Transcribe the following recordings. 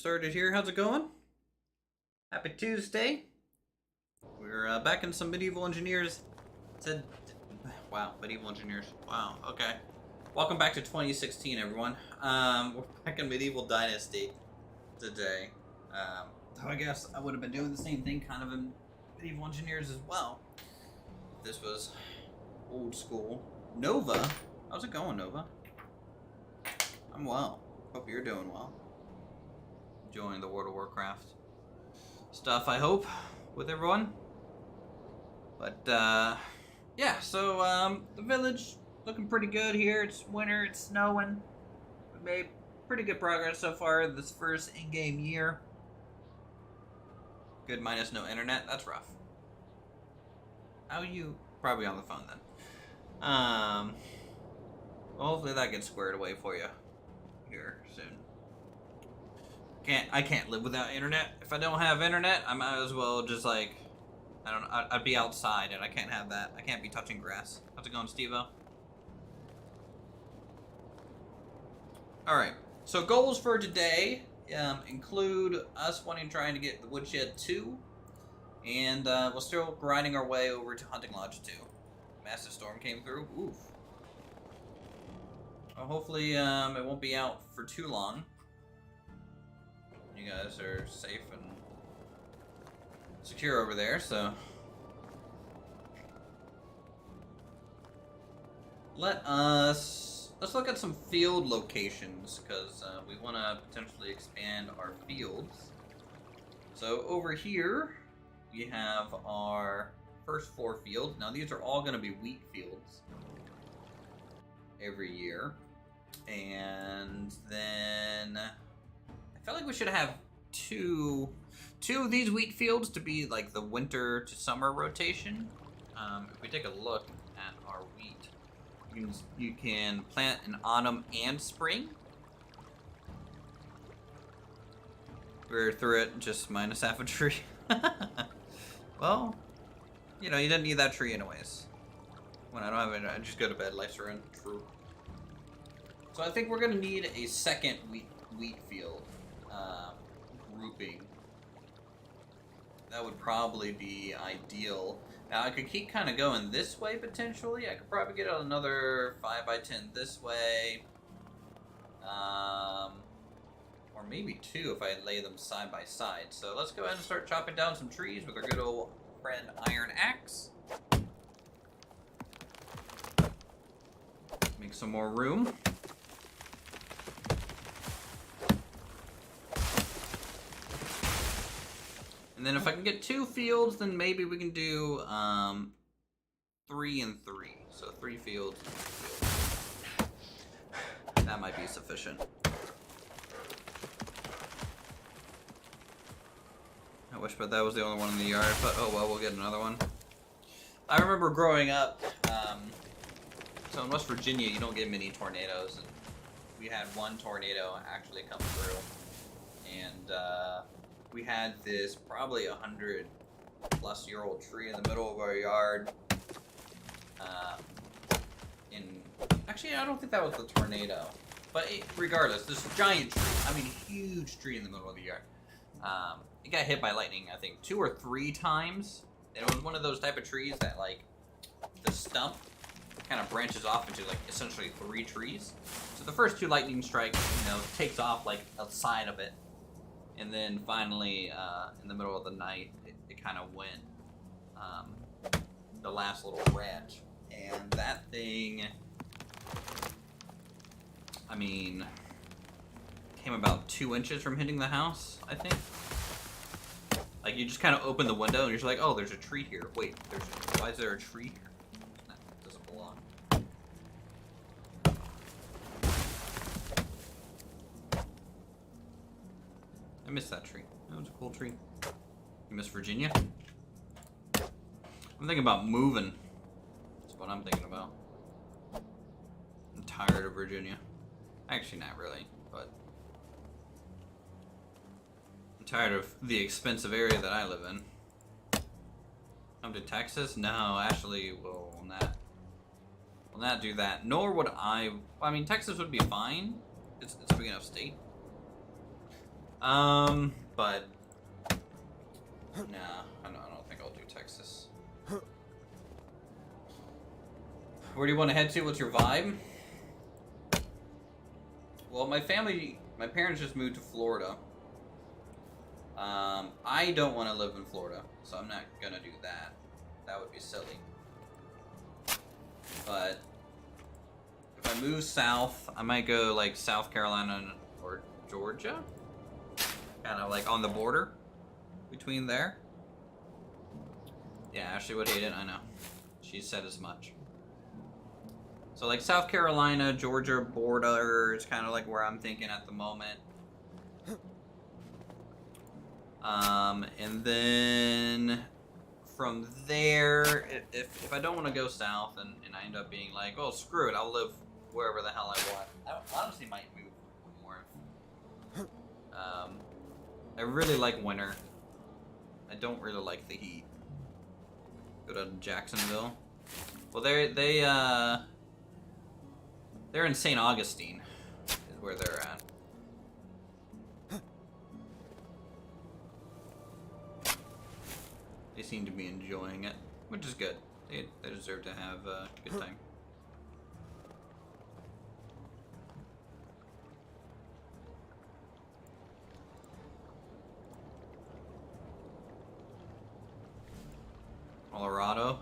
started here. How's it going? Happy Tuesday. We're back in some medieval engineers. Wow, medieval engineers. Wow, okay. Welcome back to 2016, everyone. We're back in medieval Dynasty today. So I guess I would have been doing the same thing kind of in medieval engineers as well. This was old school. Nova. How's it going, Nova? I'm well. Hope you're doing well. Enjoying the World of Warcraft stuff, I hope, with everyone. But, yeah, so, the village looking pretty good here. It's winter, it's snowing. We made pretty good progress so far this first in-game year. Good minus no internet. That's rough. How are you? Probably on the phone then. Well, hopefully that gets squared away for you here soon. I can't live without internet. If I don't have internet, I might as well just like, I don't know, I'd be outside and I can't have that. I can't be touching grass. How's it going, Steve-O? Alright, so goals for today include us trying to get the Woodshed 2, and we're still grinding our way over to Hunting Lodge 2. Massive storm came through. Oof. Well, hopefully it won't be out for too long. You guys are safe and secure over there, so let's look at some field locations, because we want to potentially expand our fields. So over here we have our first 4 fields. Now these are all going to be wheat fields every year, and then I feel like we should have two of these wheat fields to be like the winter to summer rotation. If we take a look at our wheat, you can plant in autumn and spring. We're through it, just minus half a tree. Well, you know, you didn't need that tree anyways. When I don't have it, I just go to bed. Life's run. True. So I think we're gonna need a second wheat field grouping. That would probably be ideal. Now I could keep kind of going this way potentially. I could probably get another 5x10 this way, or maybe 2 if I lay them side by side. So let's go ahead and start chopping down some trees with our good old friend Iron Axe. Make some more room. And then if I can get 2 fields, then maybe we can do 3 and 3. So 3 fields and 2 fields. That might be sufficient. I wish, but that was the only one in the yard. But oh well, we'll get another one. I remember growing up, so in West Virginia, you don't get many tornadoes. And we had one tornado actually come through. And we had this probably 100-plus-year-old tree in the middle of our yard. Actually, I don't think that was the tornado. But regardless, this giant tree, I mean huge tree in the middle of the yard. It got hit by lightning, I think, 2 or 3 times. And it was one of those type of trees that, like, the stump kind of branches off into, like, essentially 3 trees. So the first 2 lightning strikes, you know, takes off, like, a side of it. And then finally, in the middle of the night, it kind of went the last little branch. And that thing, I mean, came about 2 inches from hitting the house, I think. Like, you just kind of open the window and you're just like, oh, there's a tree here. Wait, why is there a tree here? That doesn't belong. I missed that tree. That was a cool tree. You miss Virginia? I'm thinking about moving. That's what I'm thinking about. I'm tired of Virginia. Actually, not really, but I'm tired of the expensive area that I live in. Come to Texas? No, Ashley will not do that. Nor would I. I mean, Texas would be fine. It's a big enough state. But nah, I don't think I'll do Texas. Where do you want to head to? What's your vibe? Well, my parents just moved to Florida. I don't want to live in Florida, so I'm not gonna do that. That would be silly. But if I move south, I might go like South Carolina or Georgia. Kind of like on the border between there. Yeah, Ashley would hate it, I know. She said as much. So like South Carolina, Georgia border is kind of like where I'm thinking at the moment. And then from there, if I don't want to go south and I end up being like, oh, screw it, I'll live wherever the hell I want. I honestly might move north. I really like winter. I don't really like the heat. Go to Jacksonville. Well, they're in St. Augustine, is where they're at. They seem to be enjoying it, which is good. They deserve to have a good time. Colorado.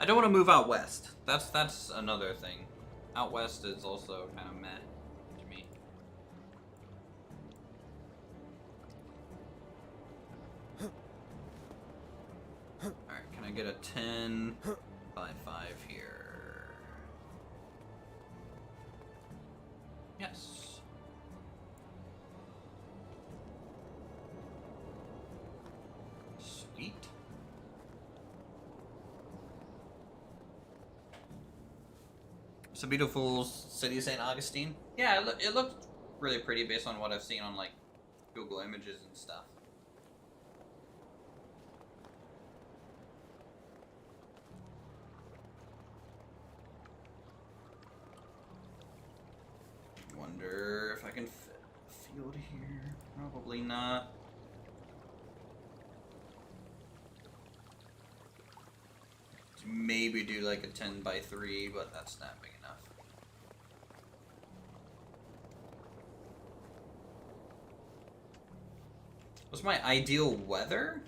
I don't want to move out west. That's another thing. Out west is also kind of meh to me. Alright, can I get a 10 by 5 here? Yes. Sweet. It's a beautiful city, St. Augustine. Yeah, it looked really pretty based on what I've seen on like Google Images and stuff. Wonder if I can fit a field here. Probably not. Maybe do like a 10 by 3, but that's not big enough. What's my ideal weather?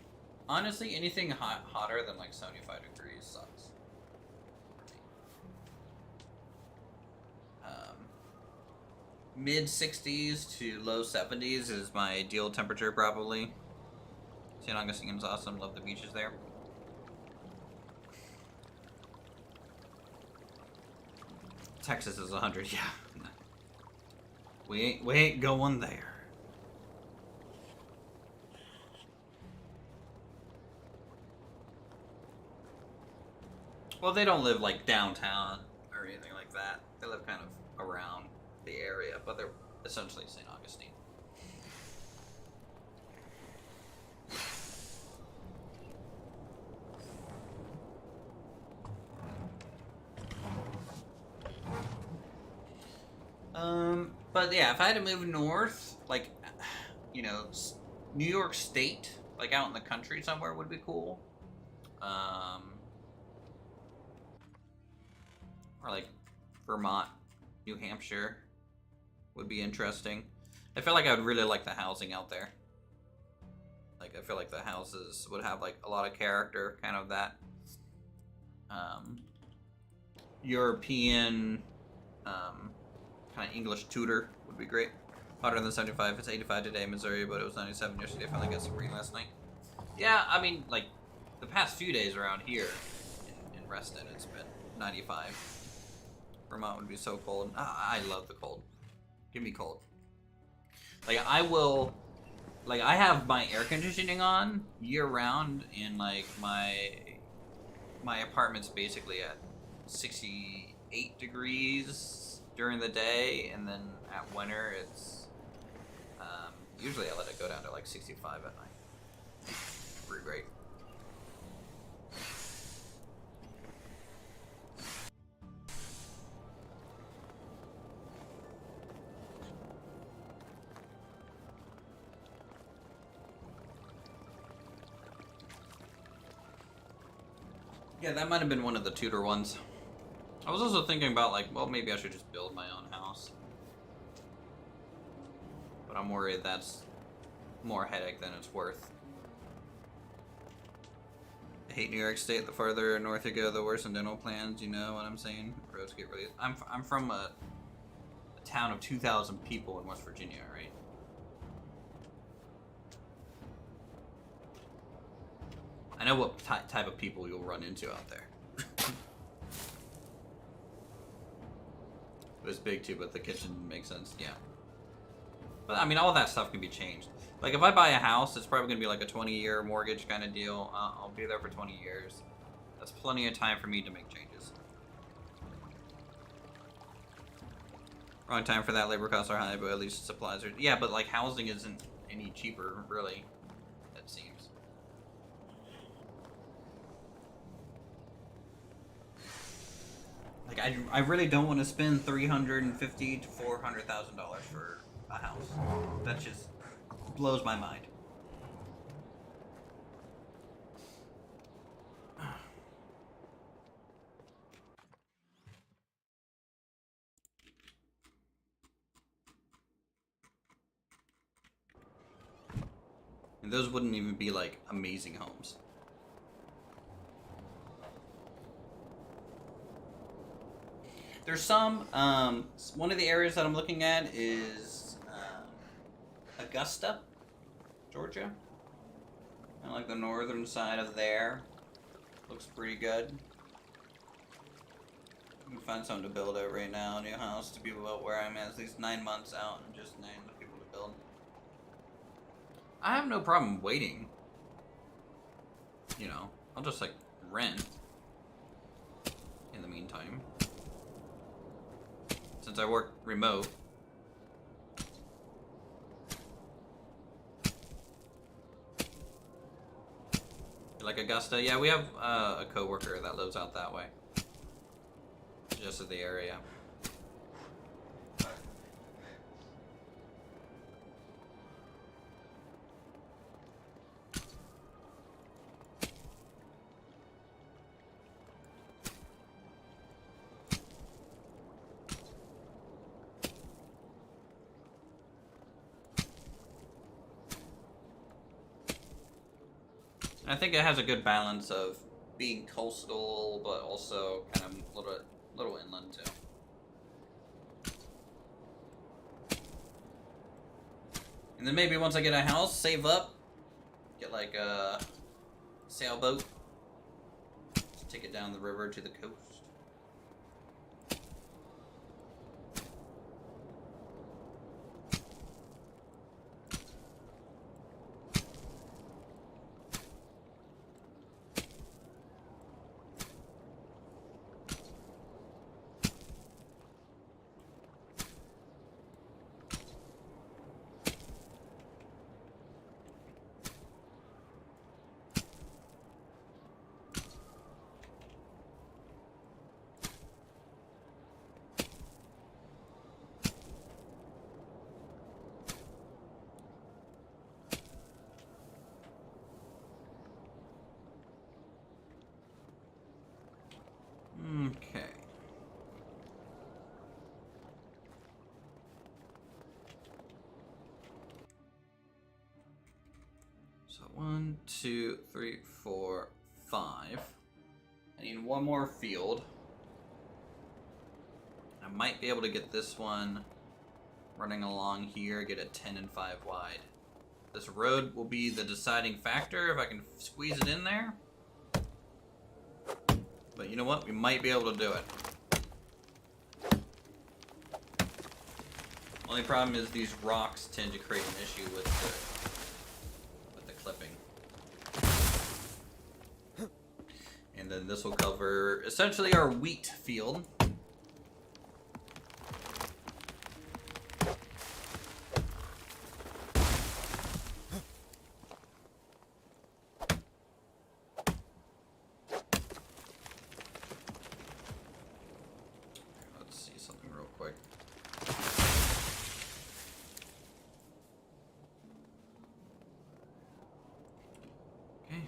Honestly, anything hotter than like 75 degrees sucks. Mid 60s to low 70s is my ideal temperature, probably. St. Augustine's awesome. Love the beaches there. Texas is 100, yeah. We ain't going there. Well, they don't live like downtown or anything like that. They live kind of around the area, but they're essentially St. Augustine. But yeah, if I had to move north, like, you know, New York State, like out in the country somewhere would be cool. Or like Vermont, New Hampshire would be interesting. I feel like I would really like the housing out there. Like, I feel like the houses would have like a lot of character, kind of that European kind of English Tudor would be great. Hotter than 75. It's 85 today in Missouri, but it was 97 yesterday. I finally got some rain last night. Yeah, I mean, like, the past few days around here in Reston, it's been 95. Vermont would be so cold. I love the cold. Give me cold. Like, I will... Like, I have my air conditioning on year-round, and, like, my apartment's basically at 68 degrees during the day, and then at winter, it's... usually I let it go down to, like, 65 at night. Pretty great. Yeah, that might have been one of the Tudor ones. I was also thinking about, like, well, maybe I should just build my own house. But I'm worried that's more headache than it's worth. I hate New York State. The farther north you go, the worse in dental plans. You know what I'm saying? Roads get really... I'm from a town of 2,000 people in West Virginia, right? I know what type of people you'll run into out there. It was big too, but the kitchen makes sense, yeah. But I mean, all that stuff can be changed. Like, if I buy a house, it's probably gonna be like a 20-year mortgage kind of deal. I'll be there for 20 years. That's plenty of time for me to make changes. Wrong time for that. Labor costs are high, but at least supplies are... Yeah, but like, housing isn't any cheaper, really, it seems. Like, I really don't want to spend $350,000 to $400,000 for a house. That just blows my mind. And those wouldn't even be like amazing homes. There's some, one of the areas that I'm looking at is Augusta, Georgia. I like the northern side of there. Looks pretty good. I can find something to build at right now, a new house to be about where I'm at least 9 months out and just 9 people to build. I have no problem waiting. You know, I'll just like rent in the meantime. Since I work remote. Like Augusta? Yeah, we have a coworker that lives out that way. Just in the area. I think it has a good balance of being coastal, but also kind of a little inland too. And then maybe once I get a house, save up, get like a sailboat, just take it down the river to the coast. Okay. So 1, 2, 3, 4, 5. I need one more field. I might be able to get this one running along here, get it 10 and 5 wide. This road will be the deciding factor if I can squeeze it in there. But you know what? We might be able to do it. Only problem is these rocks tend to create an issue with the clipping. And then this will cover essentially our wheat field.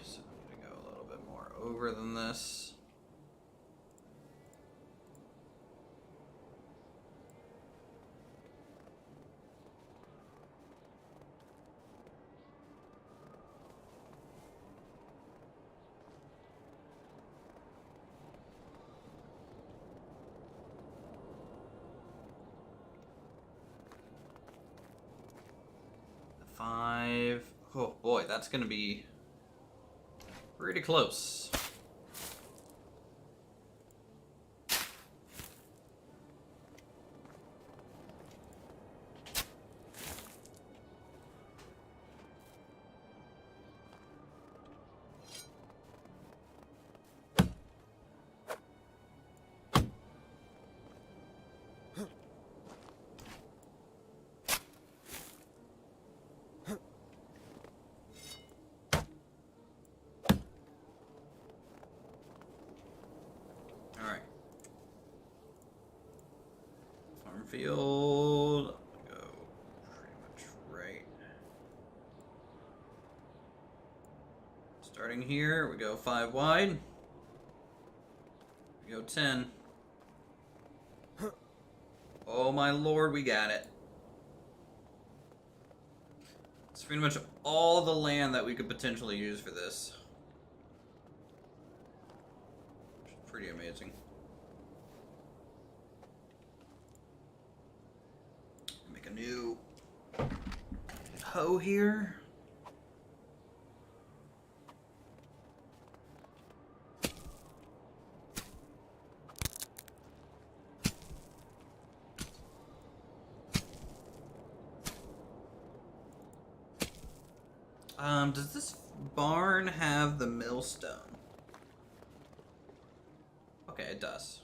So I'm gonna go a little bit more over than this. 5. Oh boy, that's gonna be pretty close. Alright. Farm field. Go pretty much right. Starting here, we go 5 wide. We go 10. Oh my lord, we got it. It's pretty much all the land that we could potentially use for this. Which is pretty amazing. Make a new hoe here. Does this barn have the millstone? Okay, it does.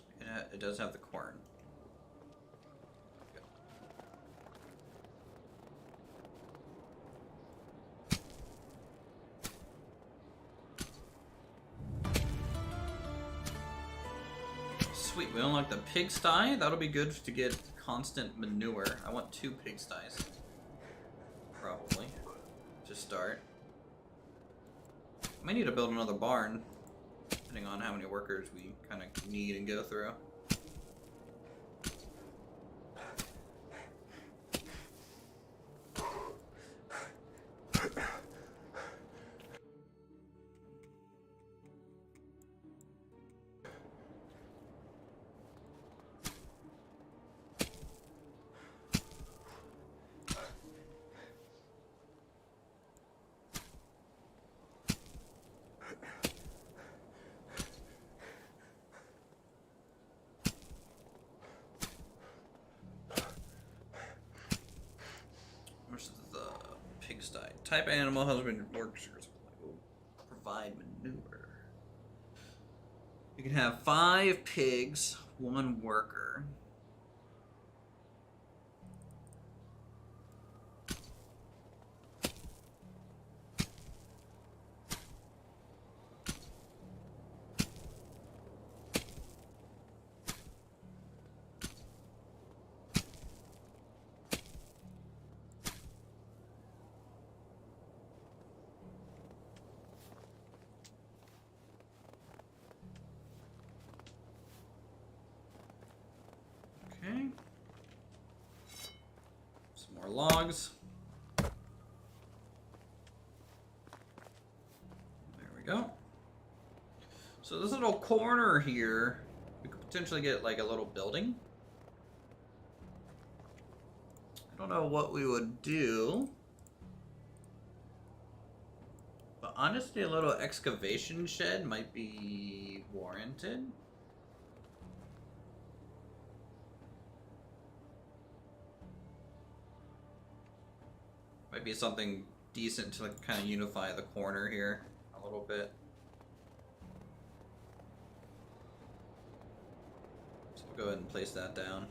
It does have the corn. Sweet, we unlock the pigsty. That'll be good to get constant manure. I want 2 pigsties. Probably. To start. Might need to build another barn, depending on how many workers we kind of need and go through. Pigsty. Type animal husband workers will provide manure. You can have 5 pigs, 1 worker. Okay. Some more logs. There we go. So this little corner here, we could potentially get like a little building. I don't know what we would do. But honestly, a little excavation shed might be warranted. Might be something decent to like kind of unify the corner here a little bit. So we'll go ahead and place that down.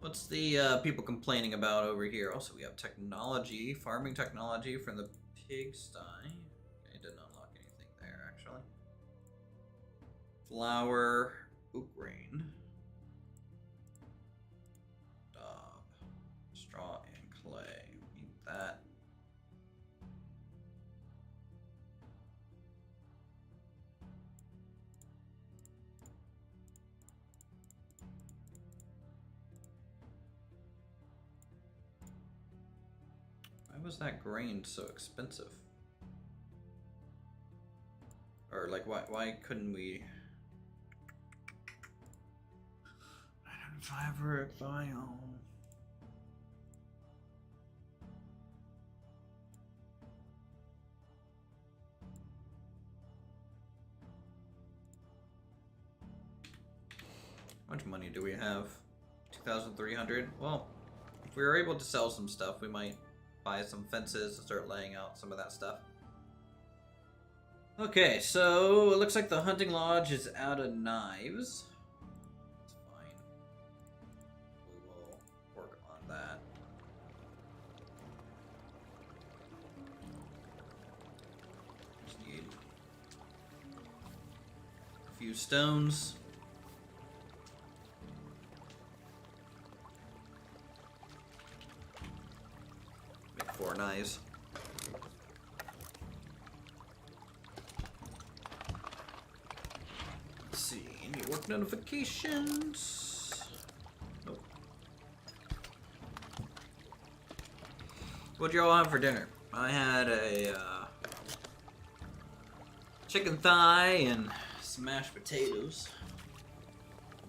What's the people complaining about over here? Also, we have technology, farming technology from the pigsty. Okay, didn't unlock anything there actually. Flour, oak grain. Straw and clay. We need that. Why was that grain so expensive? Or like, why couldn't we? 905 for a vial. much money do we have? 2,300. Well, if we were able to sell some stuff, we might buy some fences and start laying out some of that stuff. Okay, so it looks like the hunting lodge is out of knives. That's fine. We will work on that. Just need a few stones. Make 4 knives. Let's see, any work notifications? Nope. What'd y'all have for dinner? I had a chicken thigh and some mashed potatoes.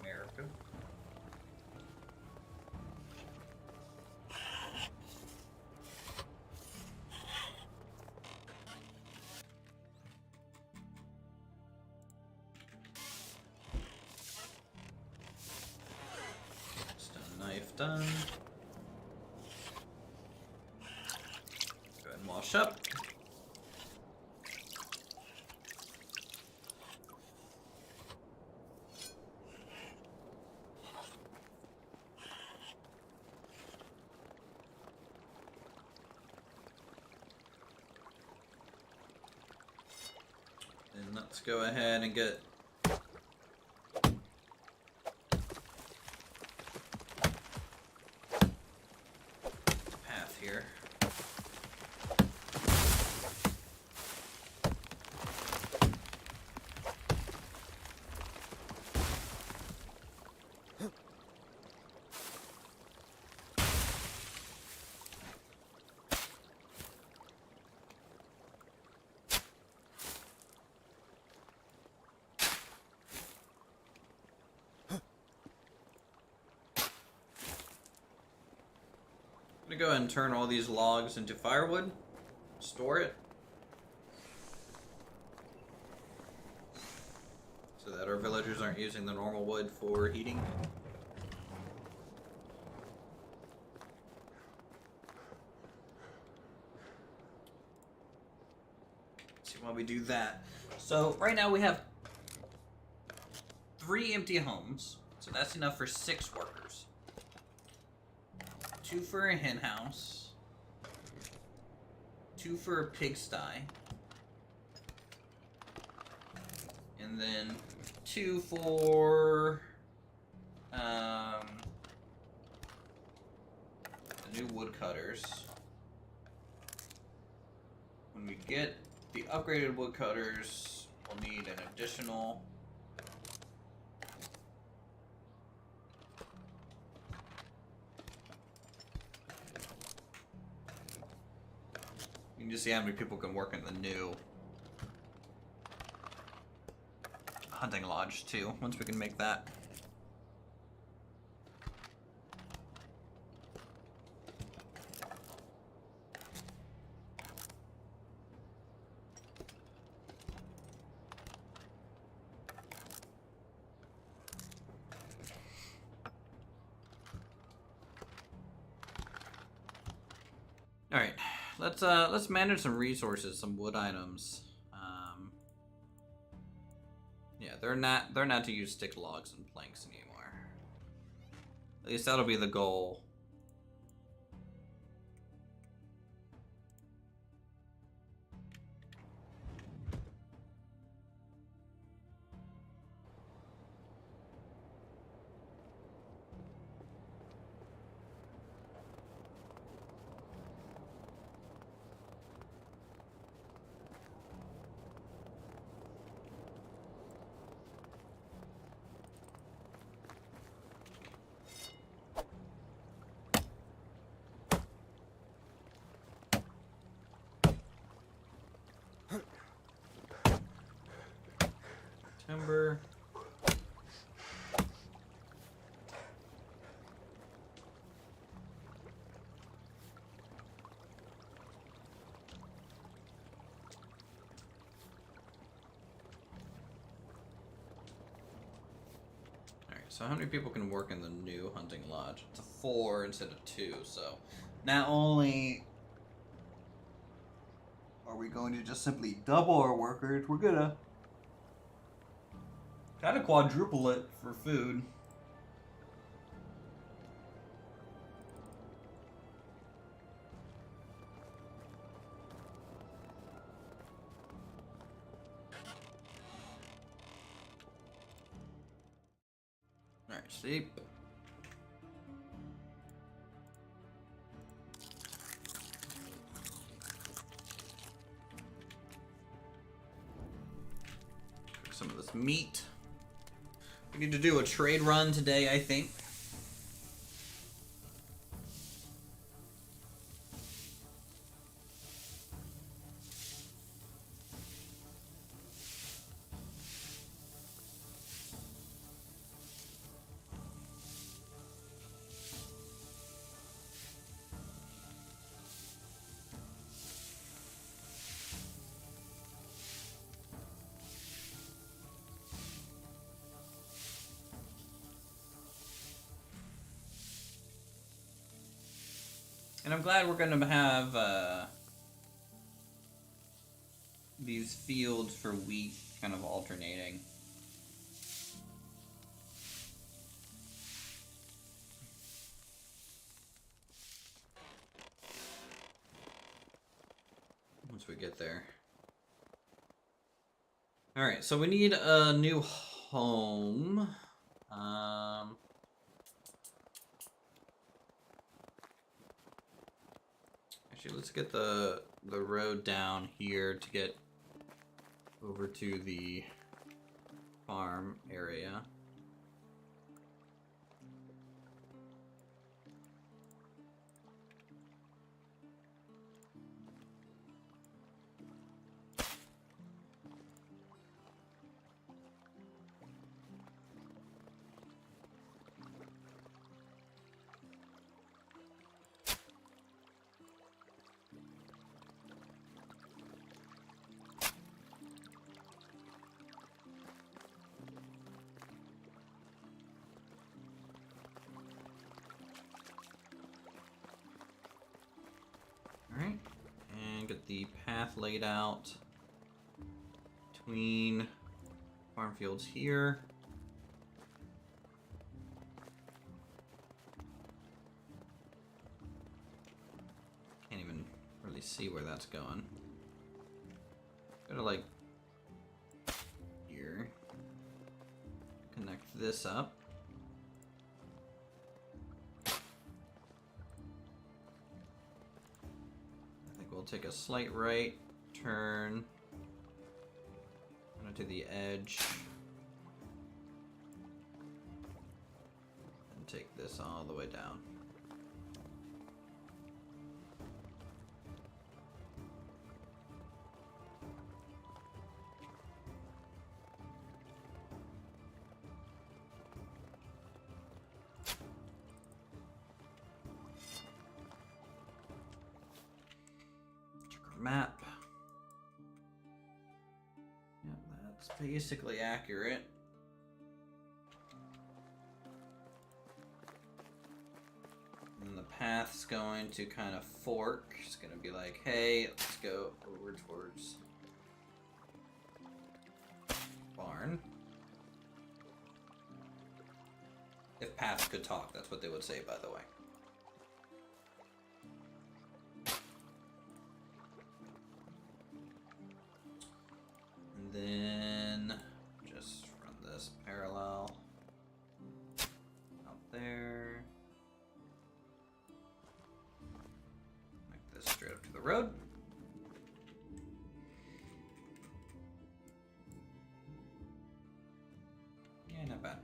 America. Stone knife done. Go ahead and wash up. And let's go ahead and get path here. I'm gonna go ahead and turn all these logs into firewood, store it, so that our villagers aren't using the normal wood for heating. Let's see why we do that. So right now we have 3 empty homes, so that's enough for 6 workers. 2 for a hen house, 2 for a pigsty, and then 2 for the new woodcutters. When we get the upgraded woodcutters, we'll need an additional You can just see how many people can work in the new hunting lodge too, once we can make that. All right. Let's manage some resources, some wood items. Yeah, they're not to use stick logs and planks anymore. At least that'll be the goal. so how many people can work in the new hunting lodge? It's a 4 instead of 2, so not only are we going to just simply double our workers, we're gonna kind of quadruple it for food. Alright, sleep. Some of this meat. We need to do a trade run today, I think. And I'm glad we're going to have these fields for wheat kind of alternating. Once we get there. Alright, so we need a new home. Actually, let's get the road down here to get over to the farm area. Alright, and get the path laid out between farm fields here. Can't even really see where that's going. Go to like here. Connect this up. We'll take a slight right turn to the edge and take this all the way down. Map. Yeah, that's basically accurate. And the path's going to kind of fork. It's going to be like, hey, let's go over towards barn. If paths could talk, that's what they would say, by the way. Then just run this parallel out there. Make this straight up to the road. Yeah, not bad.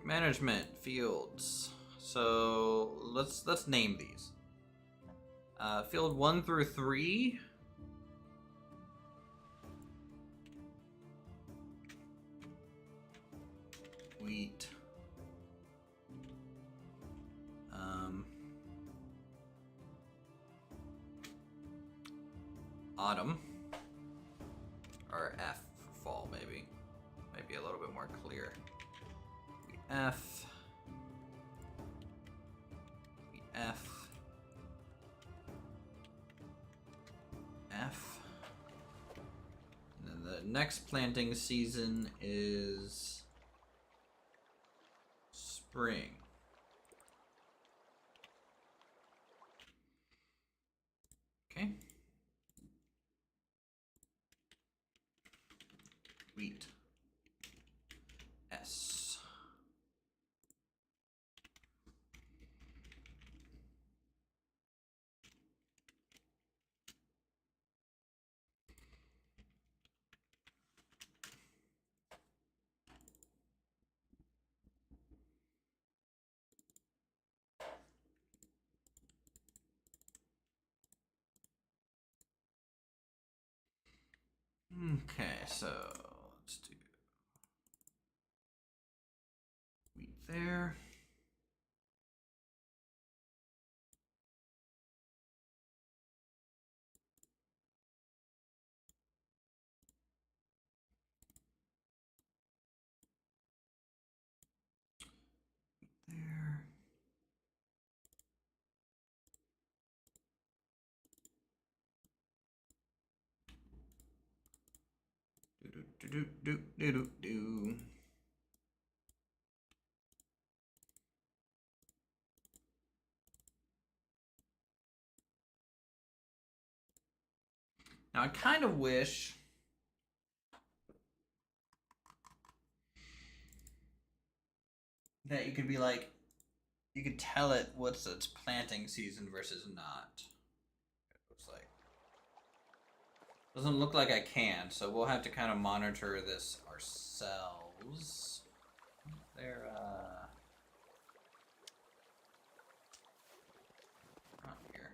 Management fields. So let's name these. Field 1 through 3. Wheat. autumn. Or F for fall, maybe. Might be a little bit more clear. F. F. F. And then the next planting season is spring. Okay. Wheat. S. Okay, so let's do wheat there. There. Do. Now I kind of wish that you could be like, you could tell it what's its planting season versus not. It looks like. Doesn't look like I can, so we'll have to kind of monitor this ourselves. There, not here.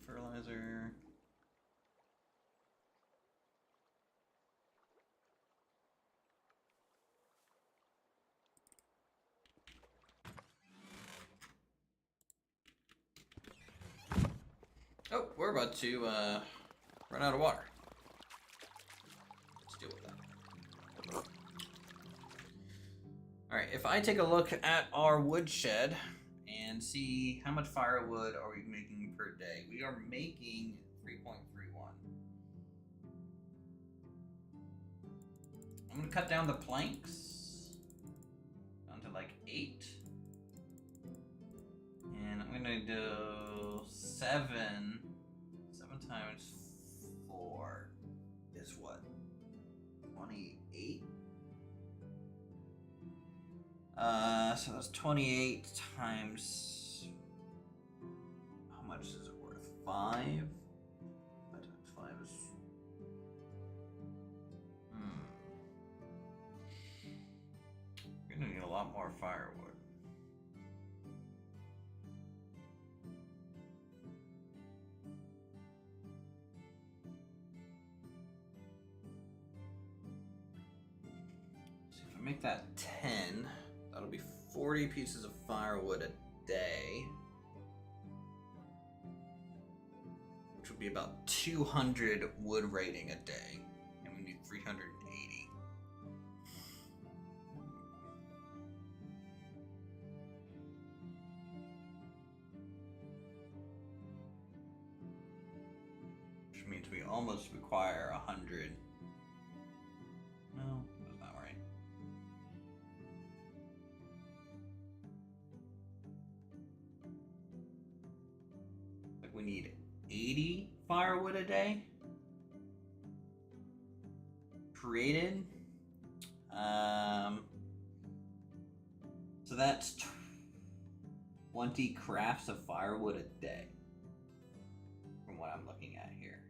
Fertilizer. Oh, we're about to run out of water. Let's deal with that. Alright, if I take a look at our woodshed and see how much firewood are we making per day, we are making 3.31. I'm going to cut down the planks down to like 8. And I'm going to do 7. 7 times 4 is what? 28? So that's 28 times... How much is it worth? 5? 5 times 5 is... We're gonna need a lot more firewood. So if I make that 10, that'll be 40 pieces of firewood a day. Which would be about 200 wood rating a day. And we need 380. Which means we almost require 100. No, that's not right. Like we need 80 firewood a day created. So that's 20 crafts of firewood a day from what I'm looking at here.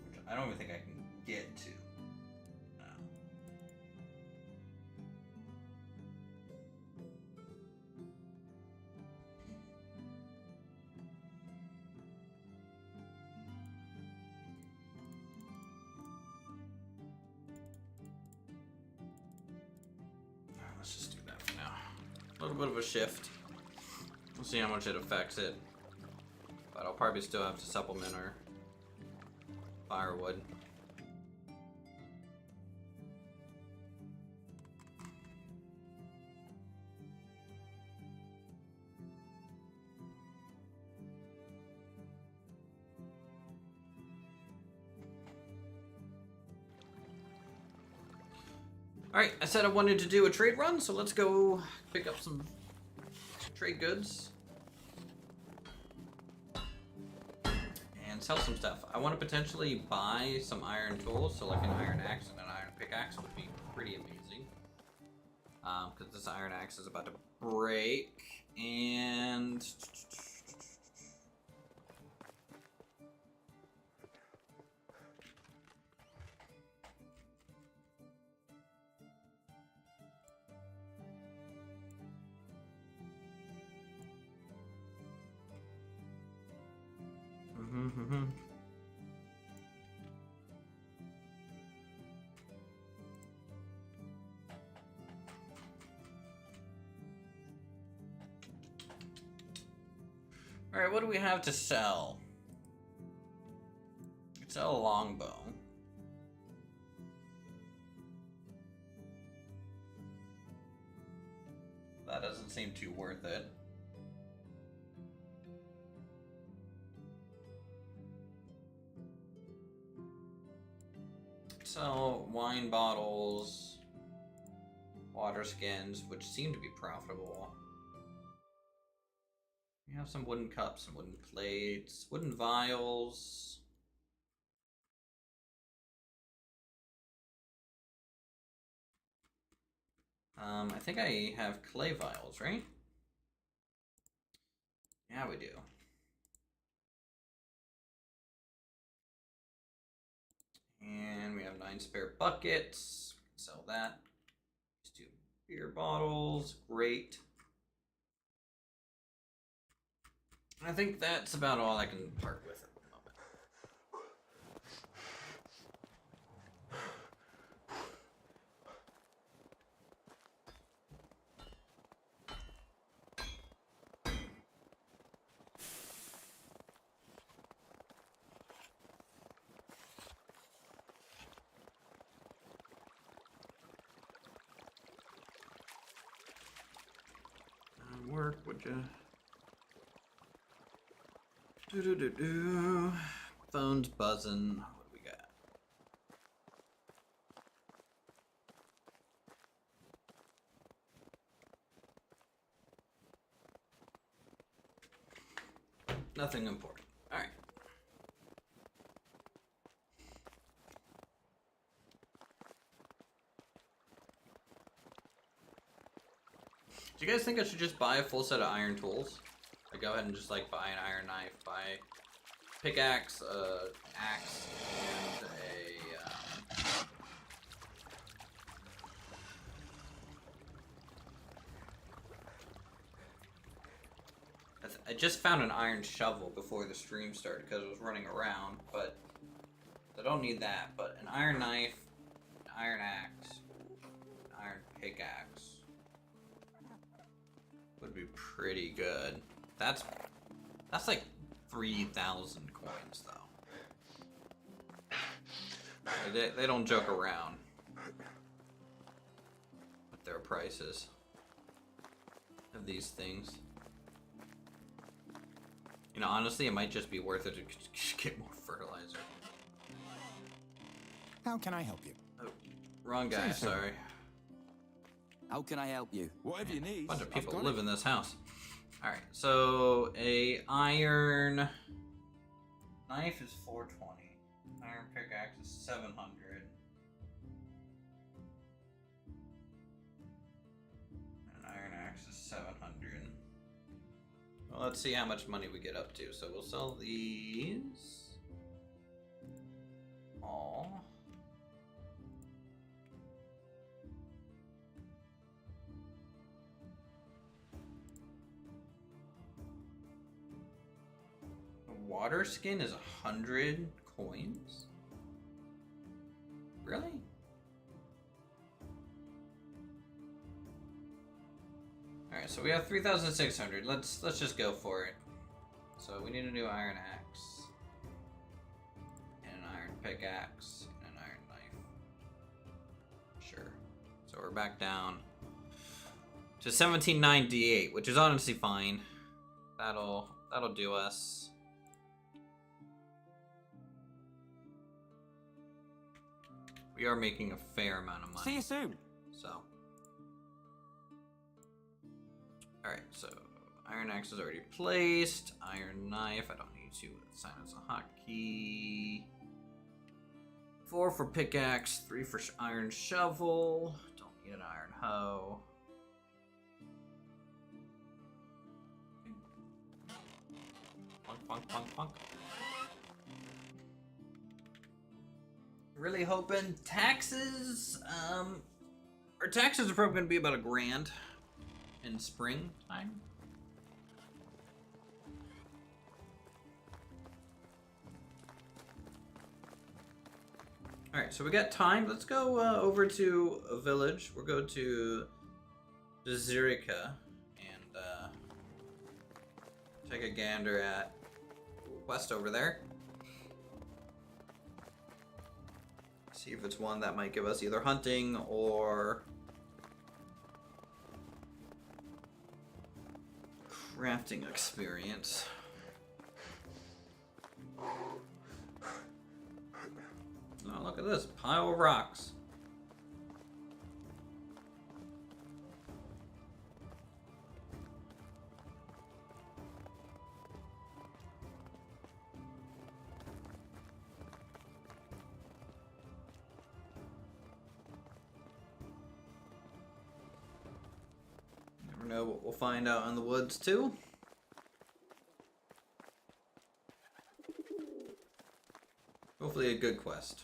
Which I don't even think I can get to. A little bit of a shift. We'll see how much it affects it. But I'll probably still have to supplement our firewood. Alright, I said I wanted to do a trade run, so let's go pick up some trade goods. And sell some stuff. I want to potentially buy some iron tools, so like an iron axe and an iron pickaxe would be pretty amazing. Because this iron axe is about to break, and... Alright, what do we have to sell? We could sell a longbow. That doesn't seem too worth it. Sell wine bottles, water skins, which seem to be profitable. We have some wooden cups and wooden plates, wooden vials. I think I have clay vials, right? Yeah, we do. And we have 9 spare buckets. We can sell that. Let's do beer bottles. Great. I think that's about all I can part with at the moment. Work, would you? Do. Phone's buzzing. What do we got? Nothing important. All right. Do you guys think I should just buy a full set of iron tools? I go ahead and just like buy an iron knife, buy pickaxe, axe, and I just found an iron shovel before the stream started because I was running around, but I don't need that. But an iron knife, an iron axe, an iron pickaxe would be pretty good. That's like 3,000 coins though. They don't joke around with their prices of these things. You know, honestly, it might just be worth it to get more fertilizer. How can I help you? Oh, wrong guy, sorry. How can I help you? Whatever you need. A bunch of people live in this house. Alright, so a iron knife is 420. Iron pickaxe is 700. An iron axe is 700. Well, let's see how much money we get up to. So we'll sell these all. Water skin is 100 coins? Really? Alright, so we have 3,600. Let's just go for it. So we need a new iron axe. And an iron pickaxe. And an iron knife. Sure. So we're back down to 1798, which is honestly fine. That'll do us. We are making a fair amount of money. See you soon. So. Alright, so iron axe is already placed. Iron knife, I don't need to assign as a hotkey. 4 for pickaxe, 3 for iron shovel. Don't need an iron hoe. Punk, punk, punk. Really hoping taxes, our taxes are probably going to be about $1,000 in spring time. Alright, so we got time. Let's go over to a village. We'll go to Zirica and take a gander at quest over there. See if it's one that might give us either hunting or crafting experience. Oh, look at this pile of rocks. Never know what we'll find out in the woods too. Hopefully a good quest.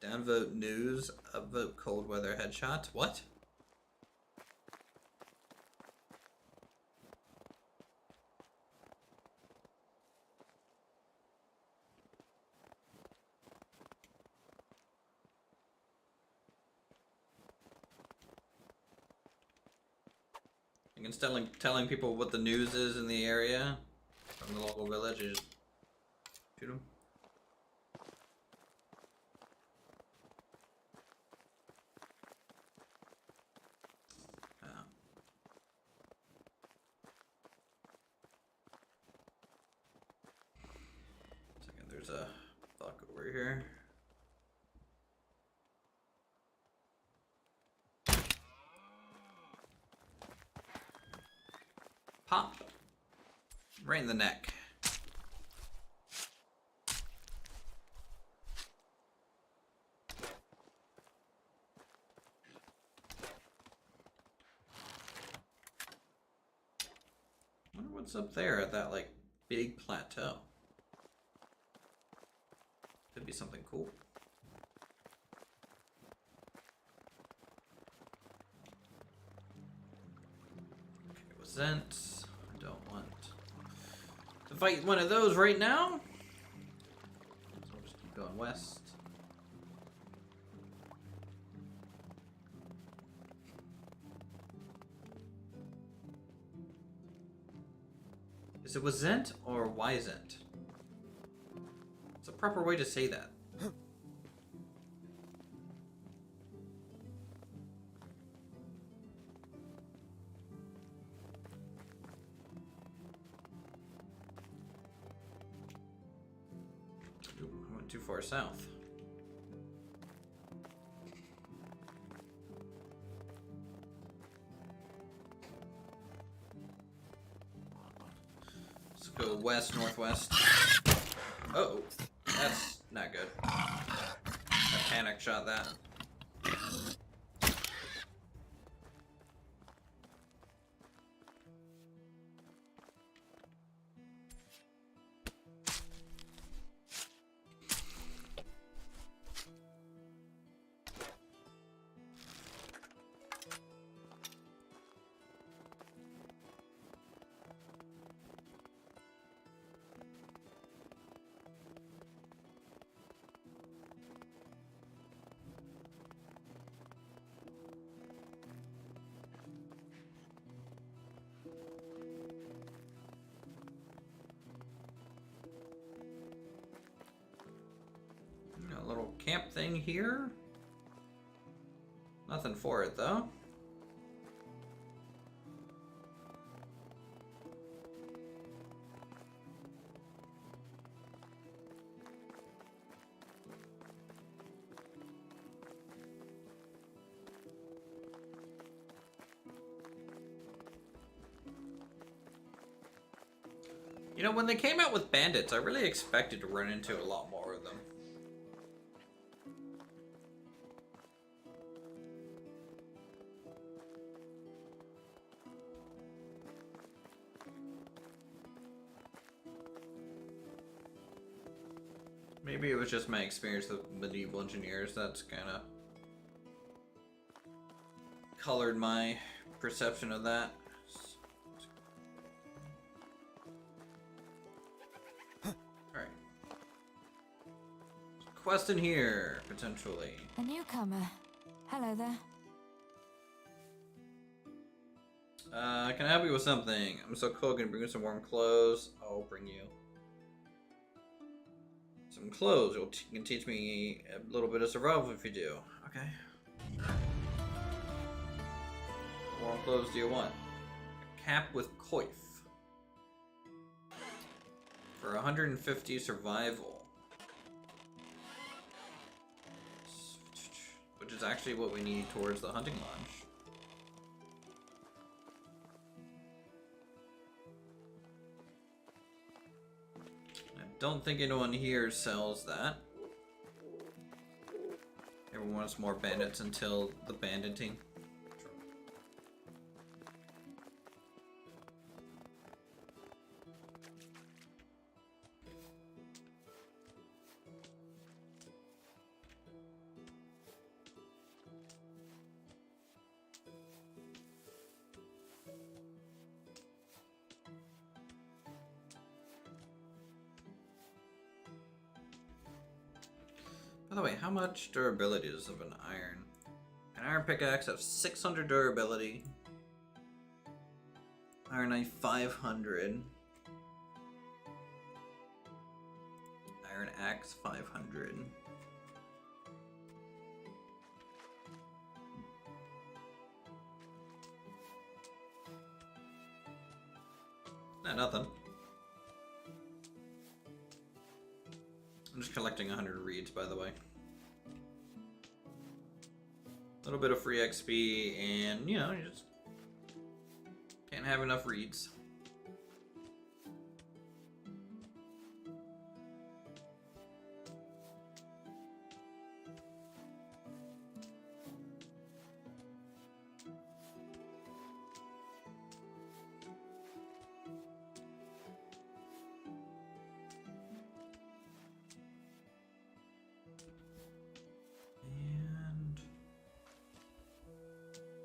Downvote news, upvote cold weather headshots. What? Instead of telling people what the news is in the area from the local village, you just shoot them. Second, there's a fuck over here. Pop. Right in the neck. I wonder what's up there at that, like, big plateau. Could be something cool. Okay, wasn't. Don't want to fight one of those right now. So we'll just keep going west. Is it wasn't or wisn't? It's a proper way to say that. Too far south. Let's go west, northwest. Uh-oh, that's not good. I panic shot that. a little camp thing here. Nothing for it though. You know, when they came out with bandits, I really expected to run into a lot more of them. Maybe it was just my experience with medieval engineers that's kind of colored my perception of that. Alright. Quest in here, potentially. A newcomer. Hello there. Can I help you with something? I'm so cold, can you bring me some warm clothes? I'll bring you some clothes. You can teach me a little bit of survival if you do. Okay. What warm clothes do you want? A cap with coif. For 150 survival. Which is actually what we need towards the hunting lodge. Don't think anyone here sells that. Everyone wants more bandits until the banditing. By the way, how much durability is of an iron? An iron pickaxe has 600 durability. Iron knife 500. Iron axe 500. Nah, nothing. I'm just collecting 100 reeds, by the way. A little bit of free XP, and you know, you just can't have enough reeds. And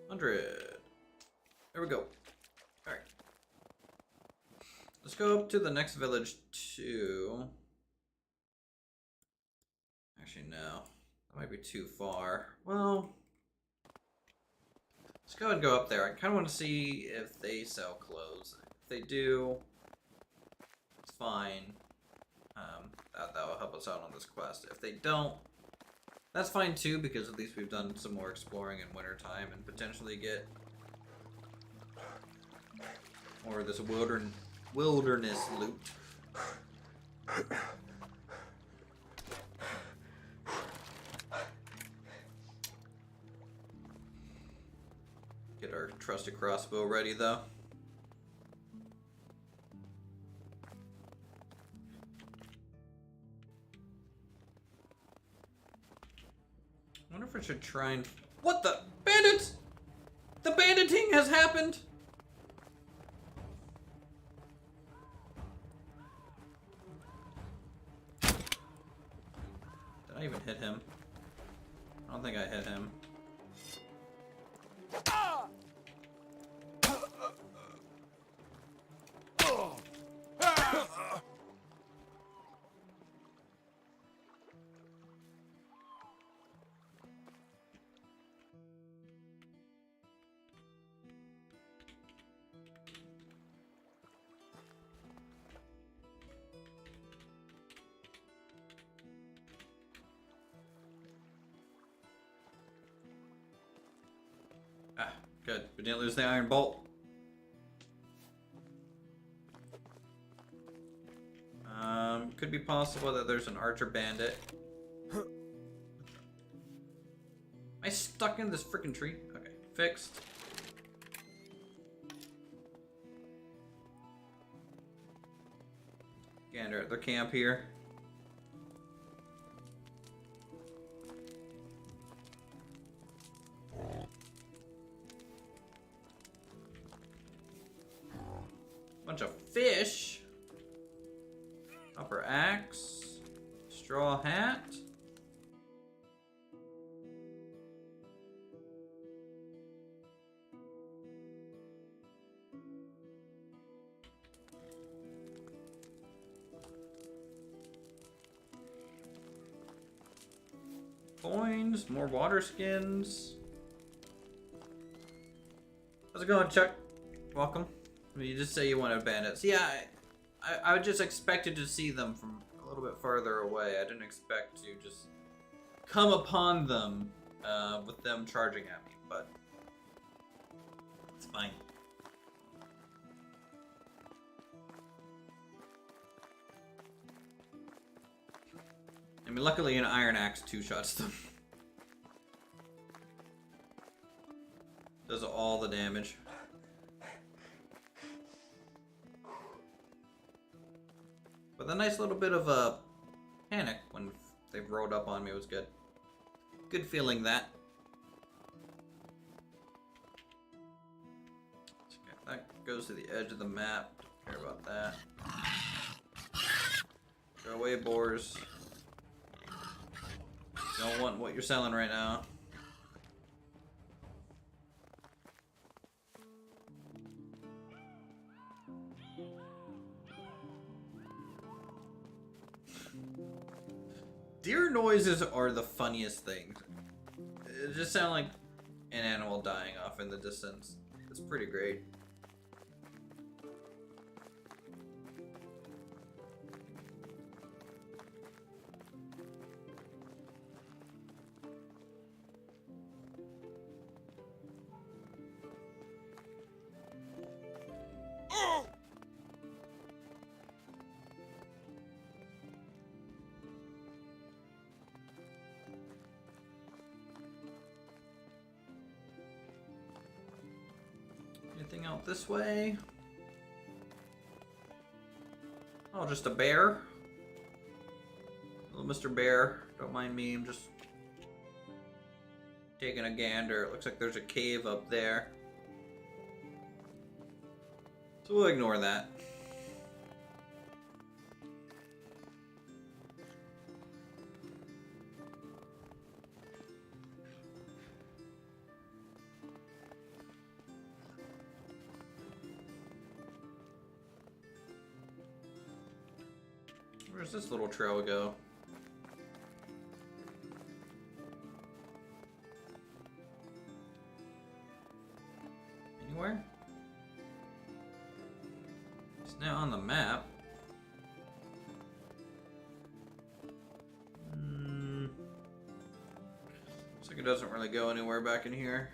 100. There we go. Alright. Let's go up to the next village too. Actually, no. That might be too far. Well, let's go ahead and go up there. I kind of want to see if they sell clothes. If they do, it's fine. That will help us out on this quest. If they don't, that's fine too, because at least we've done some more exploring in wintertime and potentially get more of this wilderness loot. Get our trusty crossbow ready though. I wonder if I should try and... What the? Bandits! The banditing has happened! Did I even hit him? I don't think I hit him. Good. We didn't lose the iron bolt. Could be possible that there's an archer bandit. Am I stuck in this freaking tree? Okay, fixed. Gander at their camp here. Bunch of fish. Upper axe. Straw hat. Coins, more water skins. How's it going, Chuck? Welcome. You just say you wanted bandits. Yeah, I just expected to see them from a little bit farther away. I didn't expect to just come upon them with them charging at me, but it's fine. I mean, luckily an iron axe two-shots them. Does all the damage. But the nice little bit of a panic when they rode up on me was good. Good feeling that. Okay, that goes to the edge of the map. Don't care about that. Go away, boars. Don't want what you're selling right now. Deer noises are the funniest things. It just sounds like an animal dying off in the distance. It's pretty great. Anything out this way? Oh, just a bear? Little Mr. Bear. Don't mind me, I'm just taking a gander. It looks like there's a cave up there. So we'll ignore that. Where's this little trail go? Anywhere? It's now on the map. Looks like it doesn't really go anywhere back in here.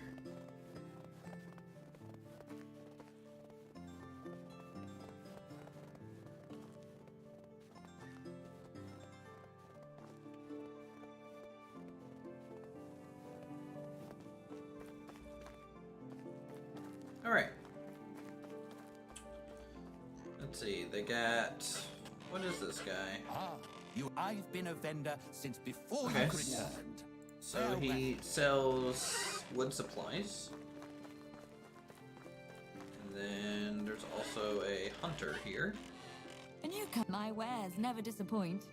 Alright. Let's see, they got... What is this guy? I've been a vendor since before Okay. you returned. So he sells wood supplies. And then there's also a hunter here. A newcomer. My wares never disappoint.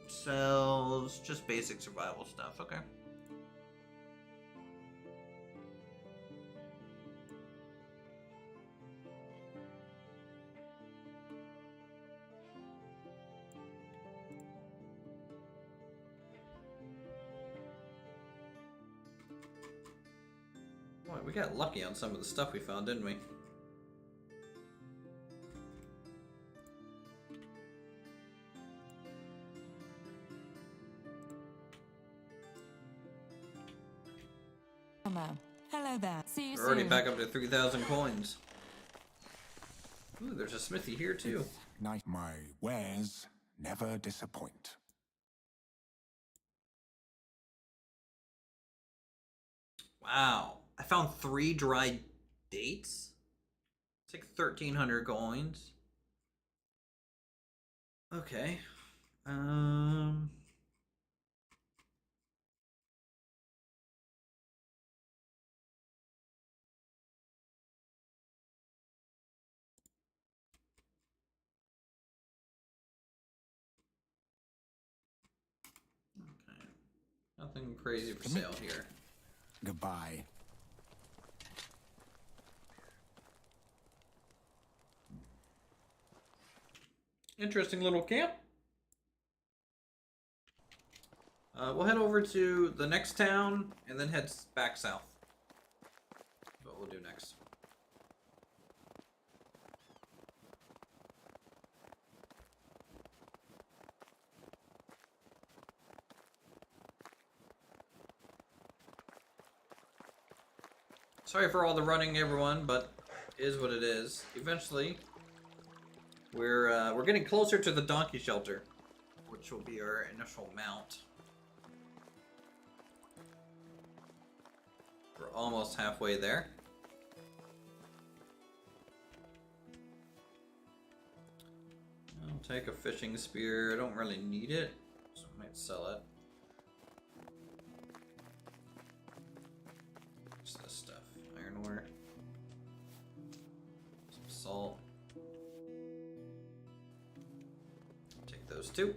Sells just basic survival stuff, okay. Boy, we got lucky on some of the stuff we found, didn't we? Hello there. See you We're already soon. back up to 3,000 coins. Ooh, there's a smithy here too. Night, my wares never disappoint. Wow. I found 3 dried dates? It's like 1,300 coins. Okay. Okay. Nothing crazy for sale here. Goodbye. Interesting little camp. We'll head over to the next town and then head back south. That's what we'll do next. Sorry for all the running, everyone, but it is what it is. Eventually, we're getting closer to the donkey shelter, which will be our initial mount. We're almost halfway there. I'll take a fishing spear. I don't really need it, so I might sell it. What's this stuff? Iron ore. Some salt. Take those two.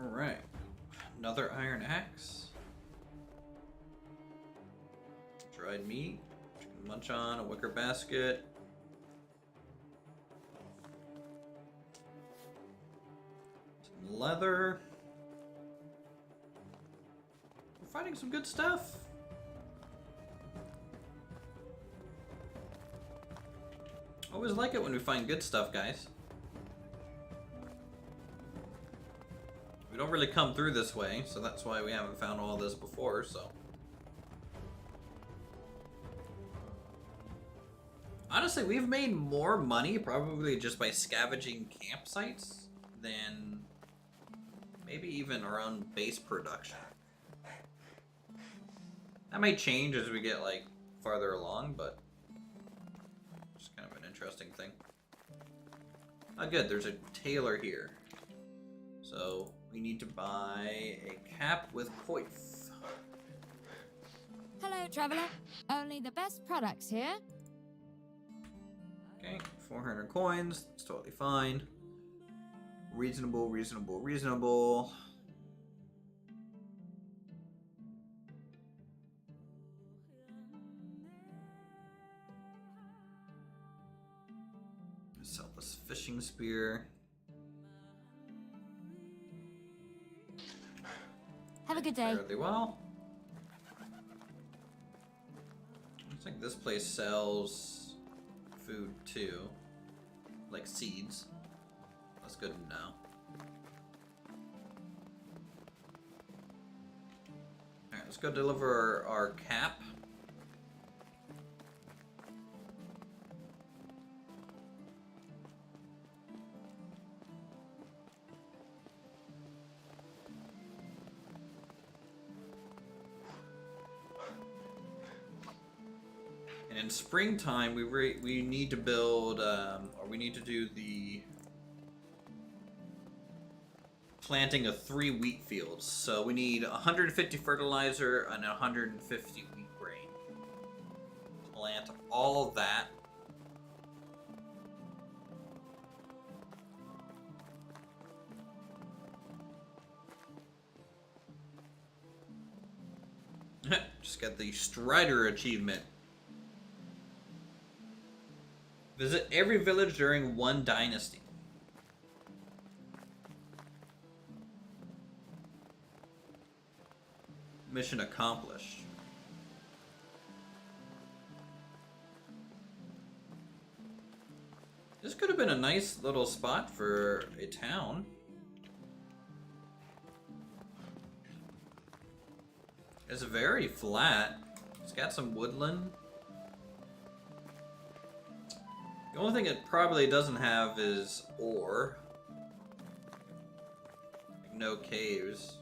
Alright. Another iron axe. Dried meat. Chicken munch on. A wicker basket. Some leather. We're finding some good stuff. Always like it when we find good stuff, guys. We don't really come through this way, so that's why we haven't found all this before, so. Honestly, we've made more money probably just by scavenging campsites than maybe even our own base production. That might change as we get, like, farther along, but it's kind of an interesting thing. Oh, good, there's a tailor here. So, we need to buy a cap with coif. Hello, traveler. Only the best products here. Okay, 400 coins. That's totally fine. Reasonable, reasonable, reasonable. Sell this fishing spear. Have a good day. Fairly well. Looks like this place sells food too, like seeds. That's good to know. Alright, let's go deliver our cap. And in springtime, we need to build, or we need to do the planting of 3 wheat fields. So we need 150 fertilizer and 150 wheat grain. Plant all of that. Just got the Strider achievement. Visit every village during one dynasty. Mission accomplished. This could have been a nice little spot for a town. It's very flat. It's got some woodland. The only thing it probably doesn't have is ore. Like no caves.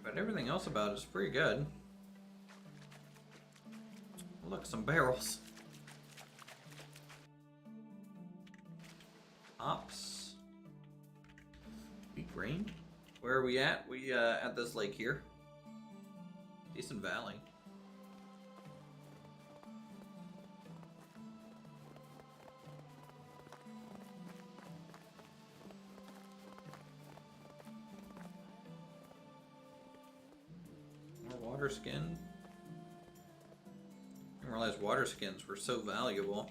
But everything else about it is pretty good. Look, some barrels. Hops. Wheat grain. Where are we at? We at this lake here. Decent valley. More water skin. I didn't realize water skins were so valuable.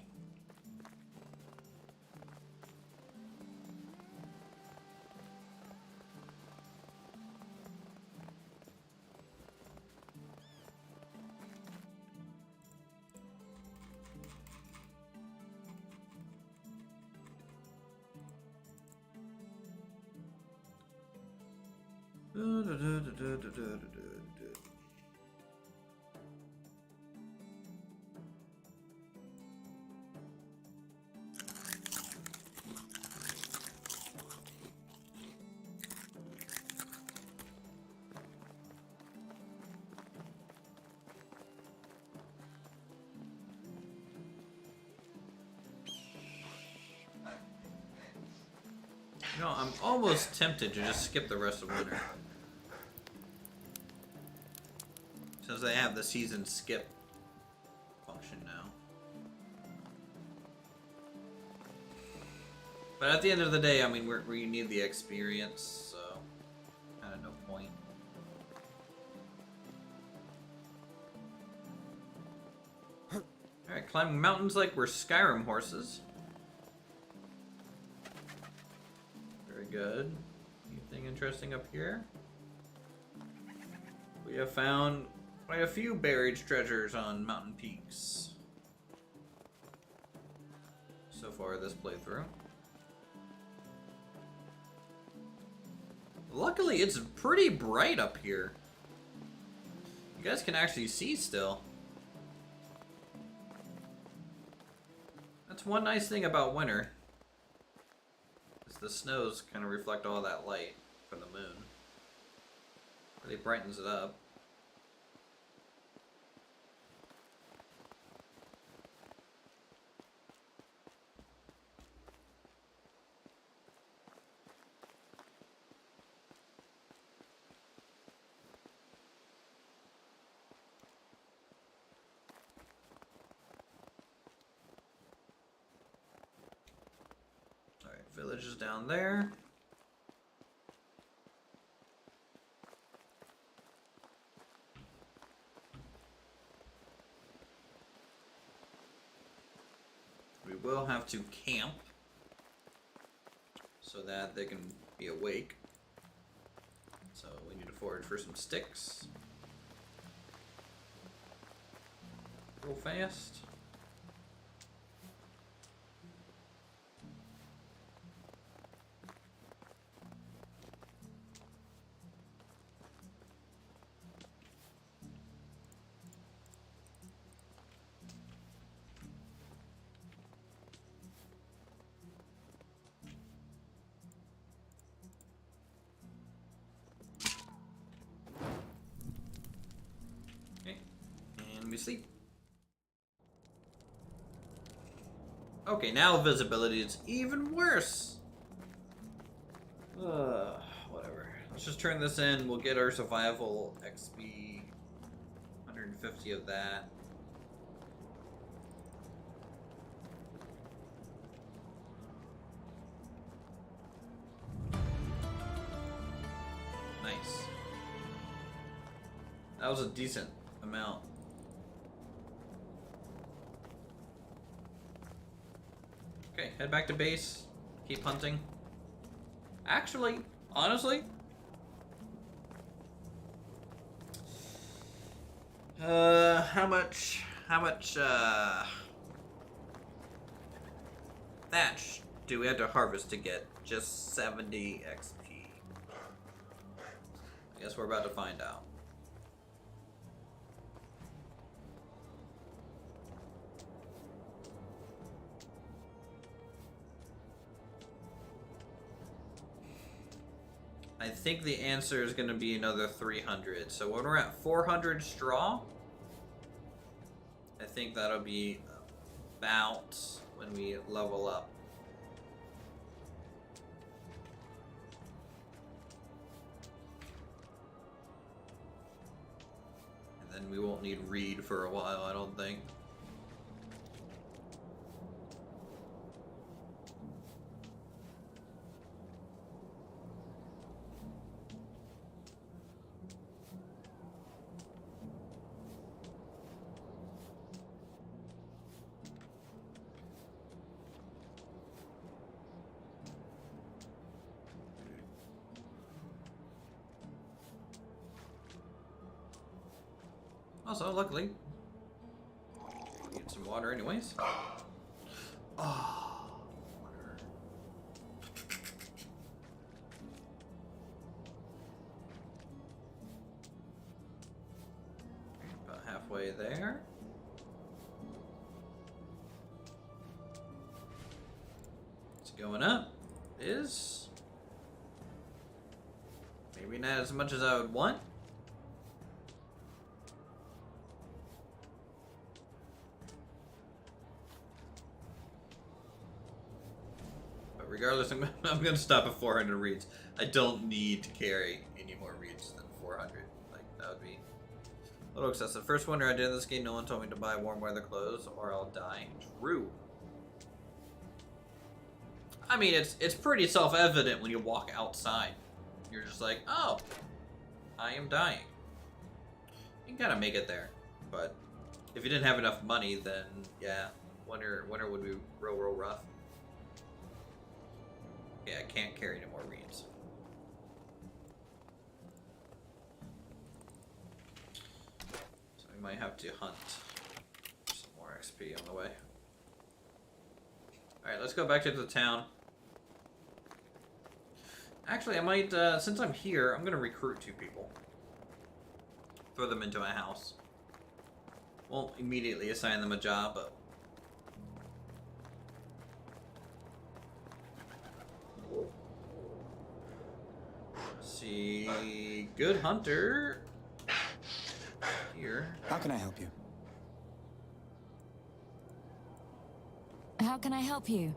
You know, I'm almost tempted to just skip the rest of winter. Since they have the season skip function now. But at the end of the day, I mean, we need the experience, so kind of no point. Alright, climbing mountains like we're Skyrim horses. Good. Anything interesting up here? We have found quite a few buried treasures on mountain peaks so far this playthrough. Luckily, it's pretty bright up here. You guys can actually see still. That's one nice thing about winter. The snows kind of reflect all that light from the moon. Really brightens it up. Village is down there. We will have to camp so that they can be awake. So we need to forage for some sticks. Real fast. Sleep. Okay, now visibility is even worse. Whatever. Let's just turn this in. We'll get our survival XP. 150 of that. That was a decent amount. Okay, head back to base. Keep hunting. Actually, honestly, how much, thatch do we have to harvest to get just 70 XP? I guess we're about to find out. I think the answer is going to be another 300. So when we're at 400 straw, I think that'll be about when we level up. And then we won't need reed for a while, I don't think. Also, luckily, get some water anyways. Oh, water. About halfway there. It's going up. Is maybe not as much as I would want. Regardless, I'm going to stop at 400 reeds. I don't need to carry any more reeds than 400. Like, that would be a little excessive. First winter I did in this game, no one told me to buy warm weather clothes or I'll die. True. I mean, it's pretty self-evident when you walk outside. You're just like, oh, I am dying. You can kind of make it there. But if you didn't have enough money, then, yeah, winter would be real rough. Yeah, I can't carry any more reeds. So we might have to hunt some more XP on the way. Alright, let's go back to the town. Actually, I might, since I'm here, I'm gonna recruit 2 people. Throw them into my house. Won't immediately assign them a job, but see, good hunter here. How can I help you? How can I help you?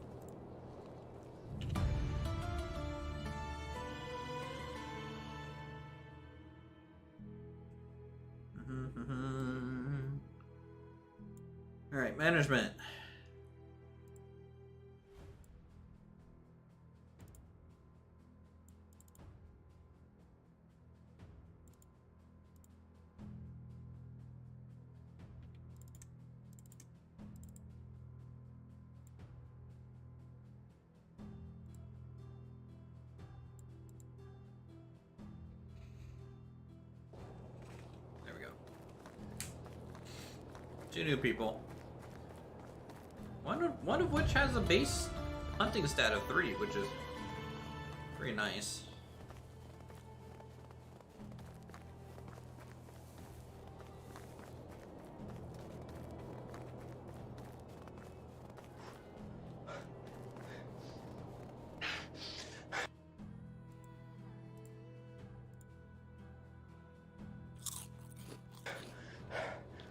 All right, management. There we go. 2 new people. One of which has a base hunting stat of 3, which is pretty nice.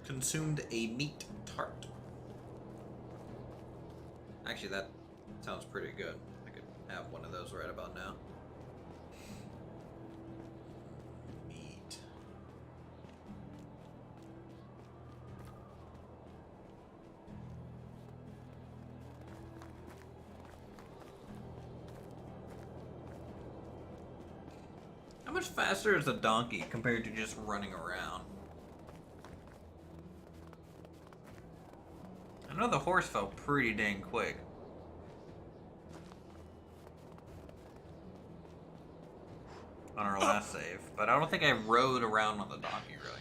Consumed a meat tart. Actually, that sounds pretty good. I could have one of those right about now. Meat. How much faster is a donkey compared to just running around? I know the horse fell pretty dang quick. On our last save, but I don't think I rode around on the donkey really.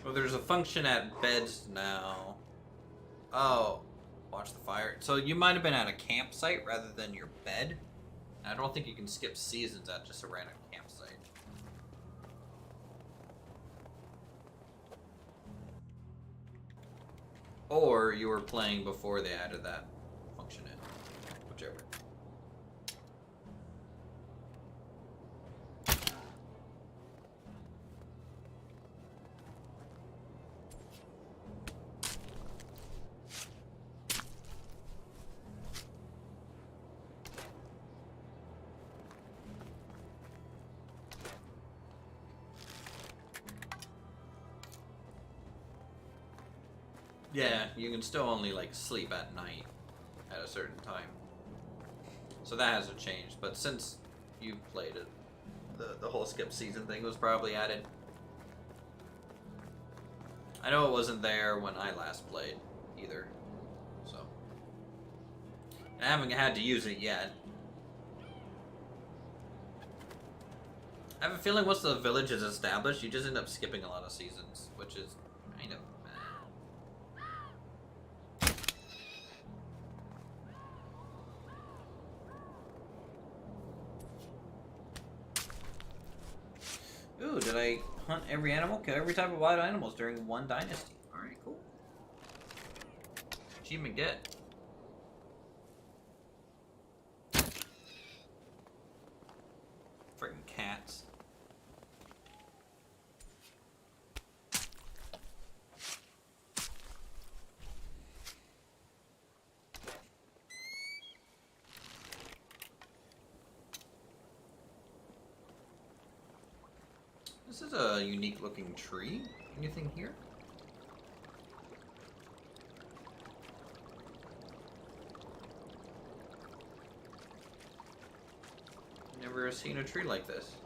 Well, there's a function at beds now. Oh, watch the fire. So you might have been at a campsite rather than your bed. I don't think you can skip seasons at just a random campsite. Or you were playing before they added that function in. Whichever. Yeah, you can still only like sleep at night at a certain time. So that hasn't changed, but since you played it, the whole skip season thing was probably added. I know it wasn't there when I last played either, so I haven't had to use it yet. I have a feeling once the village is established, you just end up skipping a lot of seasons, which is kind of Ooh, did I hunt every animal? Kill every type of wild animals during one dynasty. Alright, cool. Achievement get. Freaking cats. This is a unique looking tree. Anything here? Never seen a tree like this.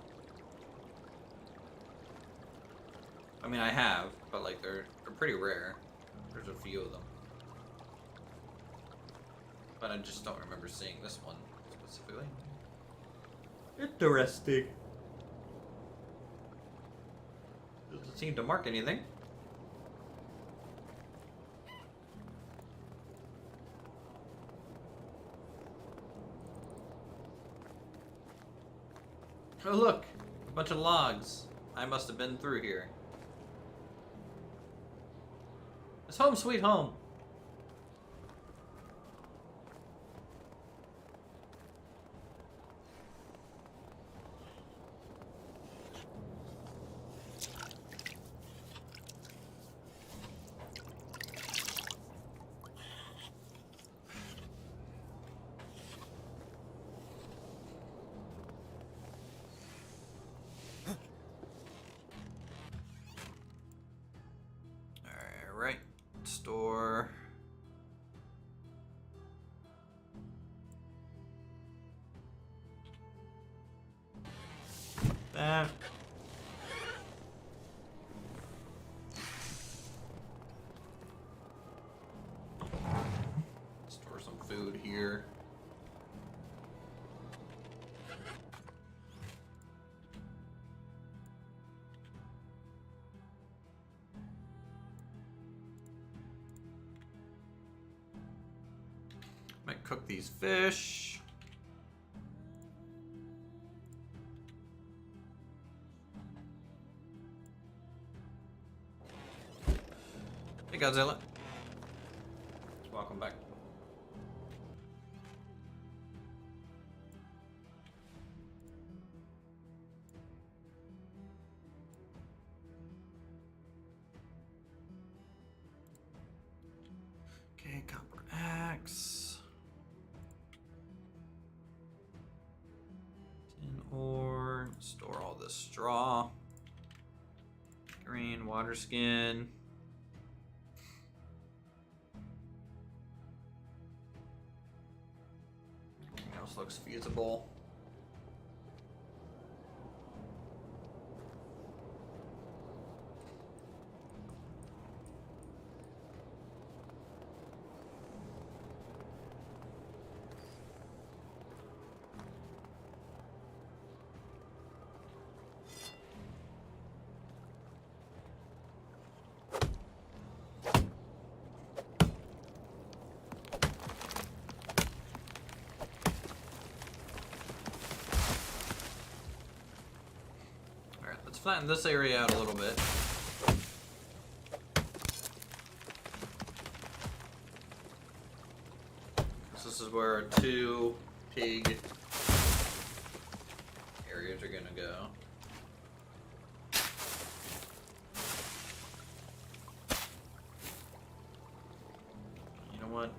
I mean, I have, but like they're pretty rare. There's a few of them. But I just don't remember seeing this one specifically. Interesting. Doesn't seem to mark anything. Oh look! A bunch of logs. I must have been through here. It's home sweet home. Alright, store. That. Store some food here. Might cook these fish. Hey Godzilla. Welcome back. Okay, copper axe. Tin ore. Store all this the straw. Green, water skin. Anything else looks feasible. Let's flatten this area out a little bit. This is where our 2 pig areas are gonna go. You know what?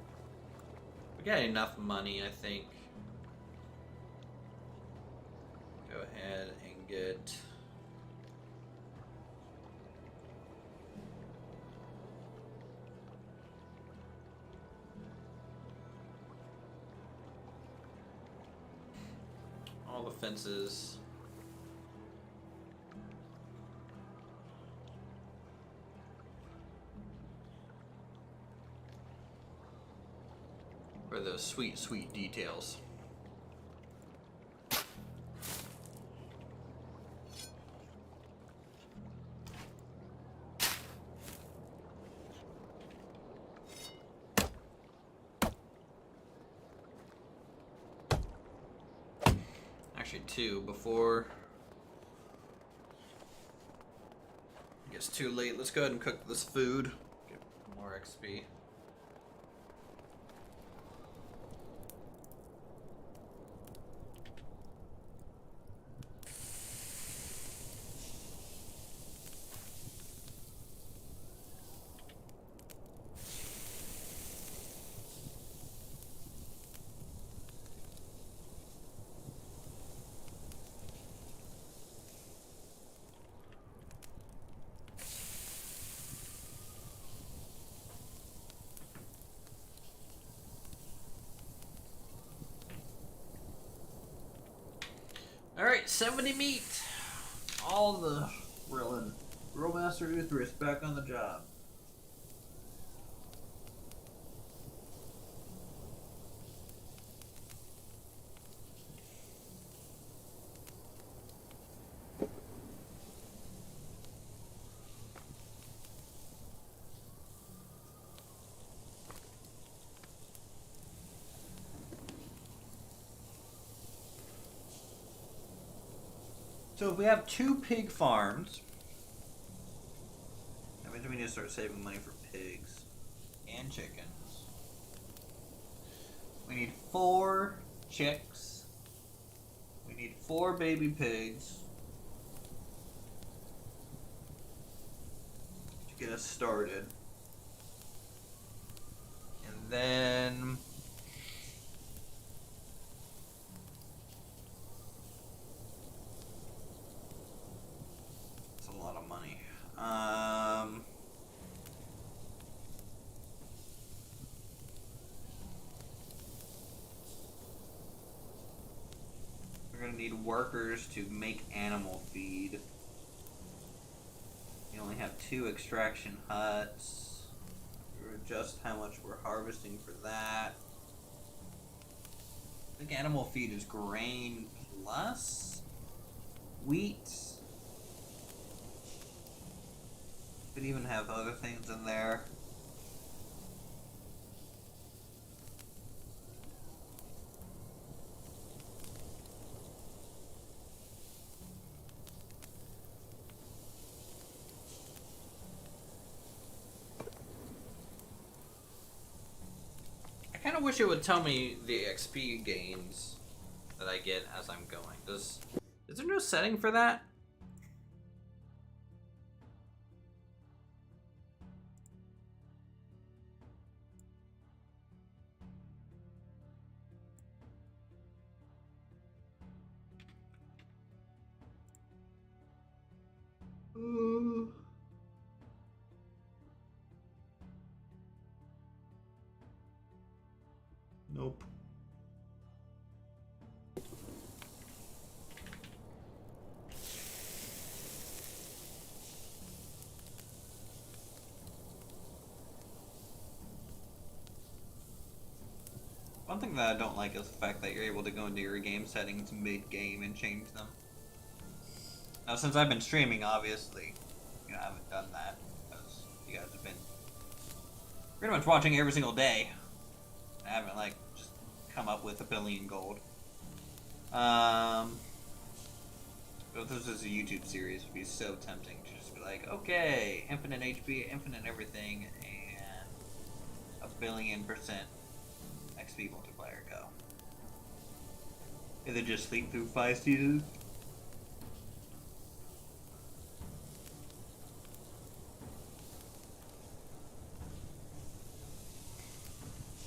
We got enough money, I think. Go ahead and get... all the fences. For those sweet, sweet details. Actually 2 before it gets too late. Let's go ahead and cook this food. Get more XP. Alright, 70 meat. All the grilling. Grill Master Uthris back on the job. So if we have 2 pig farms, that means we need to start saving money for pigs and chickens. We need 4 chicks. We need 4 baby pigs to get us started. And then a lot of money. We're gonna need workers to make animal feed. We only have 2 extraction huts. We'll adjust how much we're harvesting for that. I think animal feed is grain plus wheat. Could even have other things in there. I kind of wish it would tell me the XP gains that I get as I'm going. Is there no setting for that? Nope. One thing that I don't like is the fact that you're able to go into your game settings mid-game and change them. Now, since I've been streaming, obviously, you know, I haven't done that because you guys have been pretty much watching every single day. I haven't, like, just come up with $1 billion gold. But if this was a YouTube series, it would be so tempting to just be like, okay, infinite HP, infinite everything, and 1,000,000,000% XP multiplier go. And then just sleep through 5 seasons.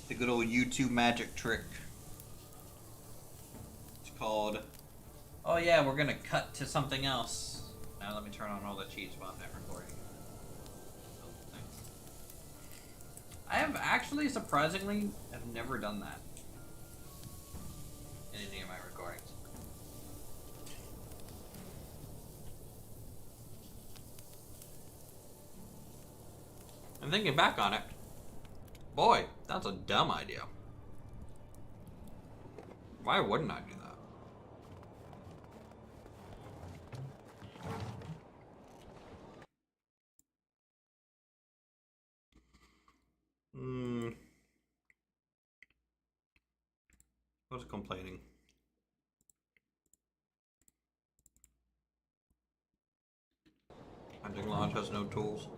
The good old YouTube magic trick. It's called, oh yeah, we're gonna cut to something else. Now let me turn on all the cheats while I'm not recording. I have actually, surprisingly, have never done that in any of my recordings. I'm thinking back on it. Boy, that's a dumb idea. Why wouldn't I do that? What's complaining? Hunting Lodge has no tools.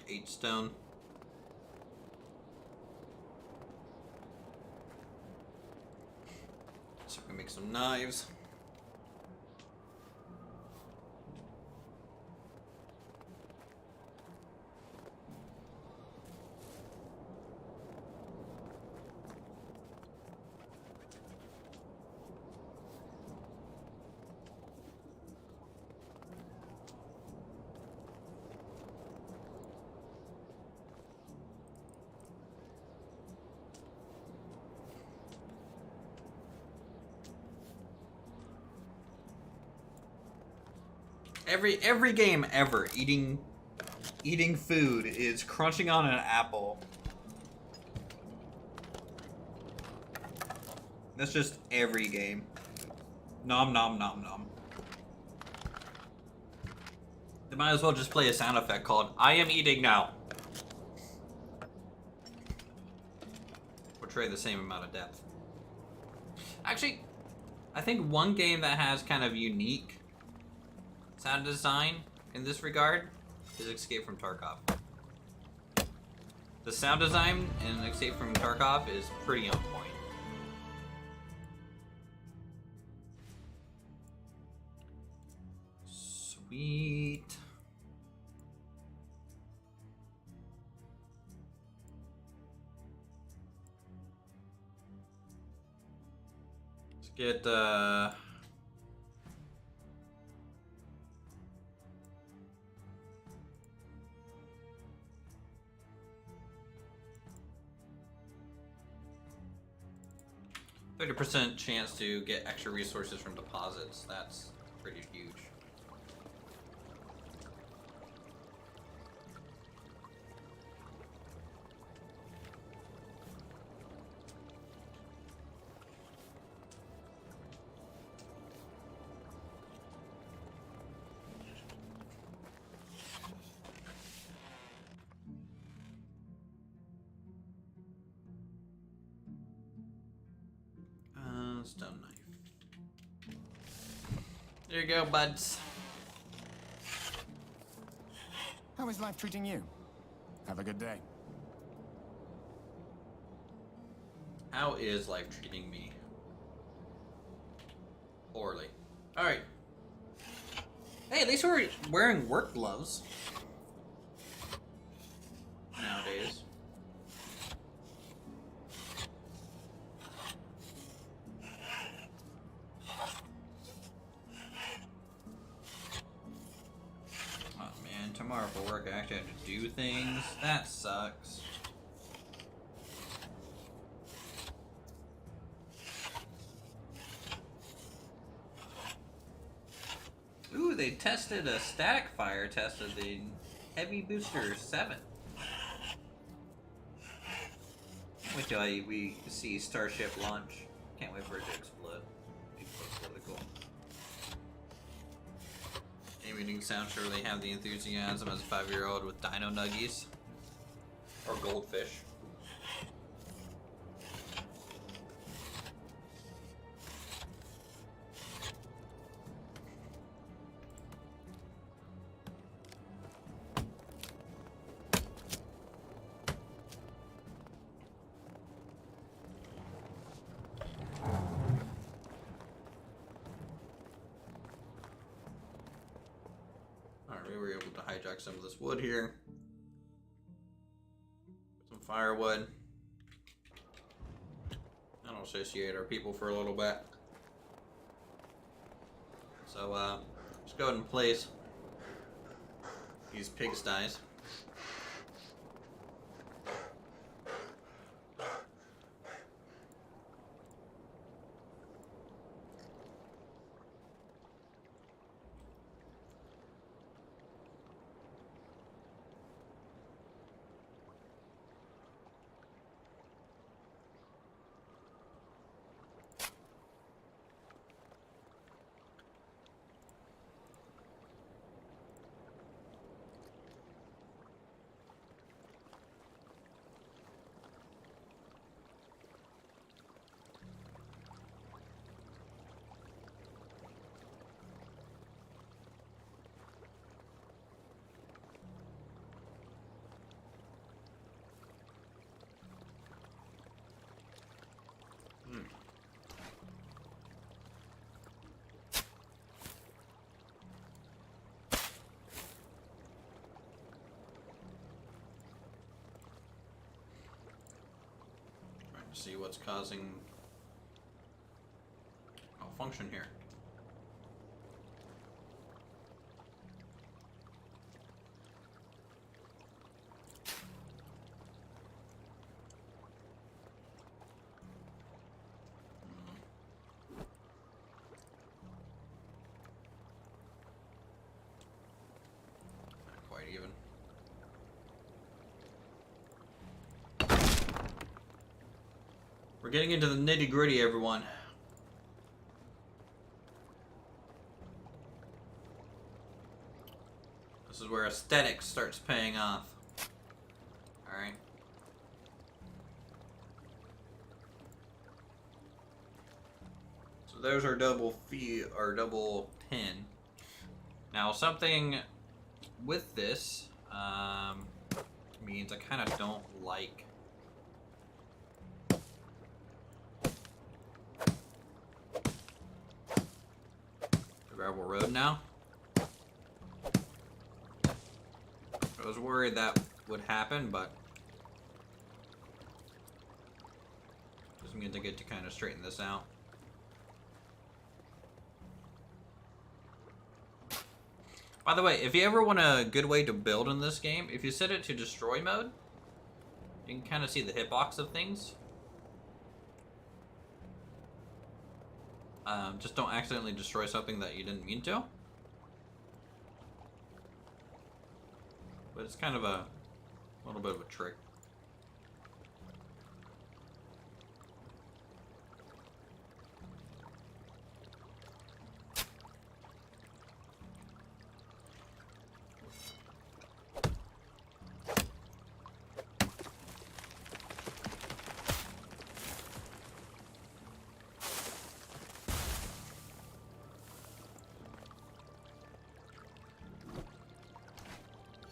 8 stone. So we can make some knives. Every game ever, eating food is crunching on an apple. That's just every game. Nom nom nom nom. They might as well just play a sound effect called "I am eating now." Portray the same amount of depth. Actually, I think one game that has kind of unique sound design in this regard is Escape from Tarkov. The sound design in Escape from Tarkov is pretty on point. Sweet. Let's get 30% chance to get extra resources from deposits. That's pretty huge. Stone knife. There you go, buds. How is life treating you? Have a good day. How is life treating me? poorly. Alright. Hey, at least we're wearing work gloves. Nowadays. Oh man, tomorrow for work I actually have to do things. That sucks. Ooh, they tested a static fire test of the Heavy Booster 7. Wait till we see Starship launch. Can't wait for it to explode. It looks really cool. Emitting sound surely have the enthusiasm as a 5-year-old with dino nuggies. Or goldfish. We were able to hijack some of this wood here. Some firewood. That'll satiate our people for a little bit. So, let's go ahead and place these pigsties. See what's causing malfunction here. Not quite even. We're getting into the nitty-gritty, everyone. This is where aesthetics starts paying off. Alright. So there's our double pin. Now something with this means I kind of don't like gravel road now. I was worried that would happen, but just going to get to kind of straighten this out. By the way, if you ever want a good way to build in this game, if you set it to destroy mode, you can kind of see the hitbox of things. Just don't accidentally destroy something that you didn't mean to. But it's kind of a little bit of a trick.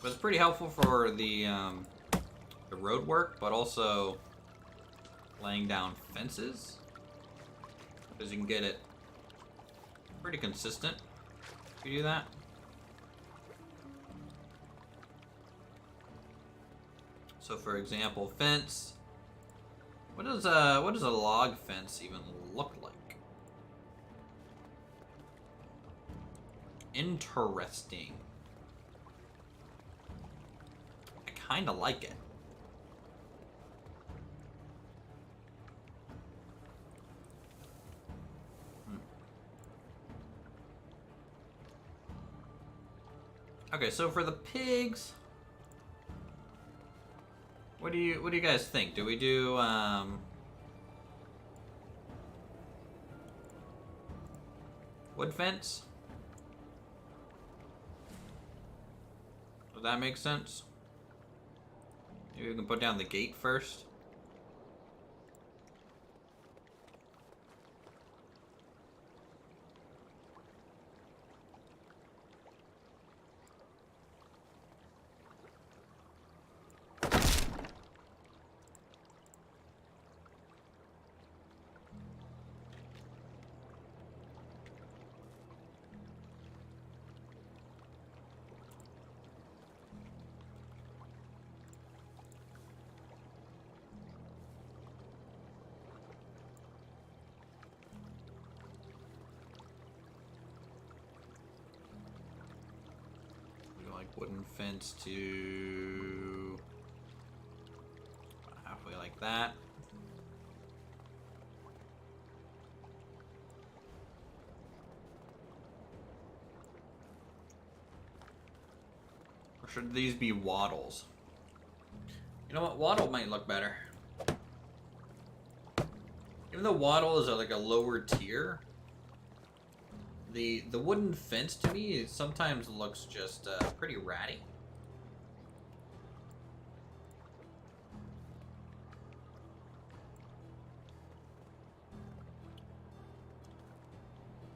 But it's pretty helpful for the road work, but also laying down fences, because you can get it Pretty consistent. If you do that. So, for example, fence. What does a log fence even look like? Interesting. I kind of like it. Okay, so for the pigs, what do you guys think? Do we do wood fence? Does that make sense? Maybe we can put down the gate first. Wooden fence to halfway like that. Or should these be wattles? You know what? Wattle might look better. Even though wattle is like a lower tier, the wooden fence to me sometimes looks just pretty ratty.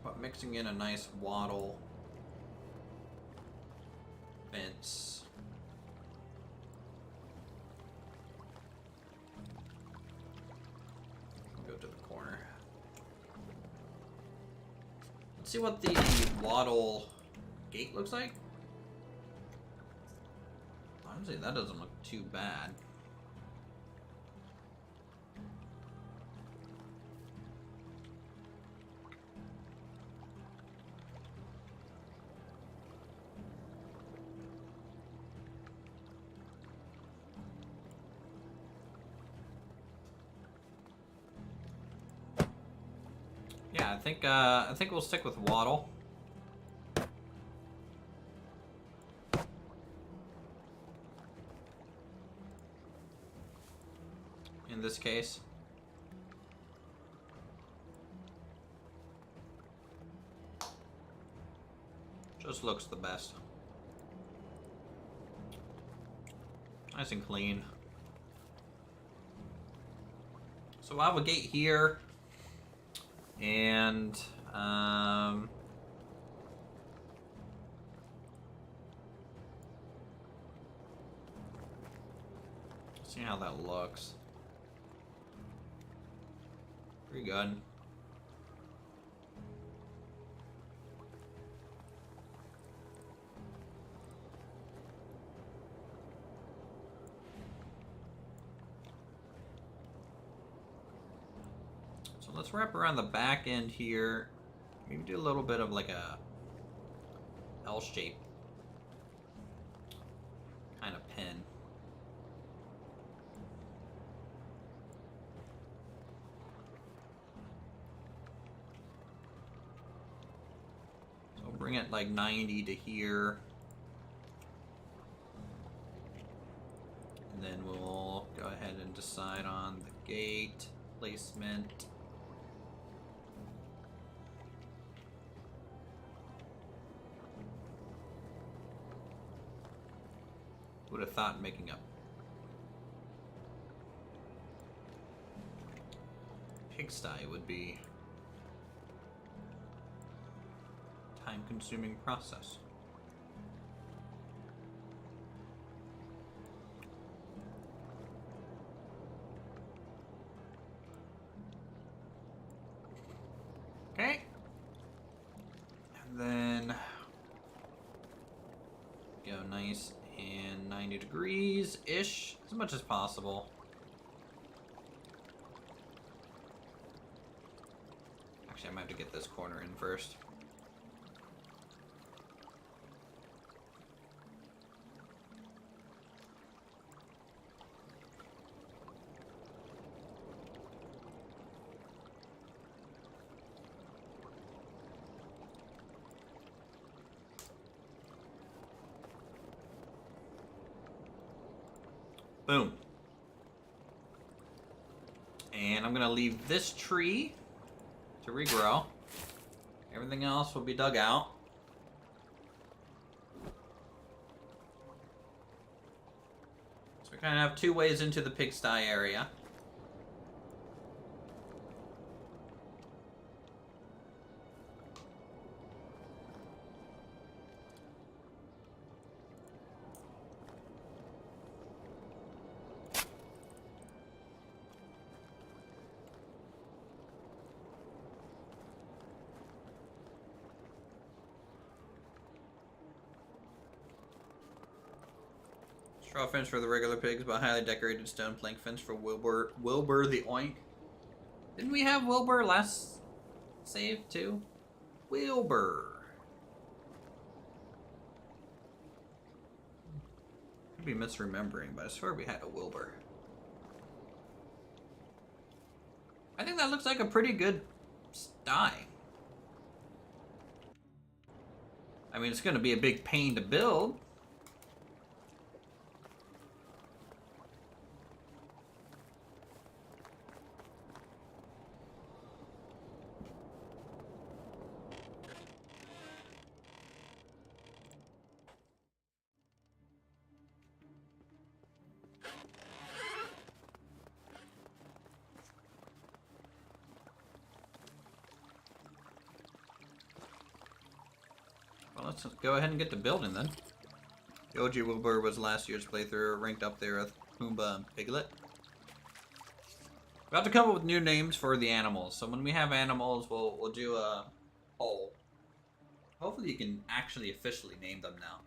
But mixing in a nice wattle fence. Go to the corner. Let's see what the wattle gate looks like. Honestly, that doesn't look too bad. Yeah, I think we'll stick with wattle. In this case. Just looks the best. Nice and clean. So I have a gate here. And see how that looks. Pretty good. So let's wrap around the back end here. Maybe do a little bit of like a L shape kind of pin. So bring it like 90 to here. And then we'll go ahead and decide on the gate placement. Would have thought making a pigsty would be a time-consuming process. Okay. nice and 90 degrees-ish, as much as possible. Actually, I might have to get this corner in first. Boom. And I'm gonna leave this tree to regrow. Everything else will be dug out. So we kind of have two ways into the pigsty area. Straw fence for the regular pigs, but highly decorated stone plank fence for Wilbur the Oink. Didn't we have Wilbur last save too? Wilbur. Could be misremembering, but I swear we had a Wilbur. I think that looks like a pretty good sty. I mean, it's going to be a big pain to build. Well, let's go ahead and get to building then. The OG Wilbur was last year's playthrough, ranked up there with Pumbaa and Piglet. We have to come up with new names for the animals. So when we have animals, we'll do a poll. Hopefully you can actually officially name them now.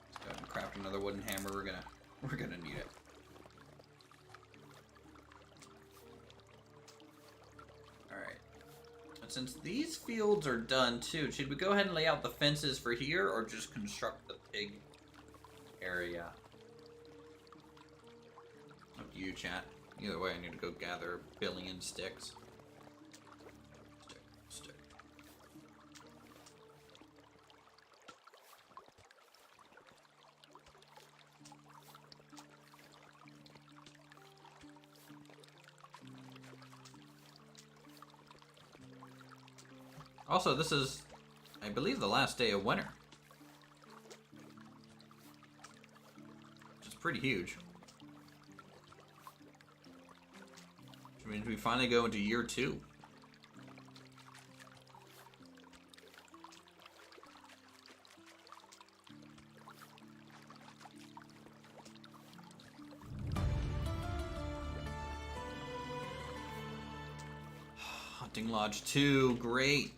Let's go ahead and craft another wooden hammer. We're gonna need it. Alright. And since these fields are done too, should we go ahead and lay out the fences for here or just construct the pig area? Up to you, chat. Either way, I need to go gather a billion sticks. Stick. Also, this is, I believe, the last day of winter. Which is pretty huge. Which means we finally go into year 2. Hunting Lodge 2, great.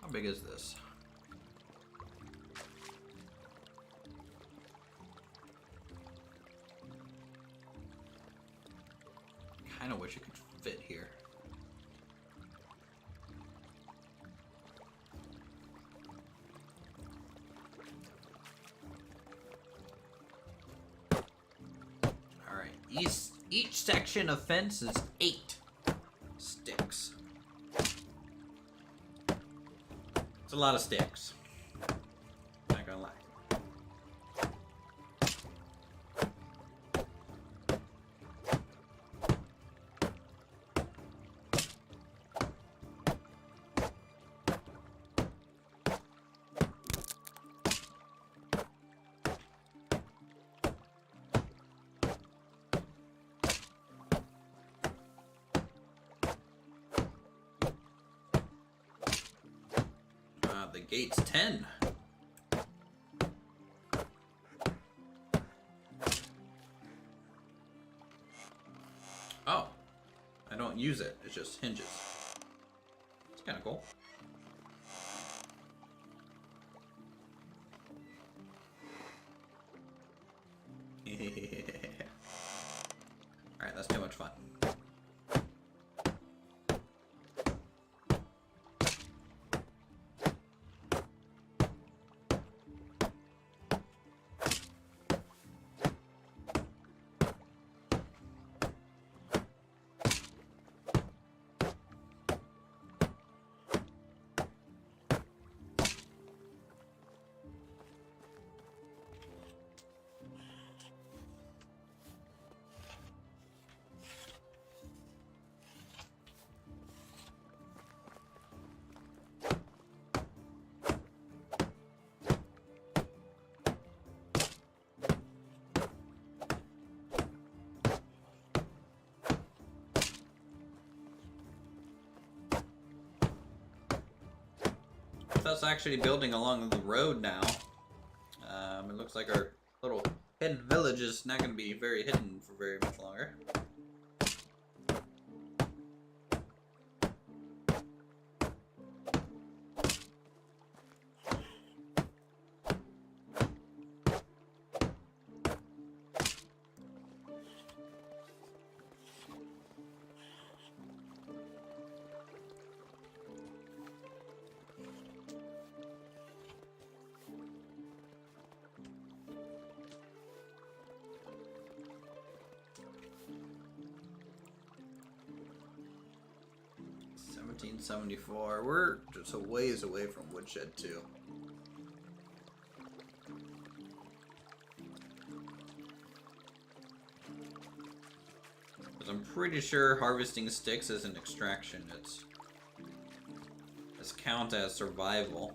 How big is this? Kind of wish it could fit here. All right, each section of fence is 8 sticks. It's a lot of sticks. Not gonna lie. the gate's 10. Oh, I don't use it. It just hinges. It's kind of cool. Alright, that's too much fun. Us actually building along the road now. It looks like our little hidden village is not going to be very hidden for very much longer. $17.74. We're just a ways away from Woodshed 2. Because I'm pretty sure harvesting sticks is an extraction. It's count as survival.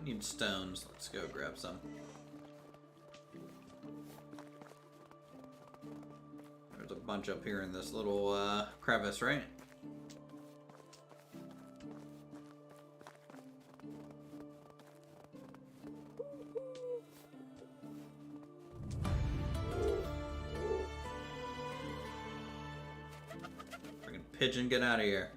I need stones. Let's go grab some. There's a bunch up here in this little crevice, right? Freaking pigeon, get out of here.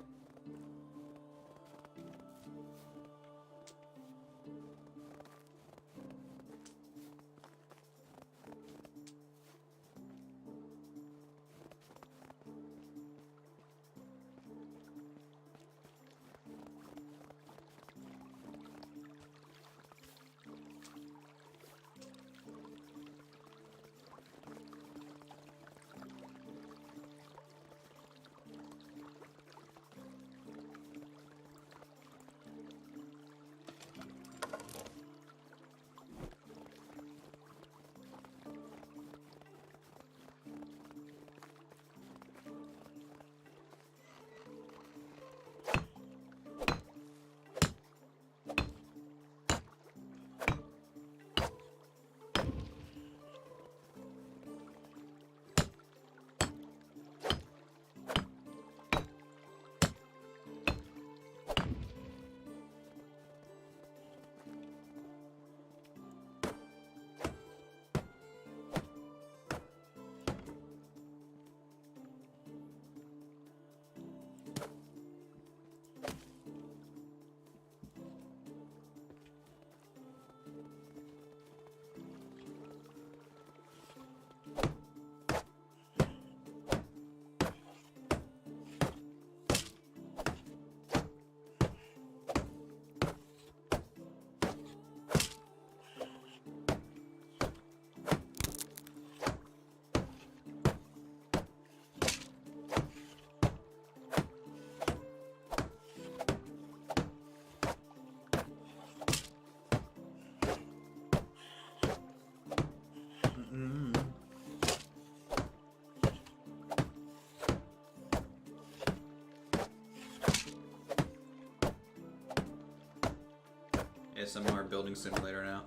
ASMR building simulator now.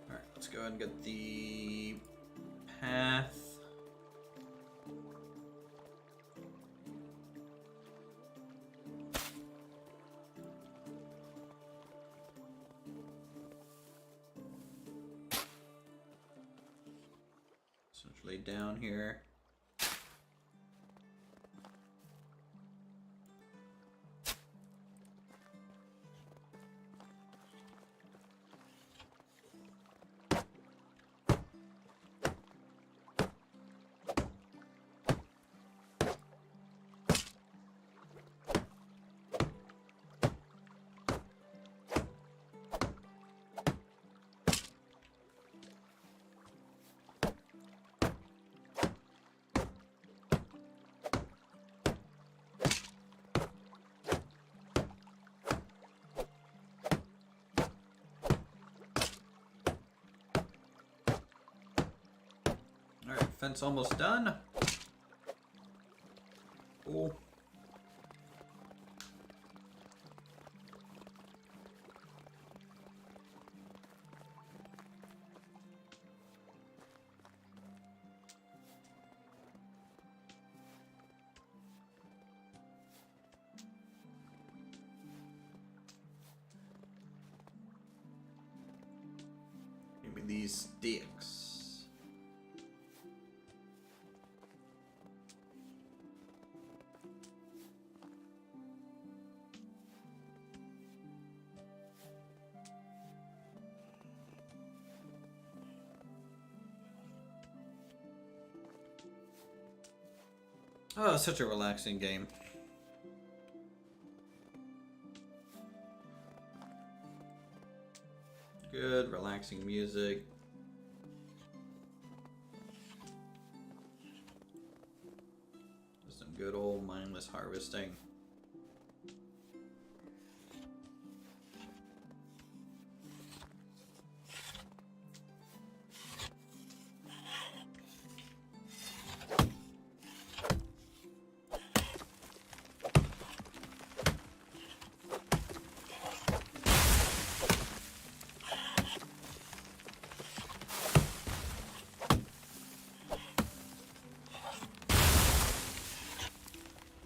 Alright, let's go ahead and get the path. Essentially down here. Alright, fence almost done. Cool. Maybe these sticks. Oh, such a relaxing game. Good, relaxing music. Just some good old mindless harvesting.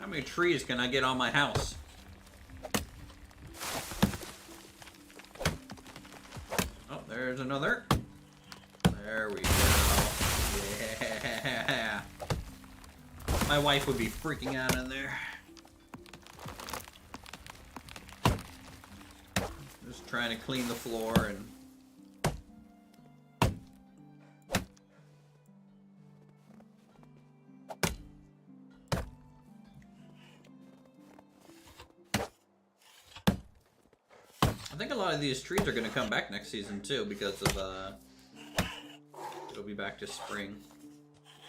How many trees can I get on my house? Oh, there's another. There we go. Yeah. My wife would be freaking out in there. Just trying to clean the floor and... I think a lot of these trees are going to come back next season too because of it'll be back to spring.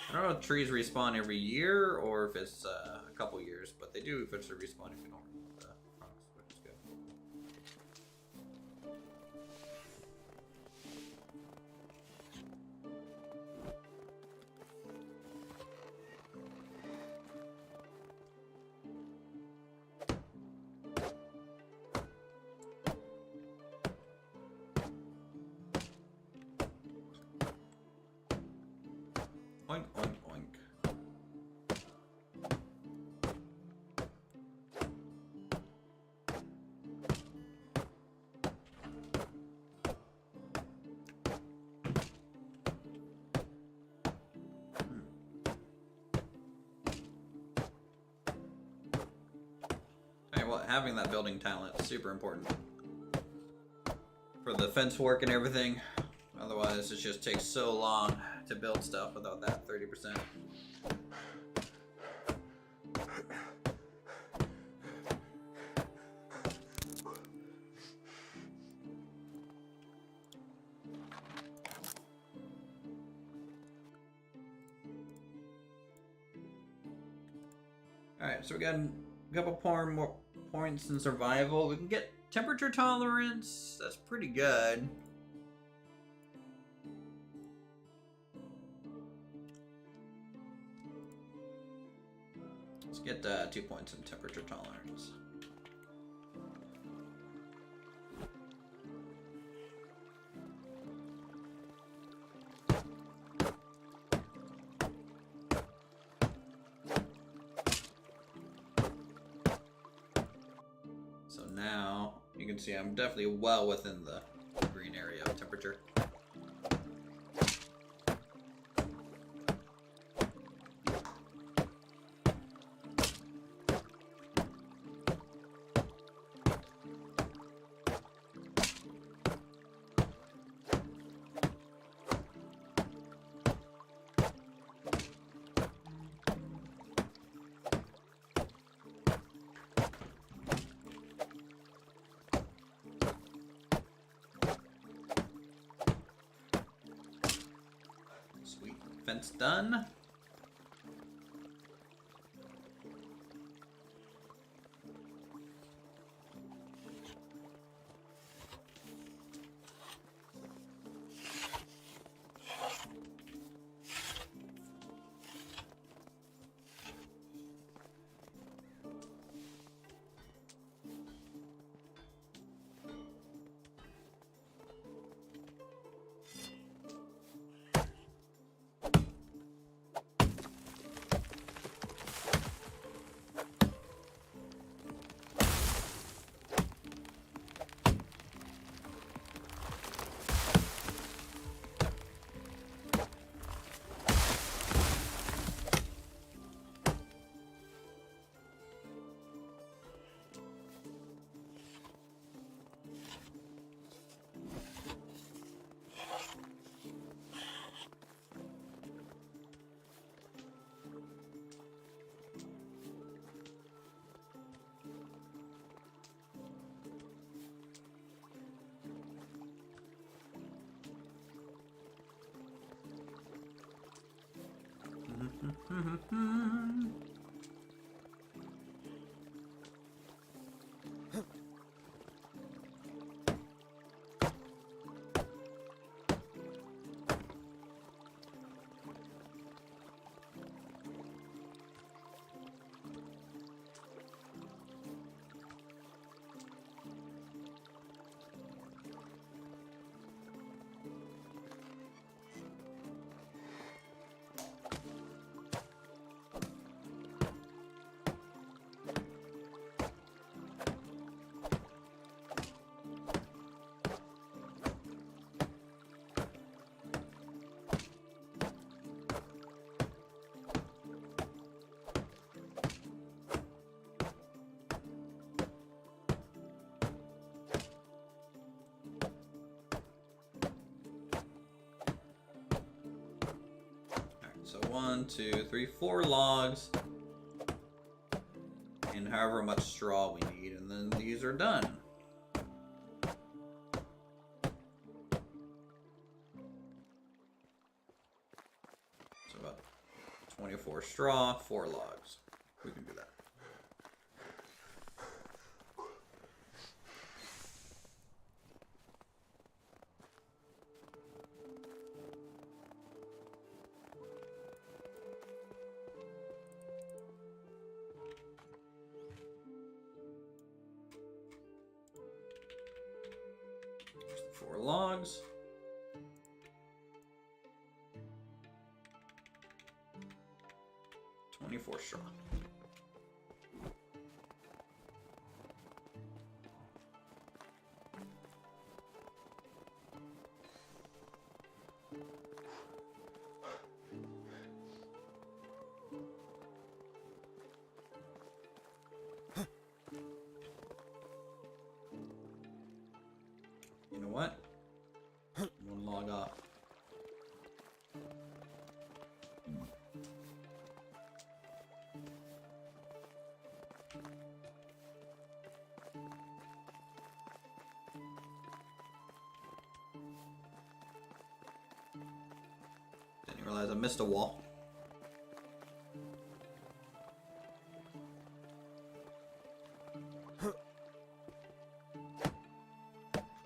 I don't know if trees respawn every year or if it's a couple years, but they do eventually respawn if you don't remove the trunks, which is good. Oink, oink, oink. Okay, well, having that building talent is super important for the fence work and everything. Otherwise, it just takes so long to build stuff without that 30%. Alright, so we got a couple more points in survival. We can get temperature tolerance. That's pretty good. Let's get 2 points in temperature tolerance. So now you can see I'm definitely well within the green area of temperature. Sweet. Fence done. So 1, 2, 3, 4 logs, and however much straw we need, and then these are done. So about 24 straw, 4 logs. We can do that. There's the 4 logs. Four straw. You know what? 1 log off. Didn't realize I missed a wall.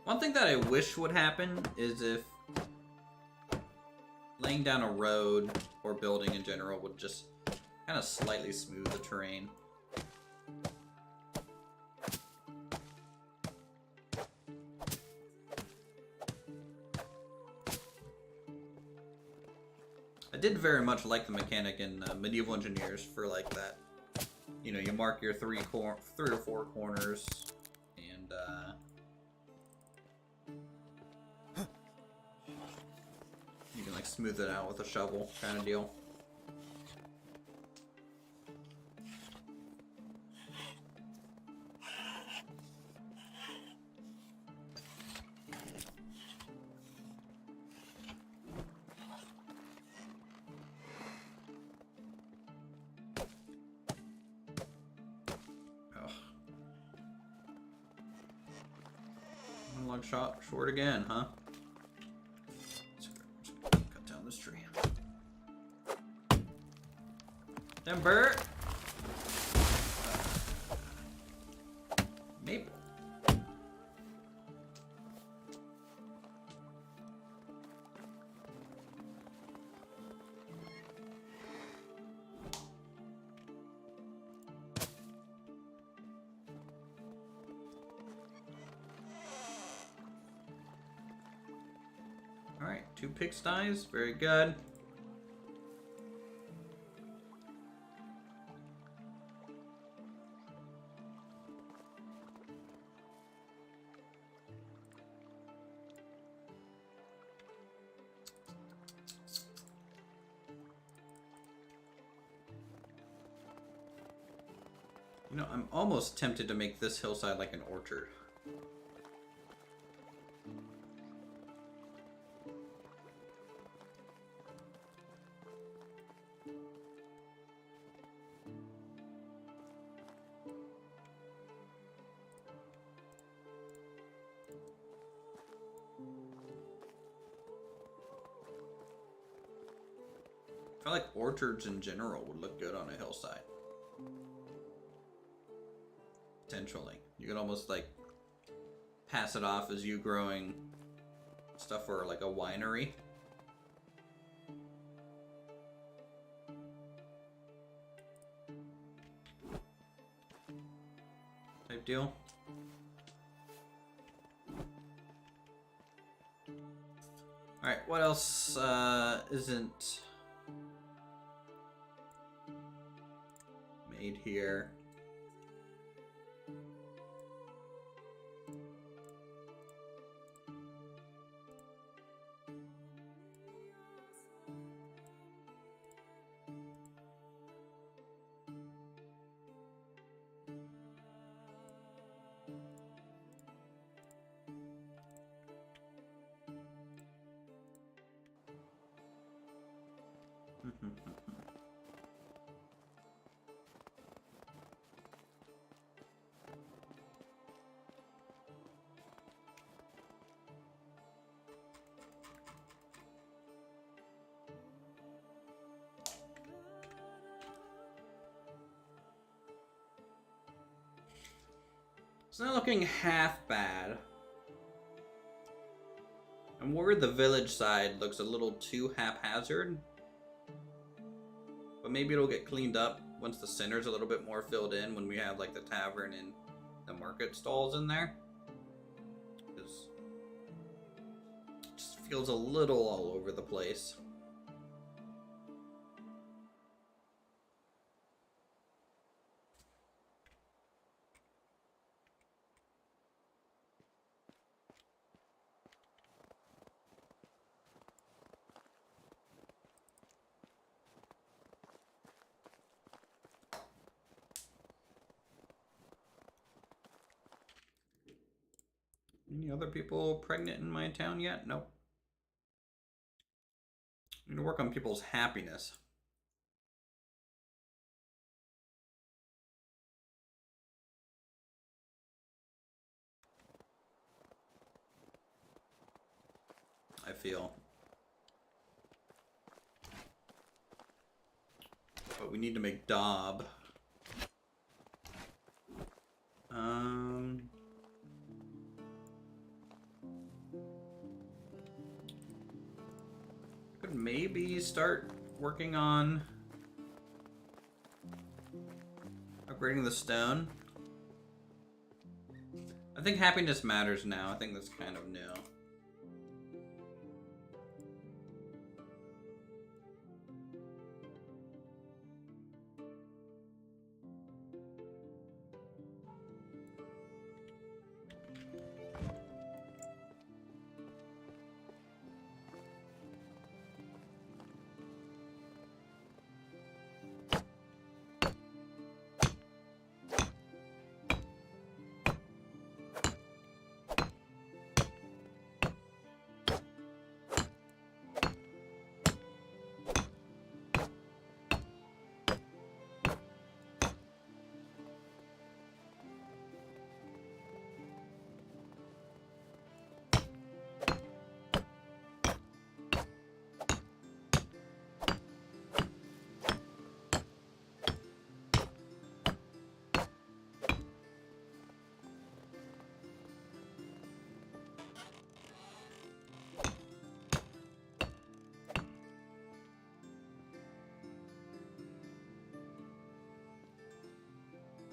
One thing that I wish would happen is if laying down a road or building in general would just Kind of slightly smooth the terrain. I did very much like the mechanic in Medieval Engineers for like that. You know, you mark your three or four corners, and you can like smooth it out with a shovel, kind of deal. Short again, huh? Let's cut down this tree. Timber! Maple. Alright, 2 pigsties, very good. You know, I'm almost tempted to make this hillside like an orchard. I feel like orchards in general would look good on a hillside. Potentially. You could almost like pass it off as you growing stuff for like a winery. Type deal. Alright, what else isn't made here? It's not looking half bad. I'm worried the village side looks a little too haphazard. But maybe it'll get cleaned up once the center's a little bit more filled in, when we have like the tavern and the market stalls in there. Because it just feels a little all over the place. Any other people pregnant in my town yet? Nope. I need to work on people's happiness. I feel. But we need to make Daub. Could maybe start working on Upgrading the stone. I think happiness matters now. I think that's kind of new.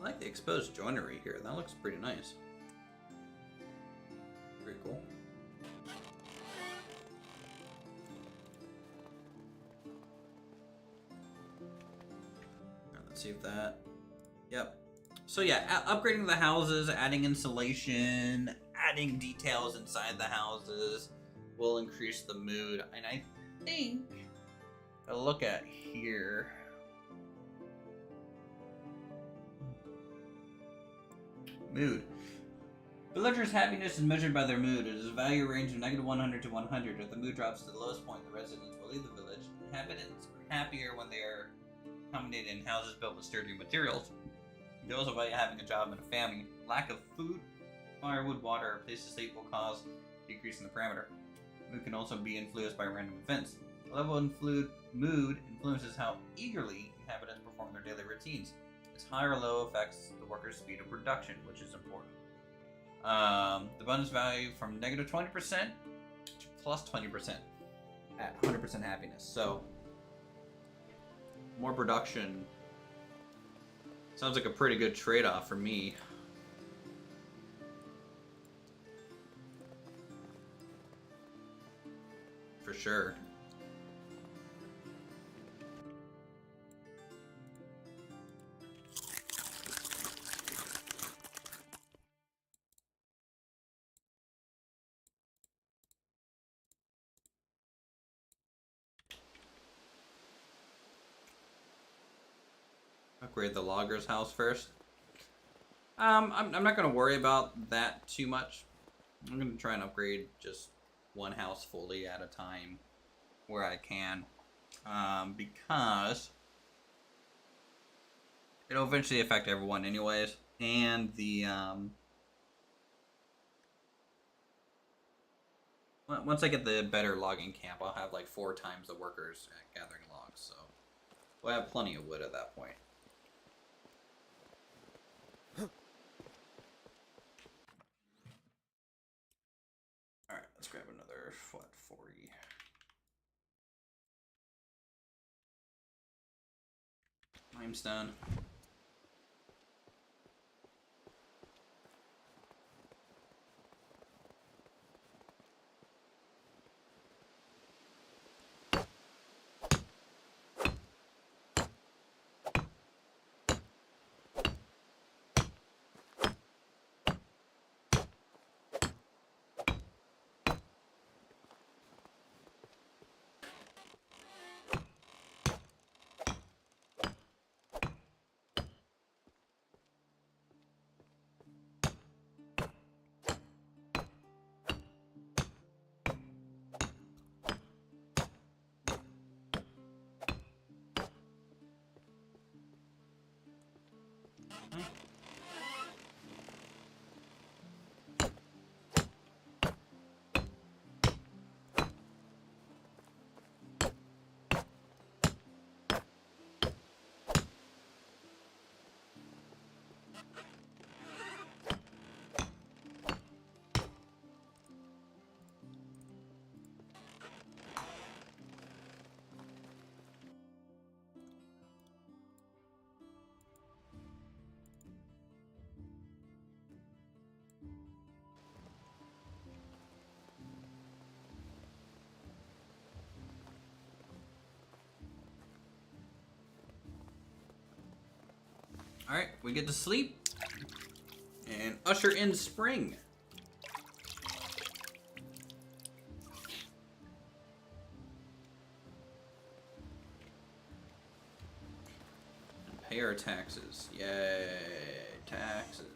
I like the exposed joinery here. That looks pretty nice. Pretty cool. Alright, let's see if that... Yep. So yeah, upgrading the houses, adding insulation, adding details inside the houses will increase the mood. And I think... If I look at here... Mood. Villagers' happiness is measured by their mood. It is a value range of -100 to 100. If the mood drops to the lowest point, the residents will leave the village. Inhabitants are happier when they are accommodated in houses built with sturdy materials. They also value having a job and a family. Lack of food, firewood, water, or a place to sleep will cause a decrease in the parameter. Mood can also be influenced by random events. The level of mood influences how eagerly inhabitants perform their daily routines. Its high or low affects the worker's speed of production, which is important. The bonus value from -20% to +20% at 100% happiness. So, more production sounds like a pretty good trade-off for me. For sure. Upgrade the logger's house first. I'm not going to worry about that too much. I'm going to try and upgrade just one house fully at a time where I can. Because it'll eventually affect everyone anyways. And the... once I get the better logging camp, I'll have like 4 times the workers gathering logs. So we'll have plenty of wood at that point. Alright, let's grab another, what, 40. Limestone. Alright, we get to sleep. And usher in spring. And pay our taxes. Yay, taxes.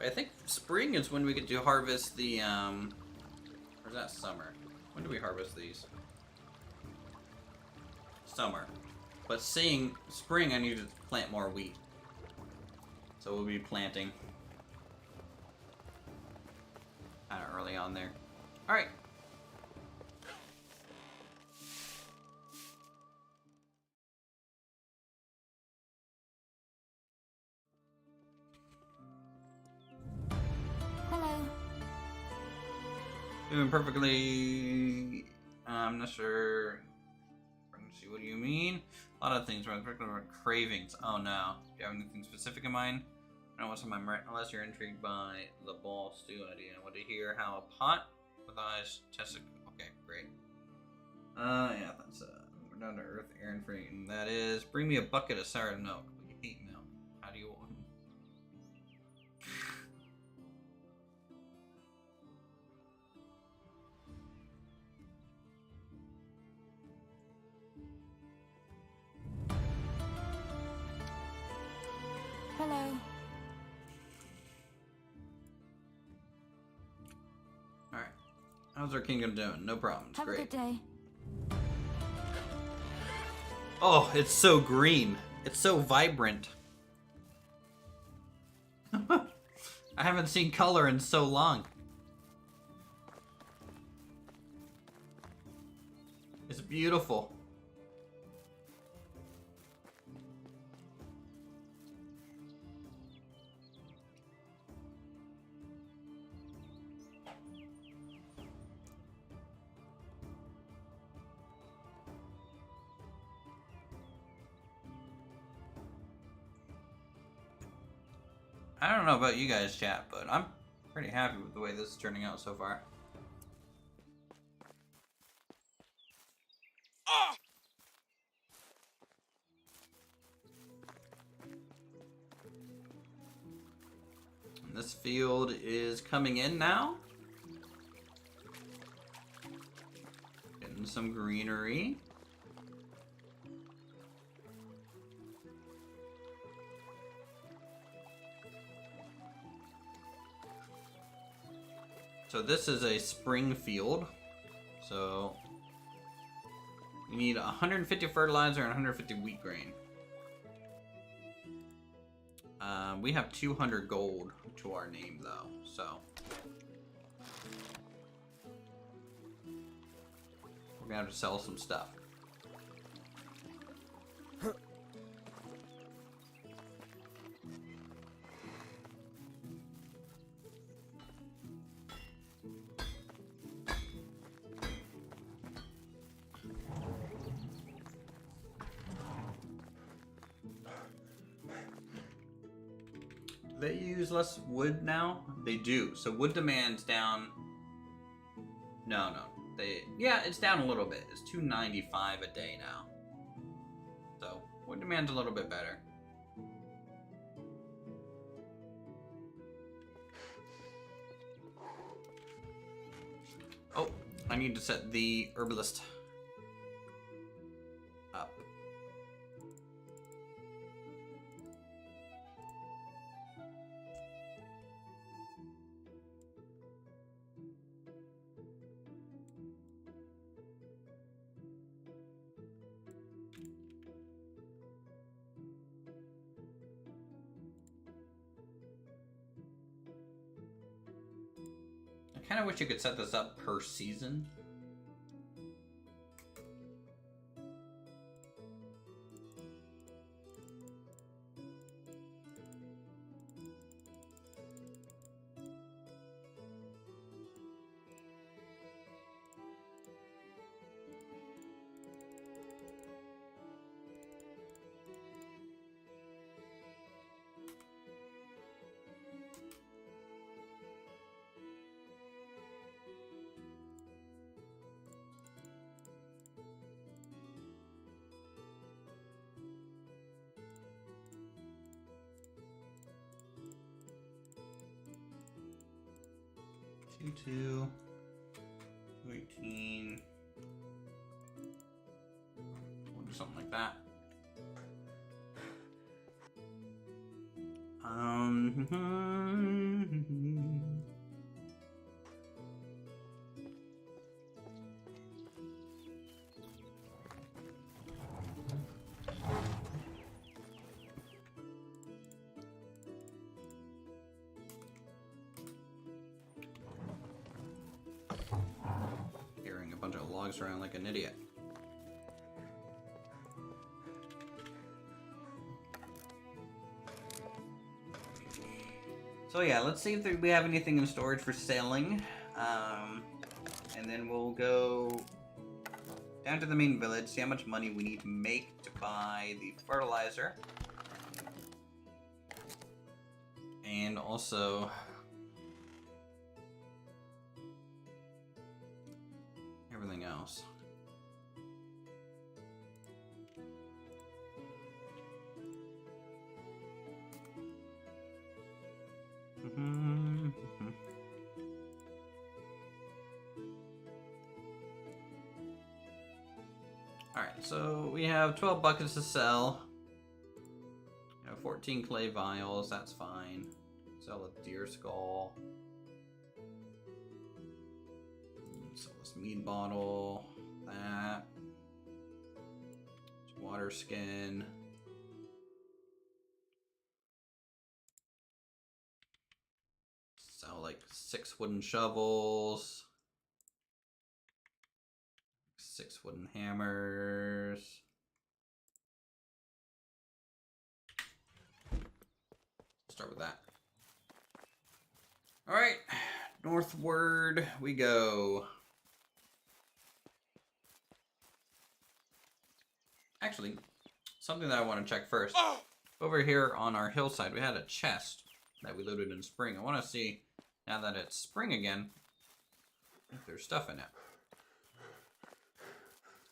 I think spring is when we get to harvest the, or is that summer? When do we harvest these? Summer. But seeing spring, I need to plant more wheat. So we'll be planting. Kind of early on there. Alright. Hello. Doing perfectly. I'm not sure. See, what do you mean? A lot of things. Cravings. Oh no. Do you have anything specific in mind? I don't want some unless you're intrigued by the ball stew idea. I want to hear how a pot with eyes tested. Okay, great. Yeah, that's we're down to earth, Aaron free, and that is bring me a bucket of sour milk. We hate milk. How do you want? Hello. Alright. How's our kingdom doing? No problems. Have Great. a good day. Oh, it's so green. It's so vibrant. I haven't seen color in so long. It's beautiful. I don't know about you guys, chat, but I'm pretty happy with the way this is turning out so far. And this field is coming in now. Getting some greenery. So this is a spring field. So we need 150 fertilizer and 150 wheat grain. We have 200 gold to our name though, so we're gonna have to sell some stuff. They use less wood now? They do. So wood demand's down. No. Yeah, it's down a little bit. It's 295 a day now. So wood demand's a little bit better. Oh, I need to set the herbalist up. I kind of wish you could set this up per season. 2, 218. We'll do something like that. Carrying a bunch of logs around like an idiot. So yeah, let's see if we have anything in storage for selling, and then we'll go down to the main village, see how much money we need to make to buy the fertilizer, and also everything else. Alright, so we have 12 buckets to sell. 14 clay vials, that's fine. Sell a deer skull. Sell this mead bottle. That. Water skin. Sell like 6 wooden shovels. 6 wooden hammers. Start with that. Alright, northward we go. Actually, something that I want to check first. Over here on our hillside, we had a chest that we looted in spring. I want to see, now that it's spring again, if there's stuff in it.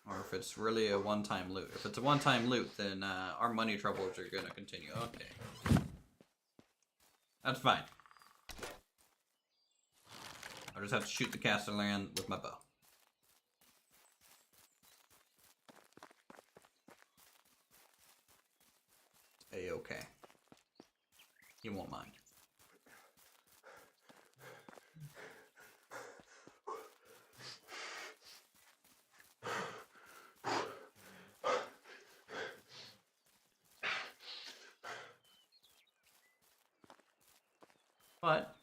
Or if it's really a one-time loot. If it's a one-time loot, then our money troubles are going to continue. Okay. That's fine. I just have to shoot the castellan with my bow. A-okay. He won't mind. But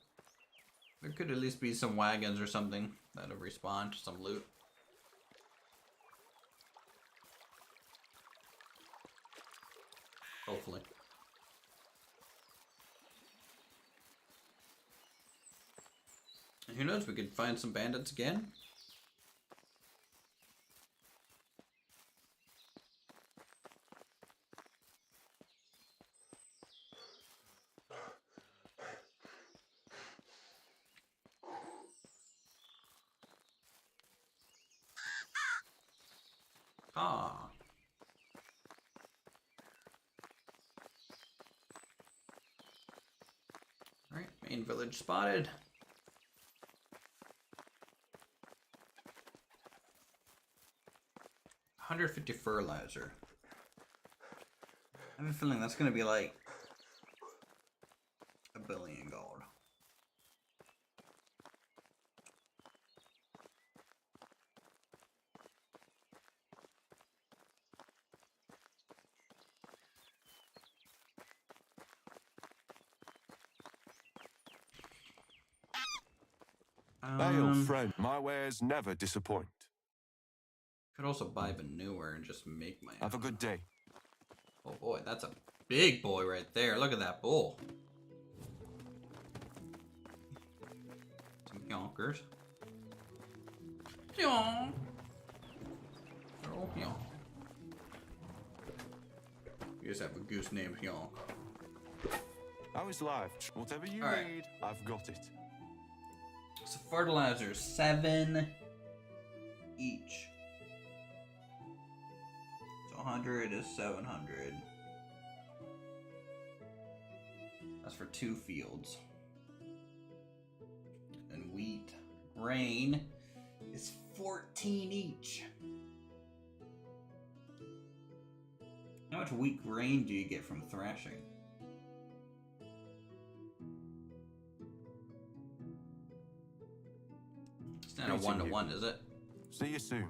there could at least be some wagons or something that'll respawn to some loot. Hopefully. And who knows, we could find some bandits again. Ah. Alright, main village spotted. $150 fertilizer. I have a feeling that's gonna be like $1 billion gold. Hey, old friend, my wares never disappoint. Could also buy manure and just make my own. Have a good day. Oh boy, that's a big boy right there. Look at that bull. Some yonkers. Yonk. Oh, yonk. You guys have a goose named Yonk. How is life? Whatever you All right. need, I've got it. So fertilizer, 7 each. So 100 is 700. That's for 2 fields. And wheat. grain is 14 each. How much wheat grain do you get from thrashing? It's not a 1-to-1, is it? See you soon.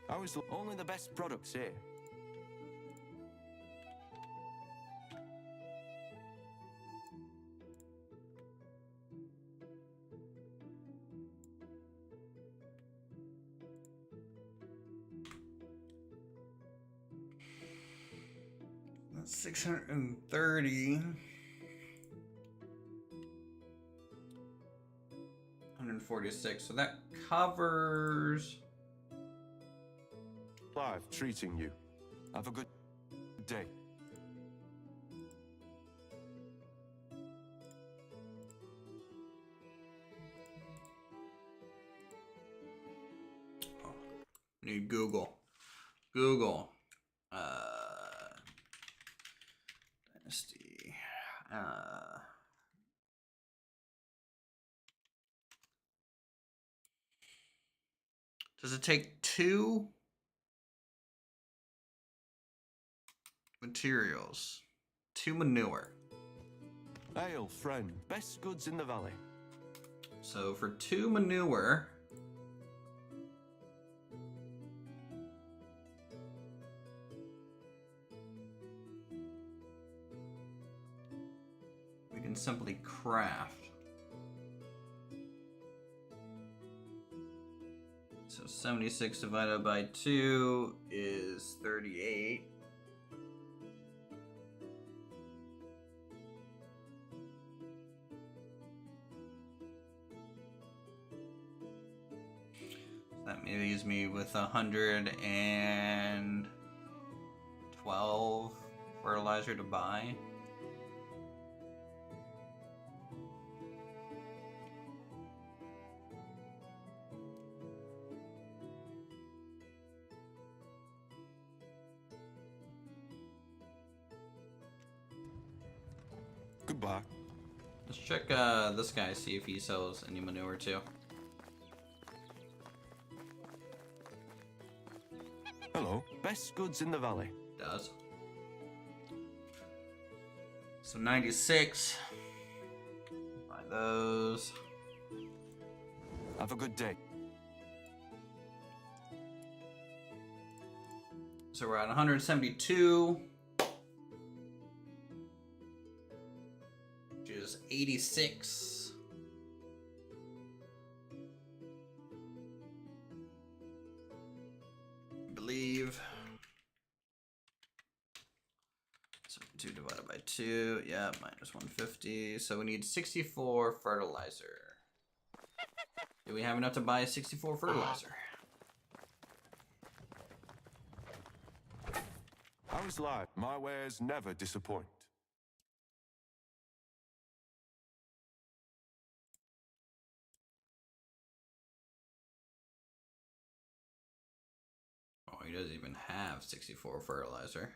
I was only the best products here. That's 630. 146. So that covers. Live treating you. Have a good day. Need Google. Google. Dynasty. Does it take 2 materials? 2 manure. Ale, friend. Best goods in the valley. So for 2 manure, we can simply craft. So 76 divided by 2 is 38. That leaves me with 112 fertilizer to buy. Goodbye. Let's check this guy, see if he sells any manure too. Hello. Best goods in the valley. Does. So 96. Buy those. Have a good day. So we're at 172. Which is 86. I believe. So 2 divided by 2. Yeah, minus 150. So we need 64 fertilizer. Do we have enough to buy 64 fertilizer? How's life? My wares never disappoint. Oh, he doesn't even have 64 fertilizer.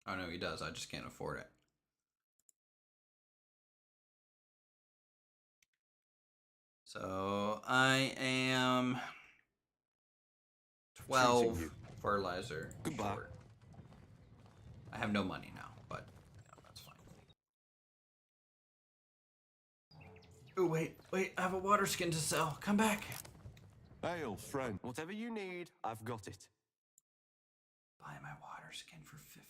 Oh no, he does. I just can't afford it. So I am 12 fertilizer Goodbye. short. I have no money now, but yeah, that's fine. Oh wait, I have a water skin to sell. Come back. Ale, friend. Whatever you need, I've got it. Buy my water skin for 50.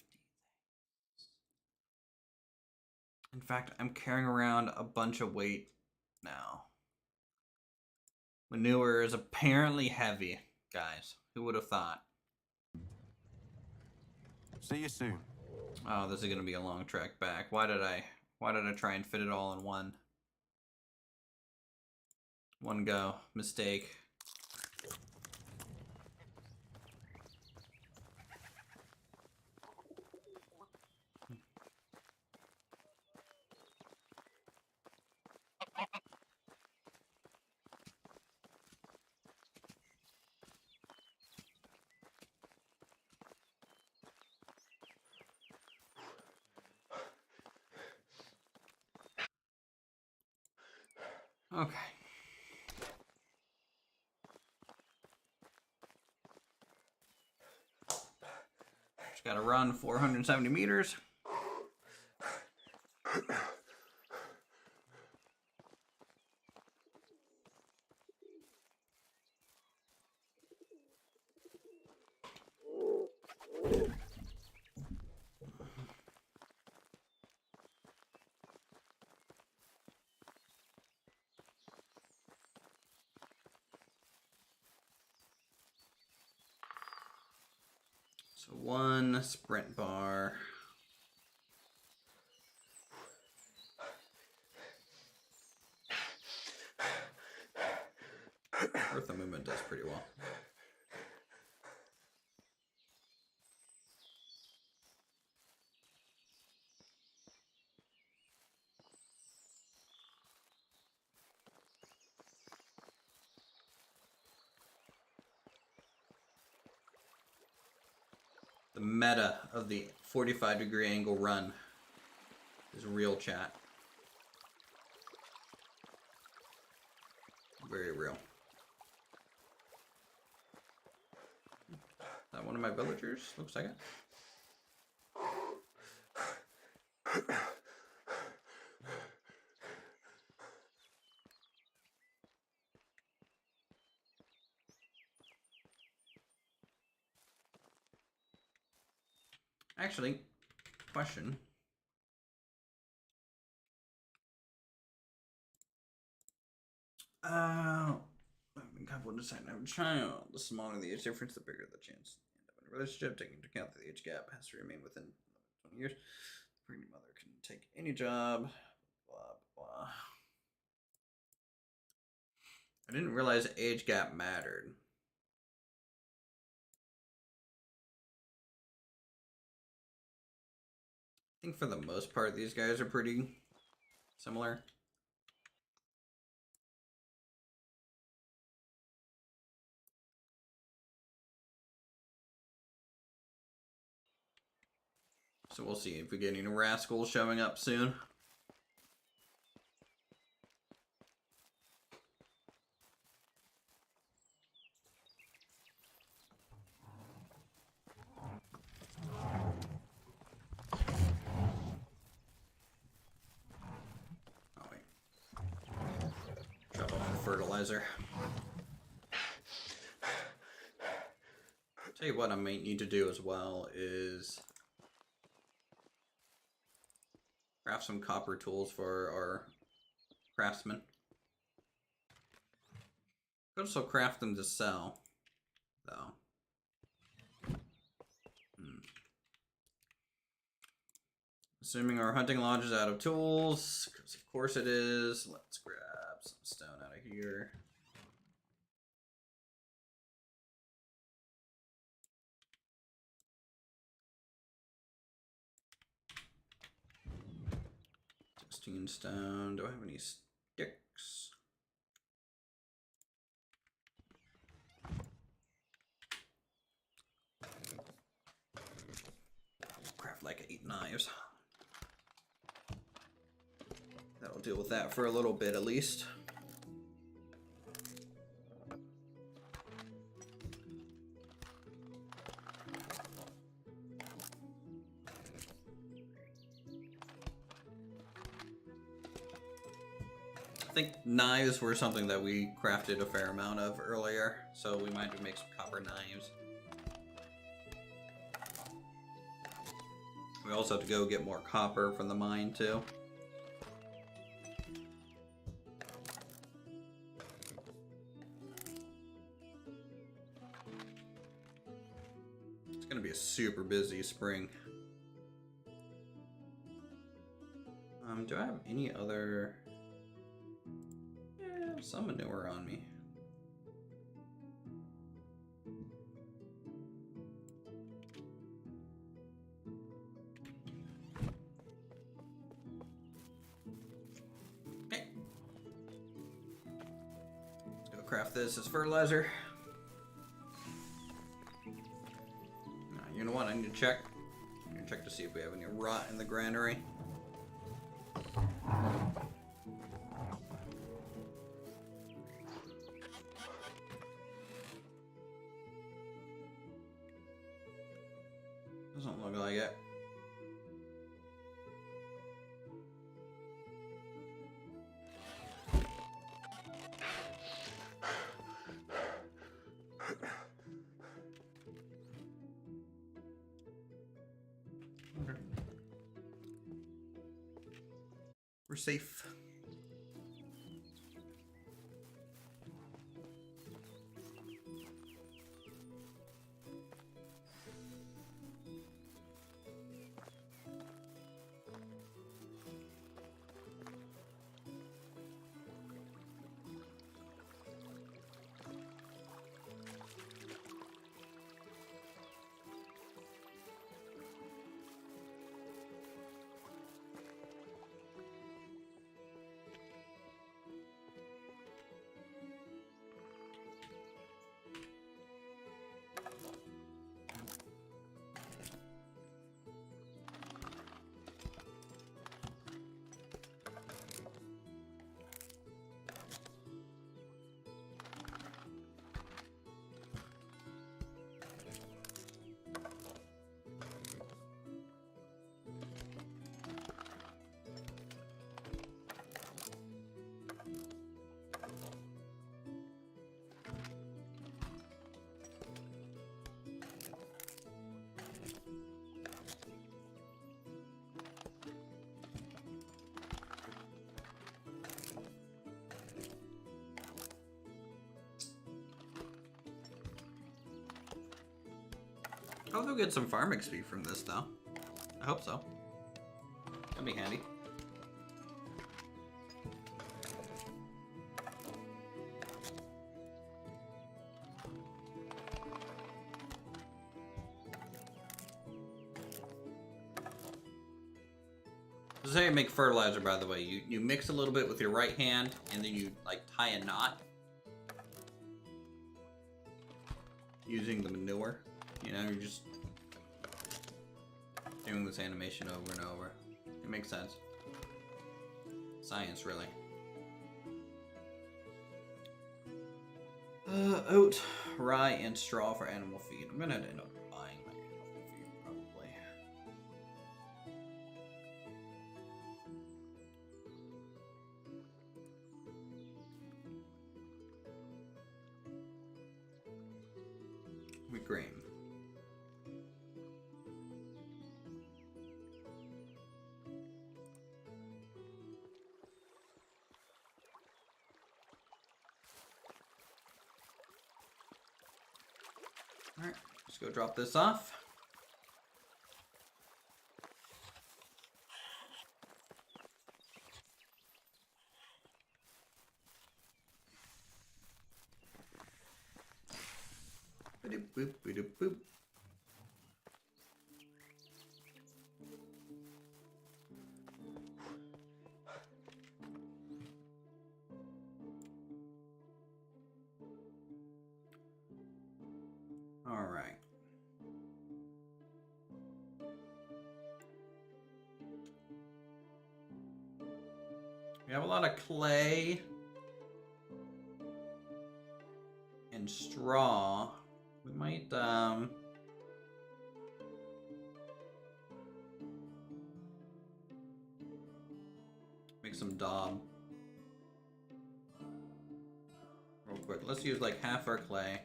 In fact, I'm carrying around a bunch of weight now. Manure is apparently heavy, guys. Who would have thought? See you soon. Oh, this is gonna be a long trek back. Why did I try and fit it all in one go? Mistake. Okay. Just gotta run 470 meters. So 1 sprint bar. Earth movement does pretty well. The meta of the 45-degree angle run is real, chat. Very real. Is that one of my villagers? Looks like it. Actually, question. A couple of deciding I'm trying. The smaller the age difference, the bigger the chance of a relationship. Taking into account that the age gap has to remain within 20 years. The pregnant mother can take any job. Blah blah. I didn't realize age gap mattered. I think for the most part, these guys are pretty similar. So we'll see if we get any rascals showing up soon. Oh wait. Drop off the fertilizer. Tell you what I might need to do as well is craft some copper tools for our craftsmen. Could also craft them to sell, though. Assuming our hunting lodge is out of tools, because of course it is. Let's grab some stone out of here. Stone. Do I have any sticks? Craft like 8 knives. That'll deal with that for a little bit at least. I think knives were something that we crafted a fair amount of earlier, so we might make some copper knives. We also have to go get more copper from the mine too. It's gonna be a super busy spring. Do I have any other? Yeah, some manure on me. Okay. Let's go craft this as fertilizer. Now, you know what? I need to check. I need to check to see if we have any rot in the granary. Doesn't look like it. We're safe. I'll go get some farm XP from this, though. I hope so. That'd be handy. This is how you make fertilizer, by the way. You mix a little bit with your right hand, and then you, like, tie a knot. Using the manure. You know, you're just doing this animation over and over. It makes sense. Science, really. Oat, rye, and straw for animal feed. I'm gonna end up buying my animal feed, probably. With grain. Alright, let's go drop this off. Boop, boop, boop, boop. All right. We have a lot of clay and straw. We might make some daub real quick. Let's use like half our clay.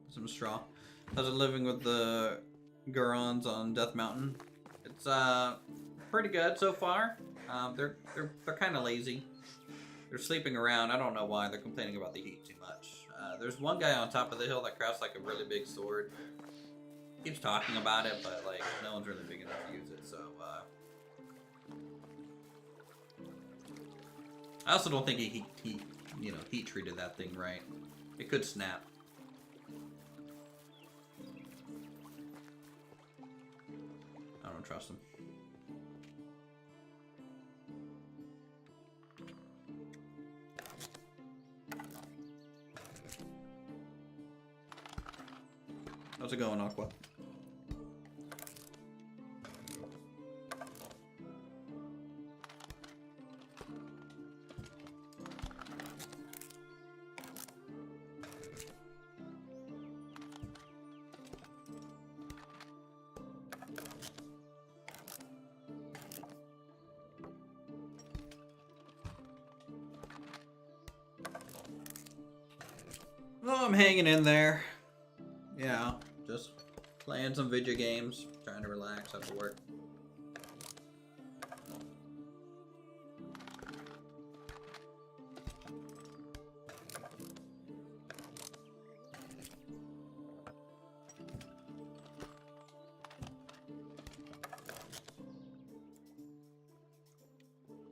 Some straw. How's it living with the Gurons on Death Mountain? It's pretty good so far. They're kind of lazy. They're sleeping around. I don't know why. They're complaining about the heat too much. There's one guy on top of the hill that crafts like a really big sword. Keeps talking about it, but like no one's really big enough to use it. So I also don't think he heat treated that thing right. It could snap. I don't trust him. How's it going, Aqua? Oh, I'm hanging in there. Yeah, just playing some video games, trying to relax after work.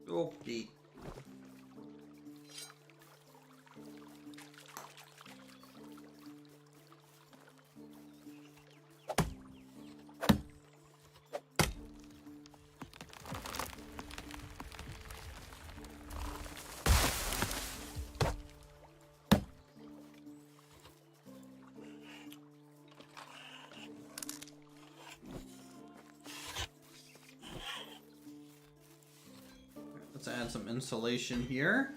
Oh, Pete. Let's add some insulation here.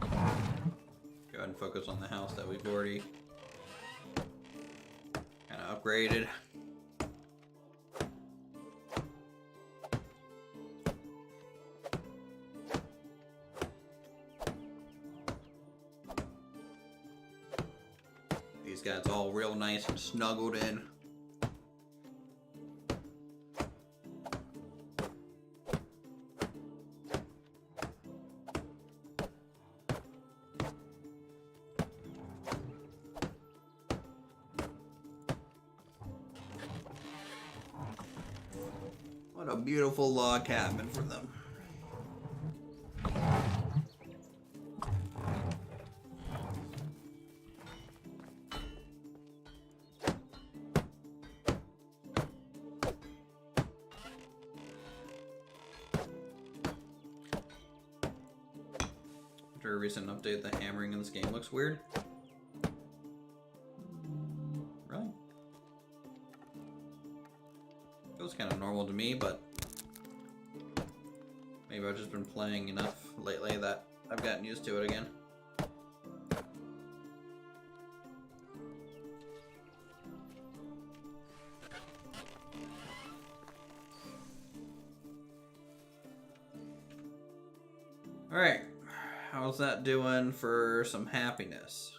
Go ahead and focus on the house that we've already kind of upgraded. These guys all real nice and snuggled in. What a beautiful log cabin for them. After a recent update, the hammering in this game looks weird. Really? Feels kind of normal to me, but maybe I've just been playing enough lately that I've gotten used to it again. Alright, how's that doing for some happiness?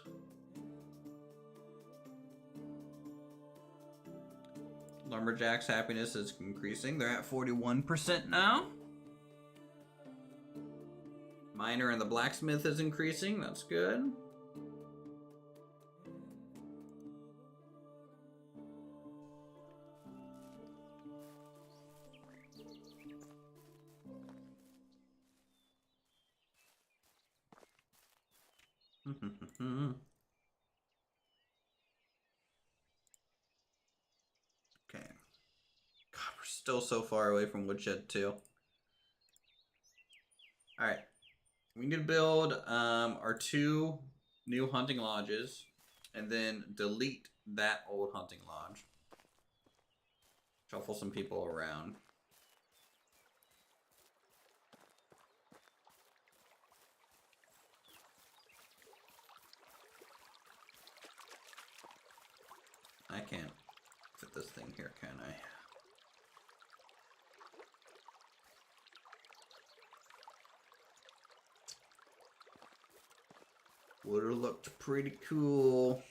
Lumberjack's happiness is increasing. They're at 41% now. Miner and the blacksmith is increasing. That's good. Okay. God, we're still so far away from Woodshed 2. Alright. We need to build our 2 new hunting lodges and then delete that old hunting lodge. Shuffle some people around. I can't fit this thing here, can I? Would have looked pretty cool.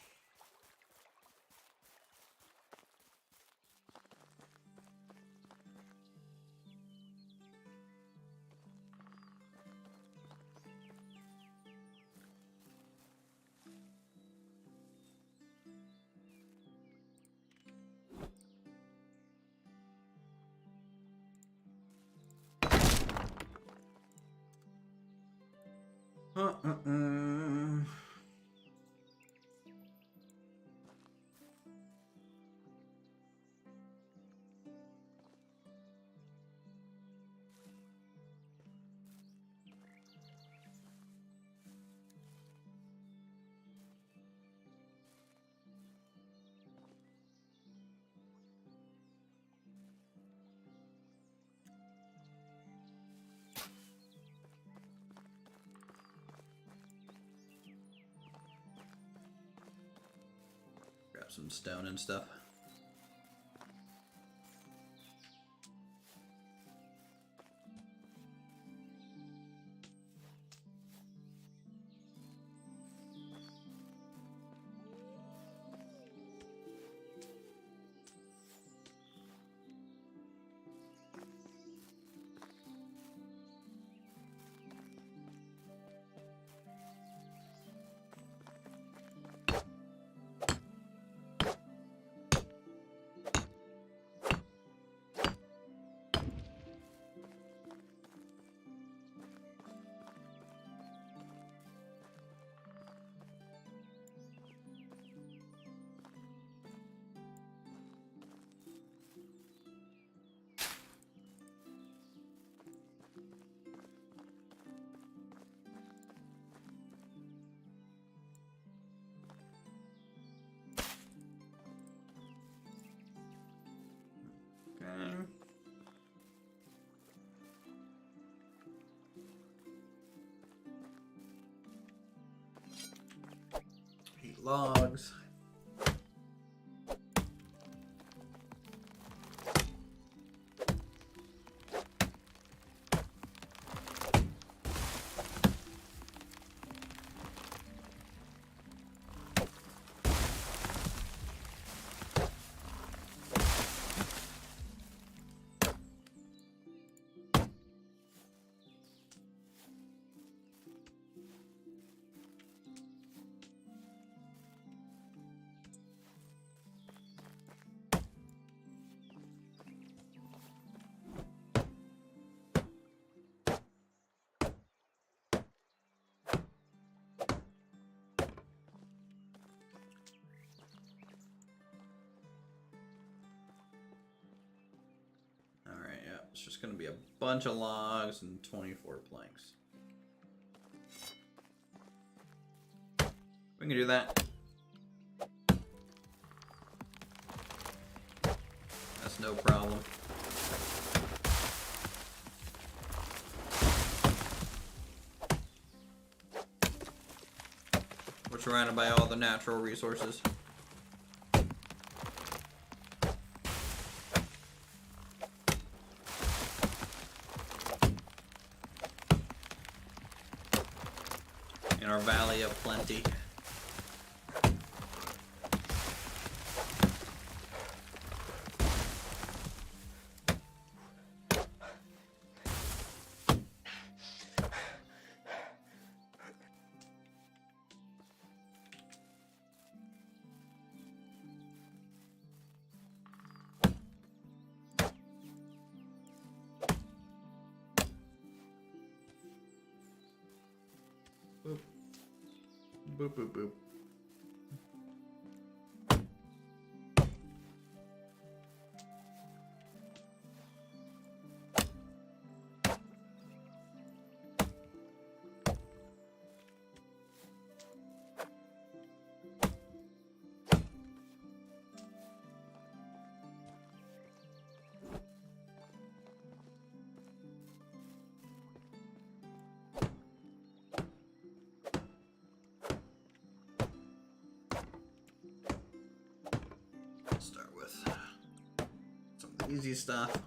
Grab some stone and stuff. Okay. 8 logs. It's just going to be a bunch of logs and 24 planks. We can do that. That's no problem. We're surrounded by all the natural resources. Our valley of plenty. Boop. Boop, boop, boop. Start with some of the easy stuff.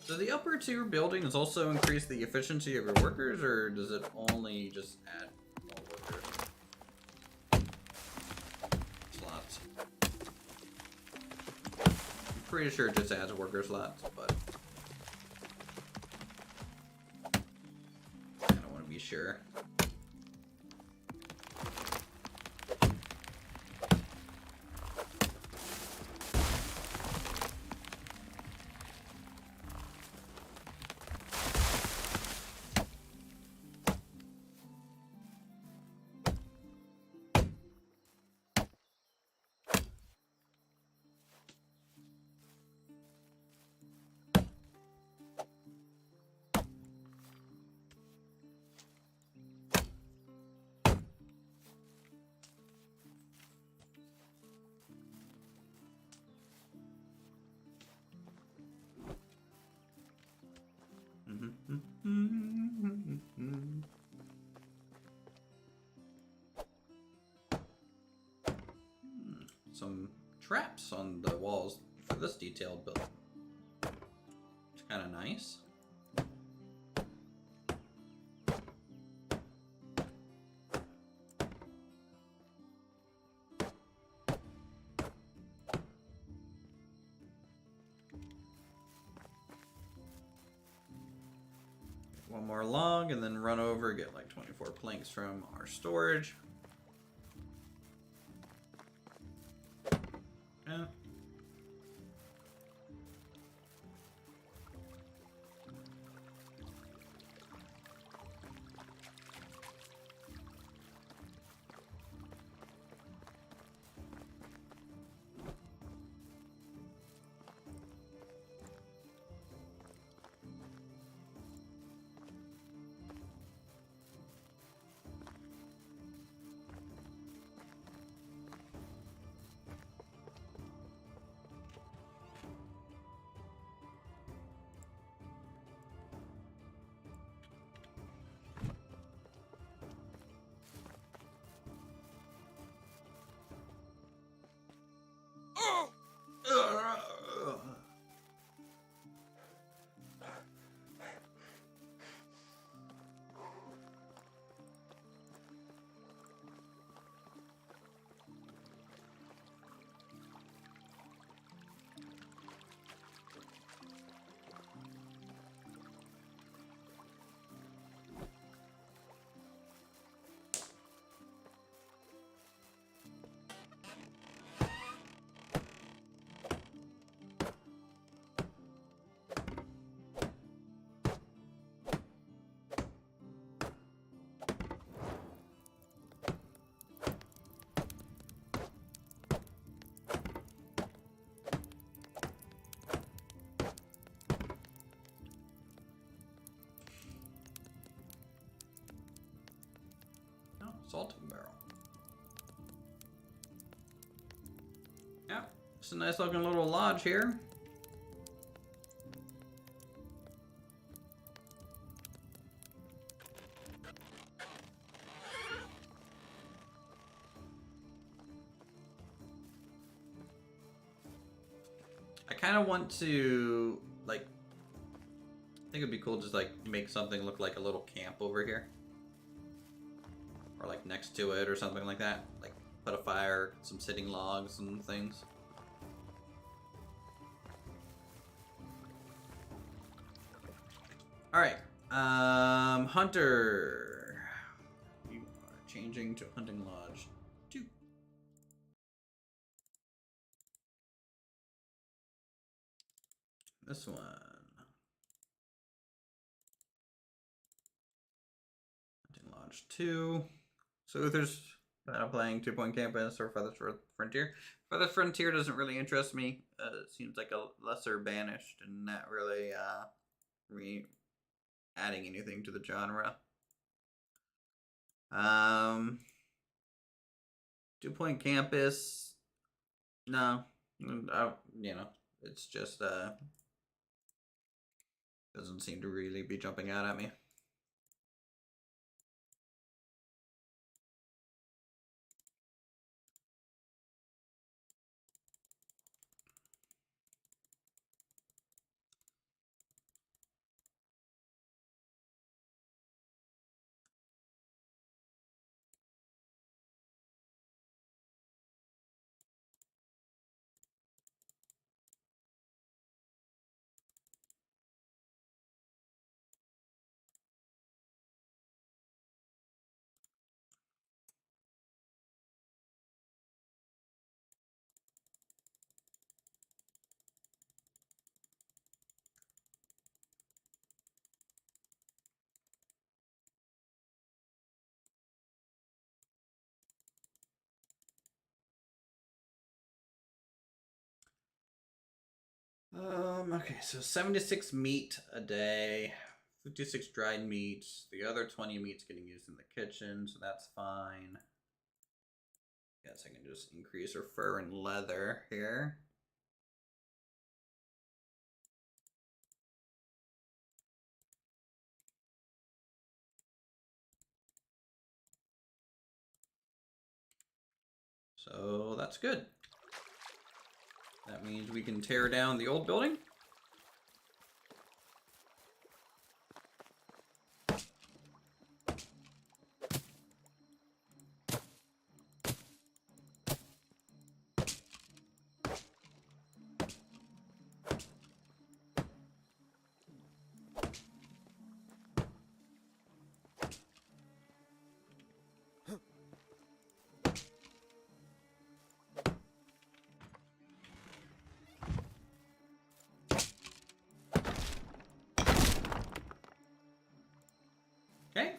Do the upper tier buildings also increase the efficiency of your workers, or does it only just add more workers? Slots. I'm pretty sure it just adds worker slots, but kind of be sure. Some traps on the walls for this detailed build. It's kind of nice. One more log and then run over, get like 24 planks from our storage. Yeah. Salting barrel. Yeah, it's a nice looking little lodge here. I kind of want to, like, I think it'd be cool just like make something look like a little camp over here. Or like next to it or something like that. Like put a fire, some sitting logs and things. Alright. Hunter. You are changing to Hunting Lodge 2. This one. Hunting Lodge 2. So Uthris playing 2-point campus or Feathers Frontier. Feathers Frontier doesn't really interest me. It seems like a lesser banished and not really adding anything to the genre. 2-point campus. No, you know, it's just doesn't seem to really be jumping out at me. Okay, so 76 meat a day, 56 dried meats. The other 20 meat's getting used in the kitchen, so that's fine. Guess I can just increase her fur and leather here. So that's good. That means we can tear down the old building. Okay.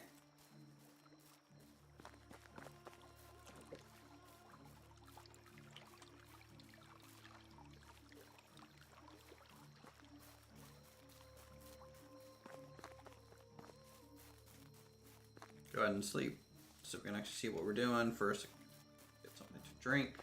Go ahead and sleep so we can actually see what we're doing. First, get something to drink.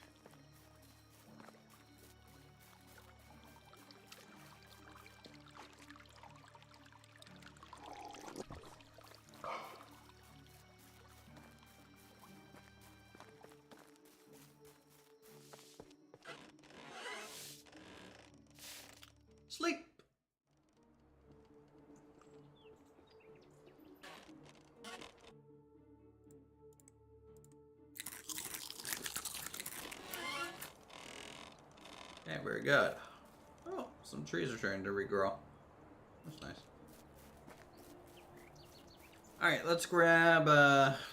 Sleep. Okay, very good. Oh, some trees are starting to regrow. That's nice. Alright, let's grab,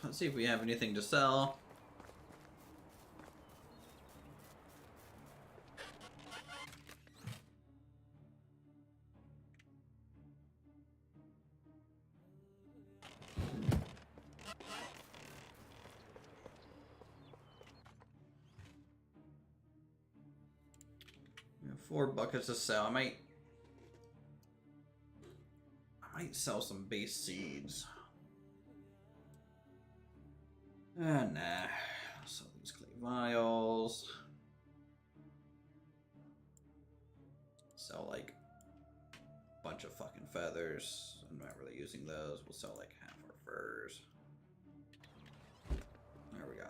let's see if we have anything to sell. We have 4 buckets to sell. I might sell some base seeds. Nah. Sell these clay vials. Sell like a bunch of fucking feathers. I'm not really using those. We'll sell like half our furs. There we go.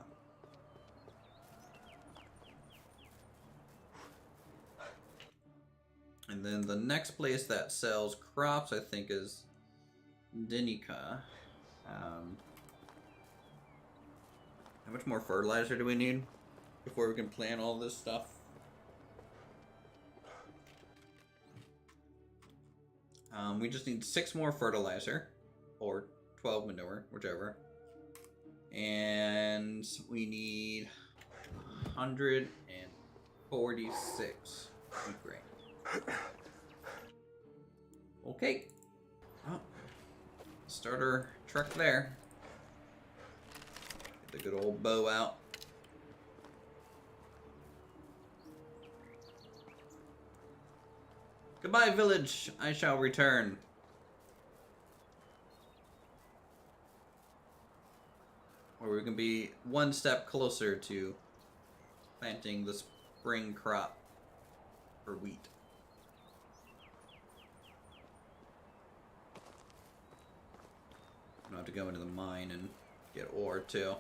And then the next place that sells crops, I think, is Dinika. How much more fertilizer do we need before we can plant all this stuff? We just need 6 more fertilizer, or 12 manure, whichever. And we need 146 wheat grain. Okay. Oh. Starter truck there. Get the good old bow out. Goodbye, village. I shall return. Or we can be one step closer to planting the spring crop for wheat. I'm gonna have to go into the mine and get ore too.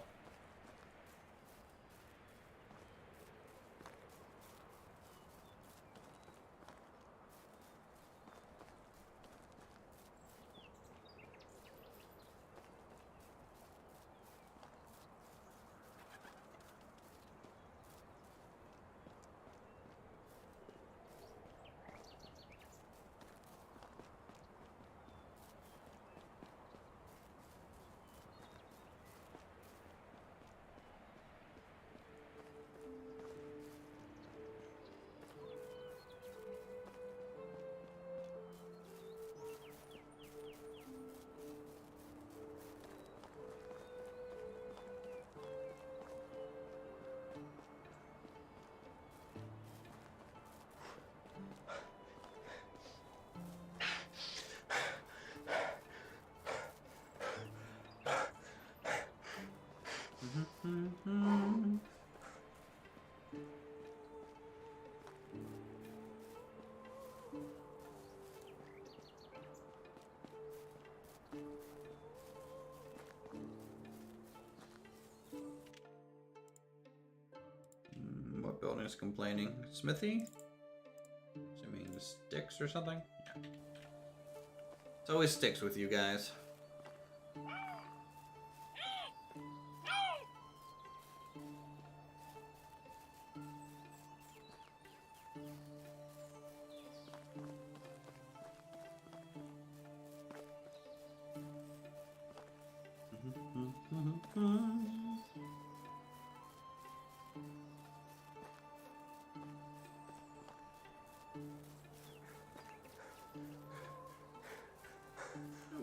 building's complaining. Smithy? Assuming sticks or something? Yeah. It's always sticks with you guys.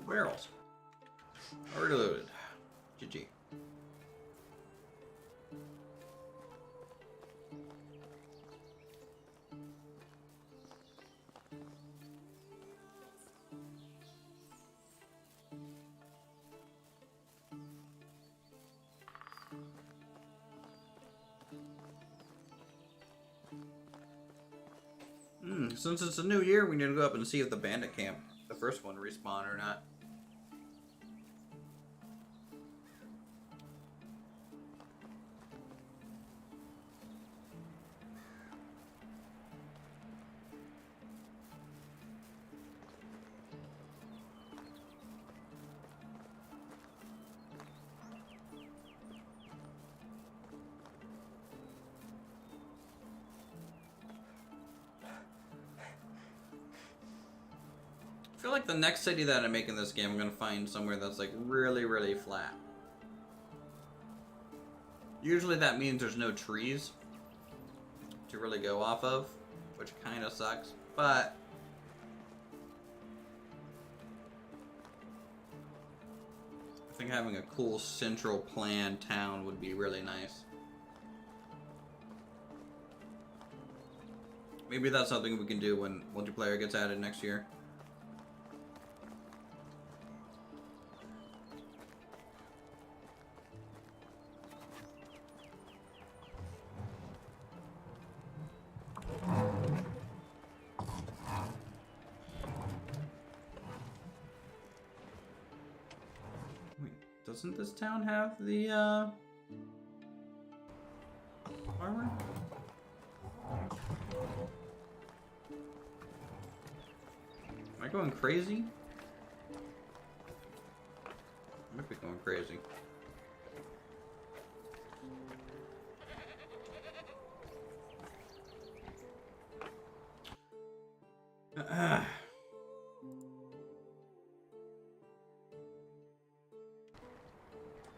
Barrels. Already loaded. GG. Since it's a new year, we need to go up and see if the bandit camp, the first one, respawn or not. I feel like the next city that I make in this game, I'm gonna find somewhere that's like really, really flat. Usually that means there's no trees to really go off of, which kind of sucks, but I think having a cool central planned town would be really nice. Maybe that's something we can do when multiplayer gets added next year. Doesn't this town have the armor? Am I going crazy? I might be going crazy.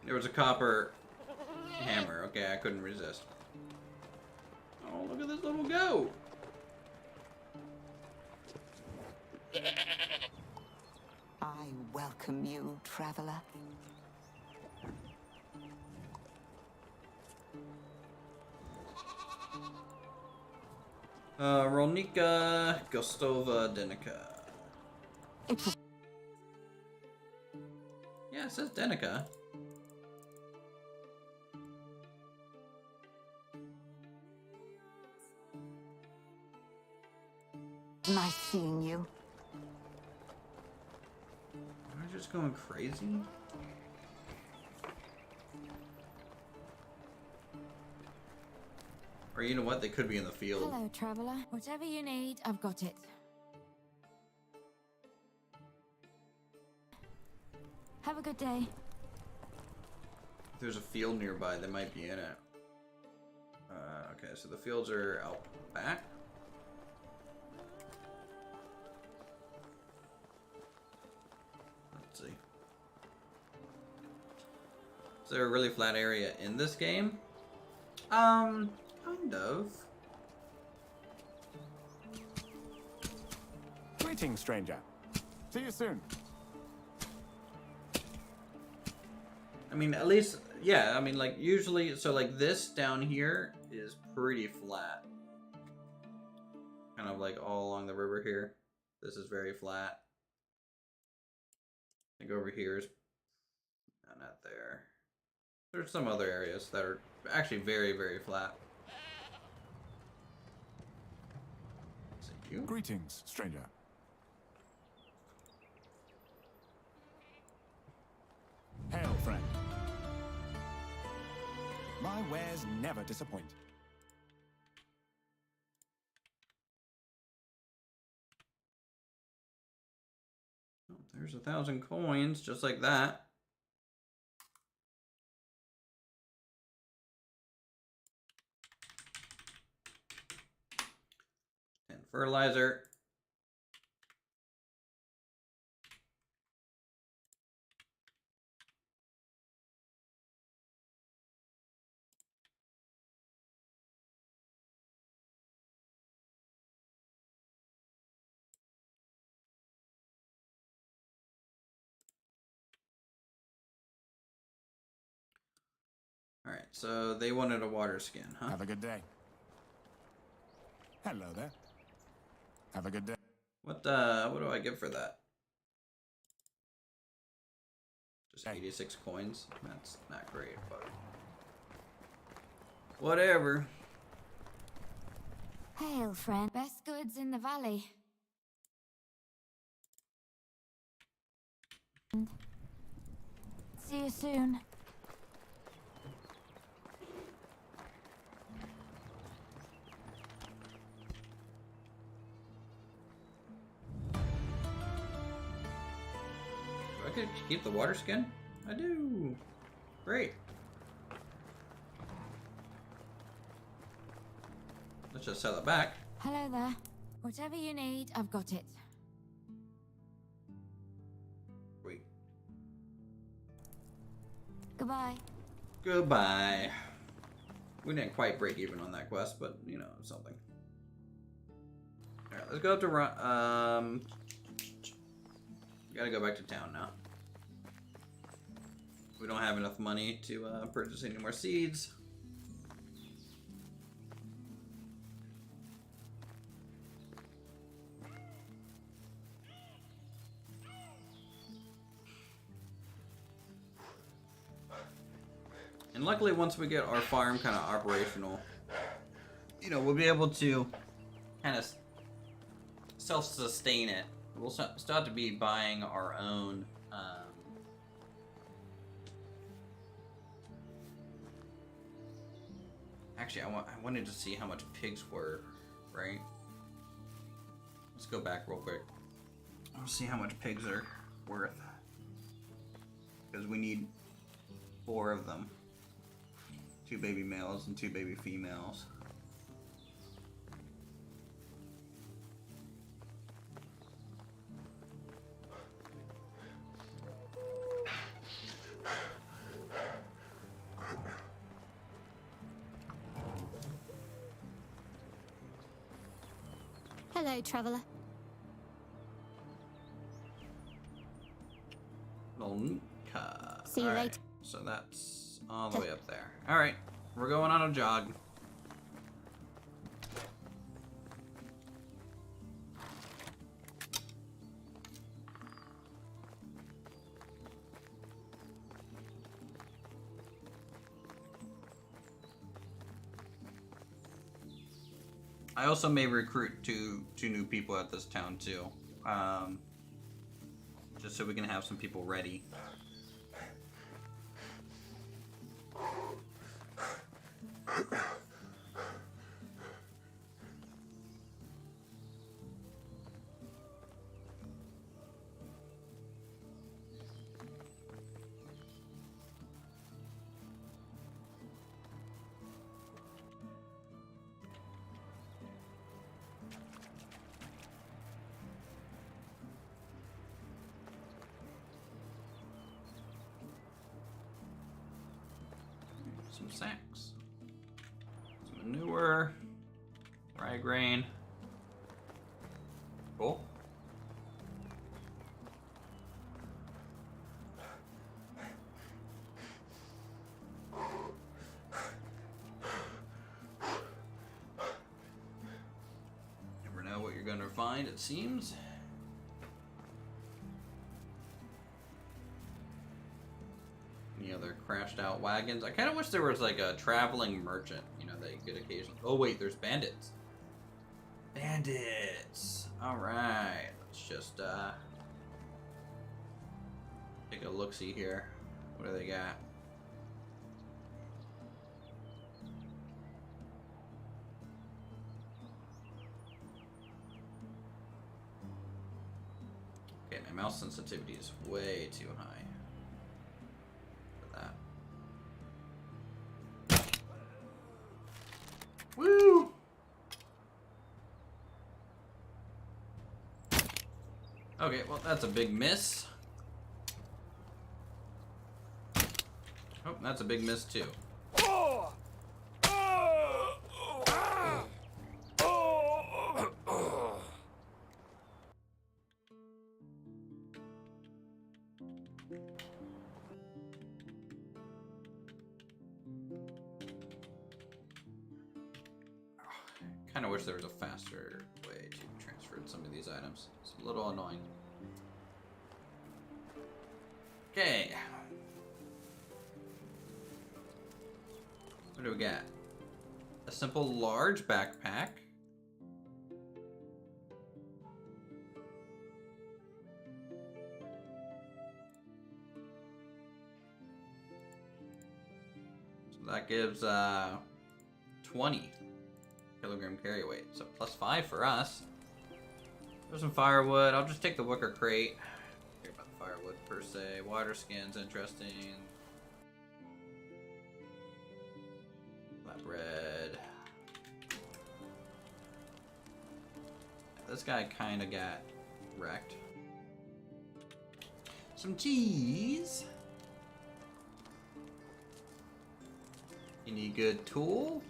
There was a copper hammer. Okay, I couldn't resist. Oh, look at this little goat. I welcome you, traveler. Rolnika Gostova Denica. Yeah, it says Denica. Nice seeing you. Am I just going crazy? Or you know what? They could be in the field. Hello, traveler. Whatever you need, I've got it. Have a good day. If there's a field nearby, they might be in it. Okay, so the fields are out back. Let's see. Is there a really flat area in this game? Kind of. Greetings, stranger. See you soon. I mean, at least, yeah, I mean, like, usually, so, like, this down here is pretty flat. Kind of, like, all along the river here. This is very flat. I think over here is, no, not there. There's some other areas that are actually very, very flat. Is it you? Greetings, stranger. Hail, friend. My wares never disappoint. There's 1,000 coins, just like that. And fertilizer. Alright, so they wanted a water skin, huh? Have a good day. Hello there. Have a good day. What do I get for that? Just 86 coins? That's not great, but whatever. Hail, friend. Best goods in the valley. See you soon. Do I get to keep the water skin? I do. Great. Let's just sell it back. Hello there. Whatever you need, I've got it. Wait. Goodbye. Goodbye. We didn't quite break even on that quest, but you know, something. Alright, let's go up to gotta go back to town now. We don't have enough money to purchase any more seeds. And luckily, once we get our farm kind of operational, you know, we'll be able to kind of self-sustain it. We'll start to be buying our own actually, I wanted to see how much pigs were, right? Let's go back real quick. I'll see how much pigs are worth. Because we need 4 of them. 2 baby males and 2 baby females. Hello, traveler. See you later. So that's all the way up there. Alright, we're going on a jog. I also may recruit two new people at this town too, just so we can have some people ready. Some sacks, some manure, rye grain. Cool. Never know what you're gonna find, it seems. Any other crashed out wagons? I kind of wish there was like a traveling merchant, you know, that you could occasionally... Oh wait, there's bandits. Bandits! Alright, let's just take a look-see here. What do they got? Okay, my mouse sensitivity is way too high for that. Woo! Okay, well, that's a big miss. Oh, that's a big miss, too. Kind of wish there was a faster way to transfer some of these items. It's a little annoying. Okay. What do we got? A simple large backpack. So that gives 20 kilogram carry weight. So +5 for us. There's some firewood. I'll just take the wicker crate. Care about the firewood per se. Water skin's interesting. Flatbread. This guy kind of got wrecked. Some cheese. Any good tool?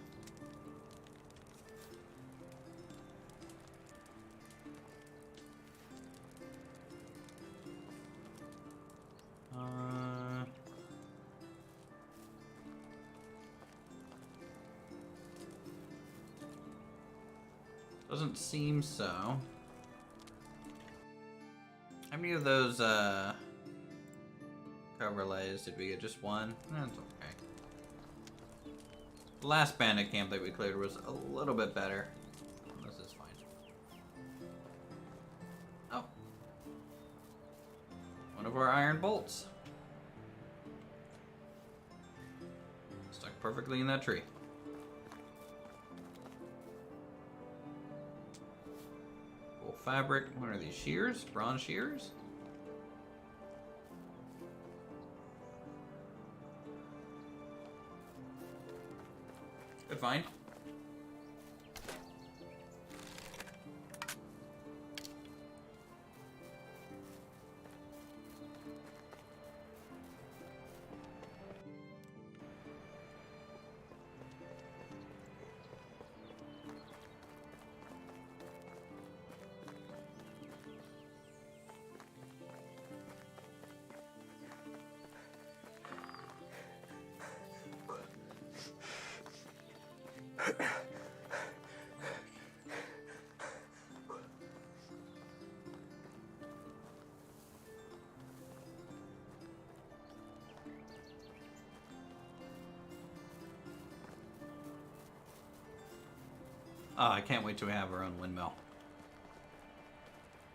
Doesn't seem so. How many of those coverlays did we get? Just one? That's okay. The last bandit camp that we cleared was a little bit better. This is fine. Oh. One of our iron bolts. Stuck perfectly in that tree. Fabric. What are these? Shears? Bronze shears? Good find. Oh, I can't wait till we have our own windmill.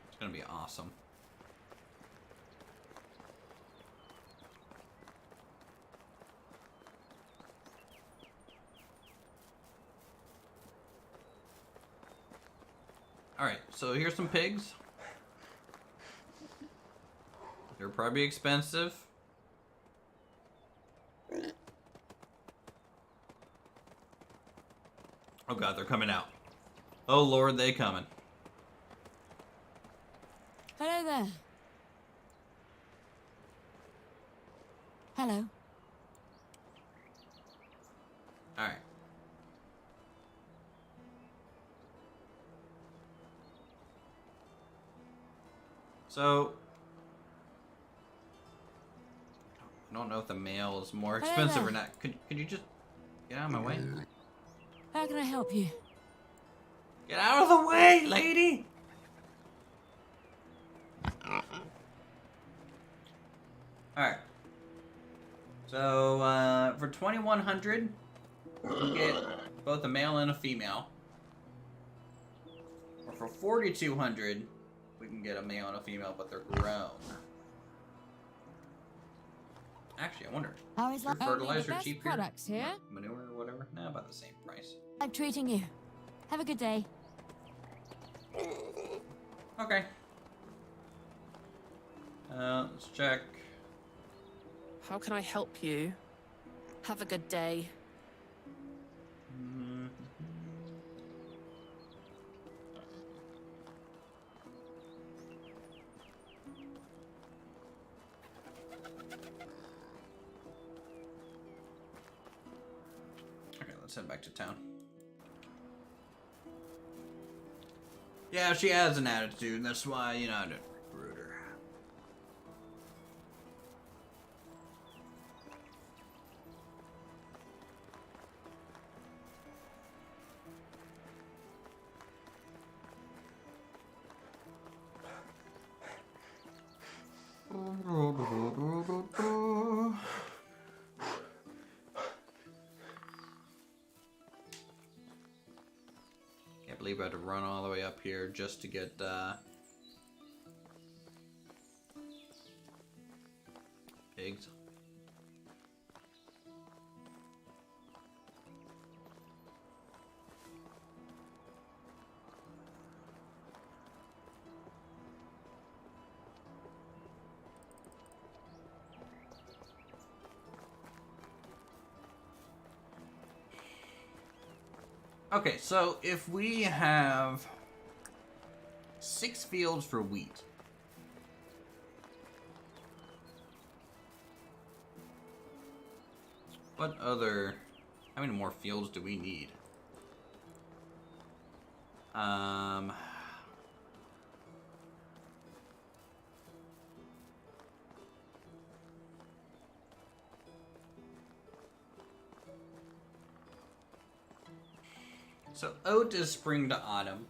It's gonna be awesome. Alright, so here's some pigs. They're probably expensive. Oh god, they're coming out. Oh lord, they coming. Hello there. Hello. Alright. So, I don't know if the mail is more expensive or not. Could you just get out of my way? How can I help you? Get out of the way, lady! Alright. So, for 2,100, we can get both a male and a female. Or for 4,200, we can get a male and a female, but they're grown. Actually, I wonder. How is Your only fertilizer the best cheap here? products here? Manure or whatever? Nah, about the same price. I'm treating you. Have a good day. Okay. Let's check. How can I help you? Have a good day. Okay, let's head back to town. Yeah, she has an attitude. That's why, you know, I didn't recruit her. Can't believe I had to run all the way up here just to get pigs. Okay, so if we have 6 fields for wheat, what other, how many more fields do we need? So oat is spring to autumn.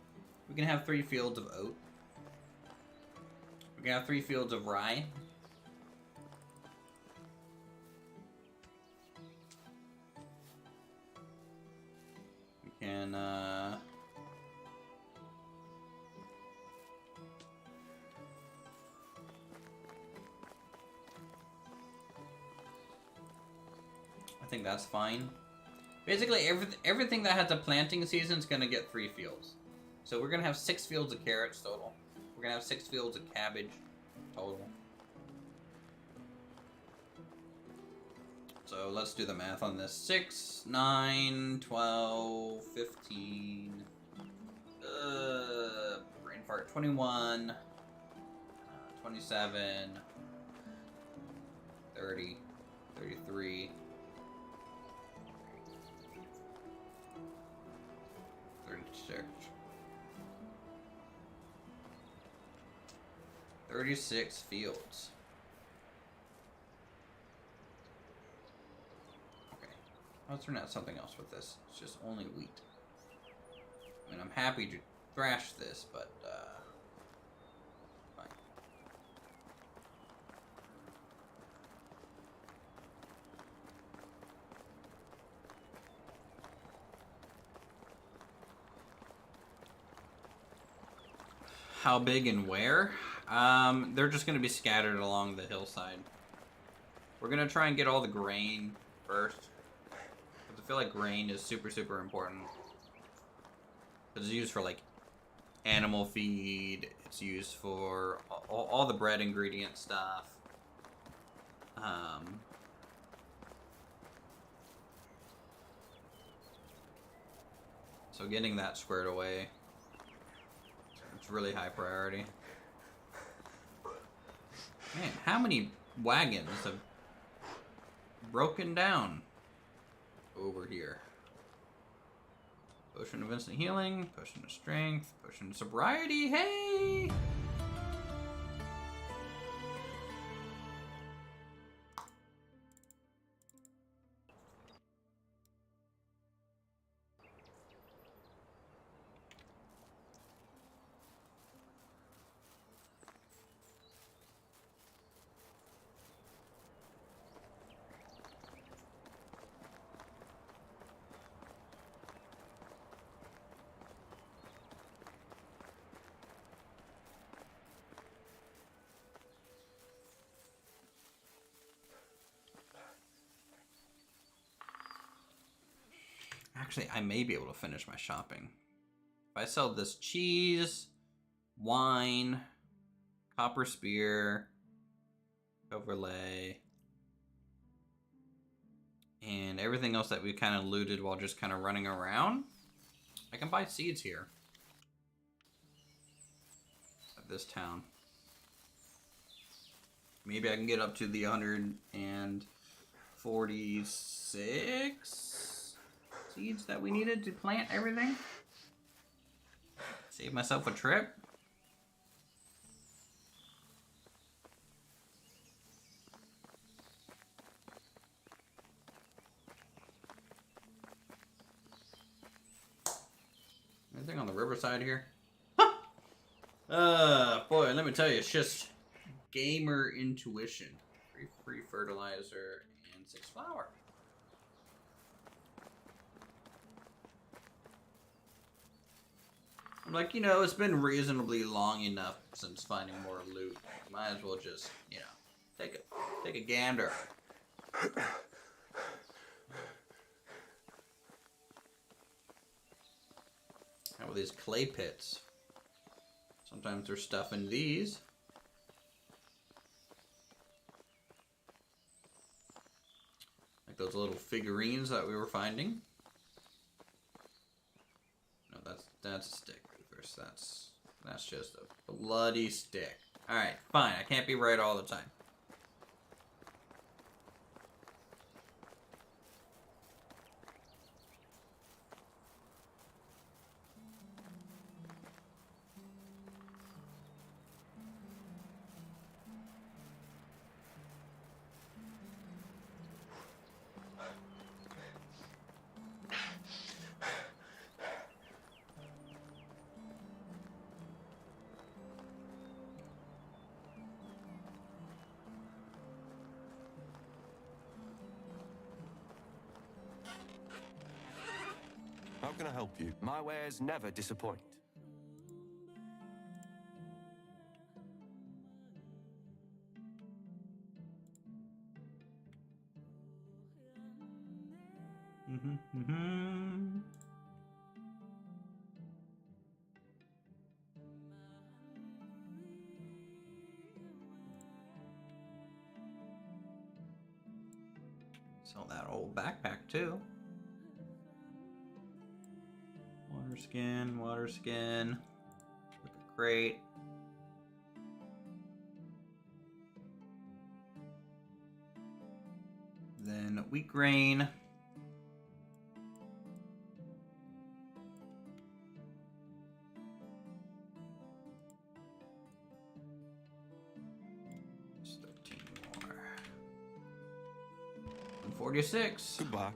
We can have 3 fields of oat. We can have 3 fields of rye. We can I think that's fine. Basically, everything that has a planting season is going to get 3 fields. So we're going to have 6 fields of carrots total. We're going to have 6 fields of cabbage total. So let's do the math on this. 6, 9, 12, 15... brain fart. 21... 27... 30... 33... 36 fields. Okay. Let's turn out something else with this. It's just only wheat. I mean, I'm happy to thrash this, but, fine. How big and where? They're just going to be scattered along the hillside. We're going to try and get all the grain first. Because I feel like grain is super, super important. It's used for, like, animal feed. It's used for all the bread ingredient stuff. So getting that squared away, it's really high priority. Man, how many wagons have broken down over here? Potion of instant healing, potion of strength, potion of sobriety, hey! Actually, I may be able to finish my shopping. If I sell this cheese, wine, copper spear, overlay, and everything else that we kind of looted while just kind of running around. I can buy seeds here at this town. Maybe I can get up to the 146 seeds that we needed to plant everything. Save myself a trip. Anything on the riverside here? Boy, let me tell you, it's just gamer intuition. Free fertilizer and 6 flour. I'm like, you know, it's been reasonably long enough since finding more loot. Might as well just, you know, take a gander. How about these clay pits? Sometimes there's stuff in these. Like those little figurines that we were finding. No, that's a stick, Uthris. That's just a bloody stick. Alright, fine. I can't be right all the time. How can I help you? My wares never disappoint. Sell that old backpack too. Water skin. Look great. Then wheat grain. Just 13 more. 146. Goodbye.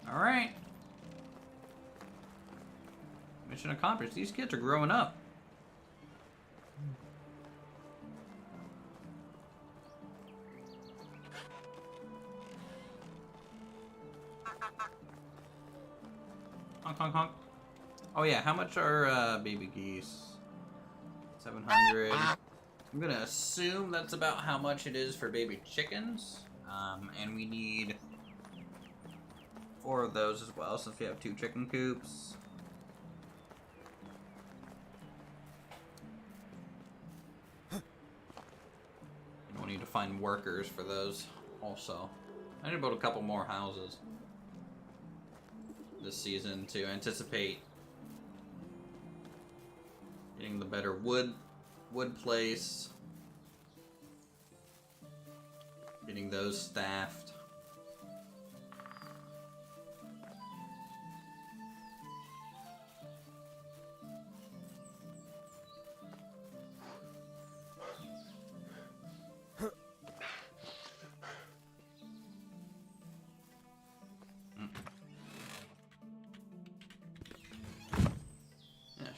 All right. Mission accomplished. These kids are growing up. Honk, honk, honk. Oh yeah, how much are baby geese? 700. I'm gonna assume that's about how much it is for baby chickens. And we need 4 of those as well, since we have 2 chicken coops. We'll need to find workers for those also. I need to build a couple more houses this season to anticipate getting the better wood place, getting those staffed.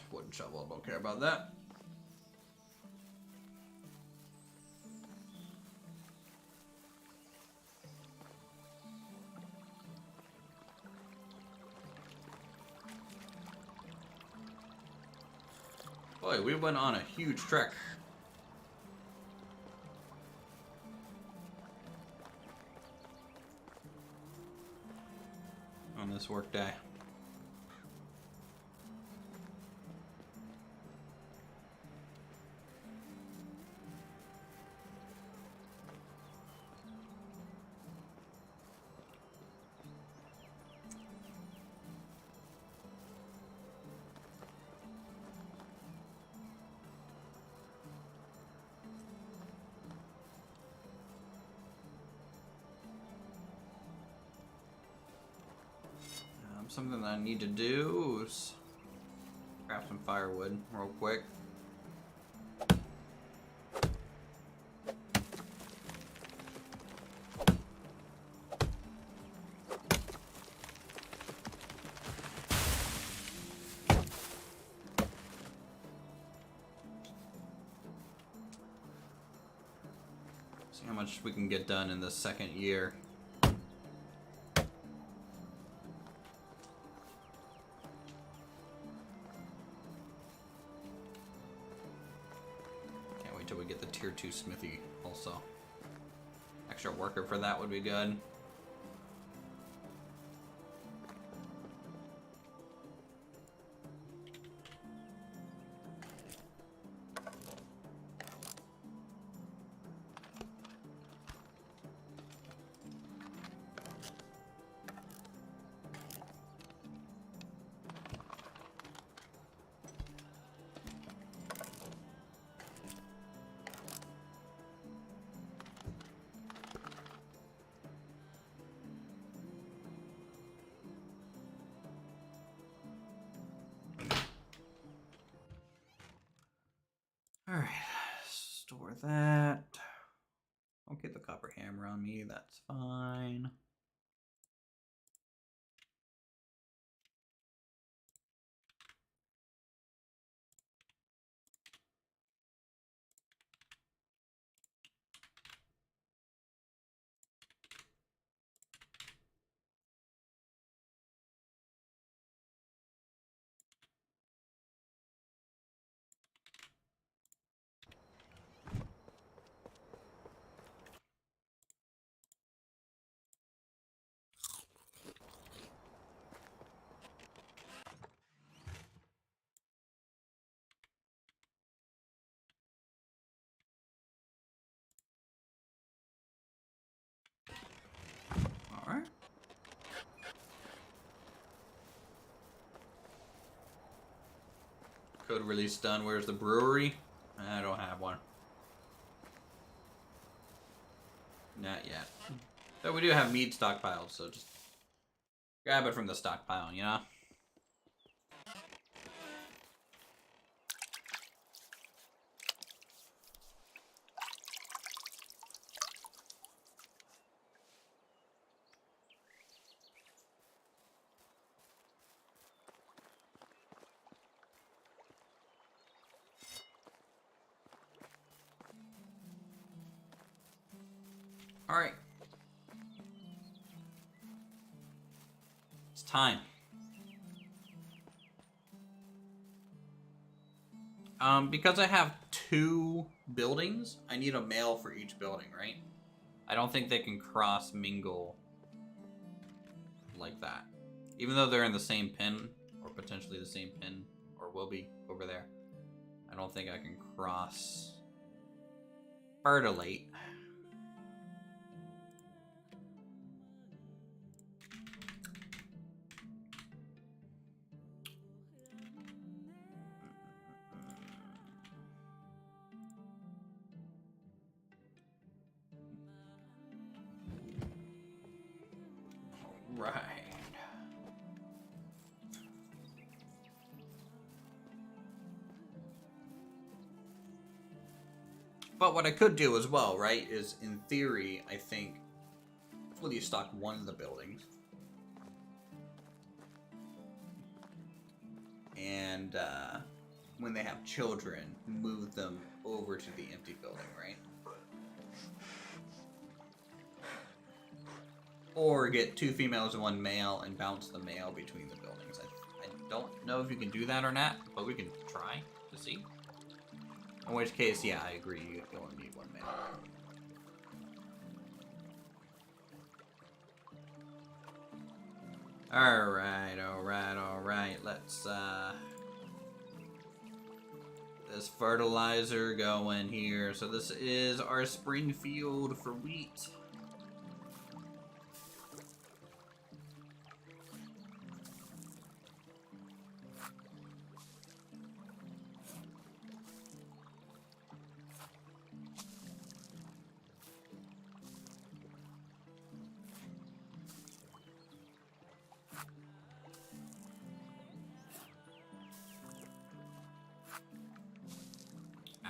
Wooden shovel, I don't care about that. Boy, we went on a huge trek. On this work day. something that I need to do is grab some firewood real quick. See how much we can get done in the second year. Till we get the tier 2 smithy also. Extra worker for that would be good. Alright, store that. Don't get the copper hammer on me, that's fine. Alright. Code release done. Where's the brewery? I don't have one. Not yet. But we do have meat stockpiled, so just grab it from the stockpile, you know? Alright. It's time. Because I have 2 buildings, I need a male for each building, right? I don't think they can cross mingle like that. Even though they're in the same pin, or potentially the same pin, or will be over there. I don't think I can cross fertilate. Right. But what I could do as well, right, is in theory, I think, fully stock one of the buildings. And when they have children, move them over to the empty building, right? Or get 2 females and 1 male and bounce the male between the buildings. I don't know if you can do that or not, but we can try to see. In which case, yeah, I agree, you only need 1 male. Alright, let's, this fertilizer going here. So this is our spring field for wheat.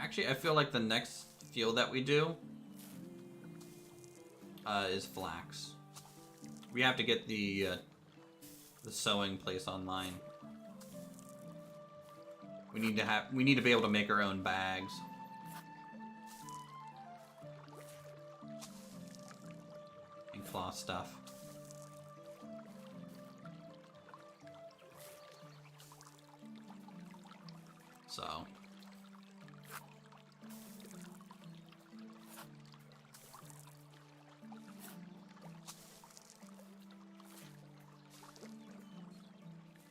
Actually, I feel like the next field that we do is flax. We have to get the sewing place online. We need to be able to make our own bags. And cloth stuff. So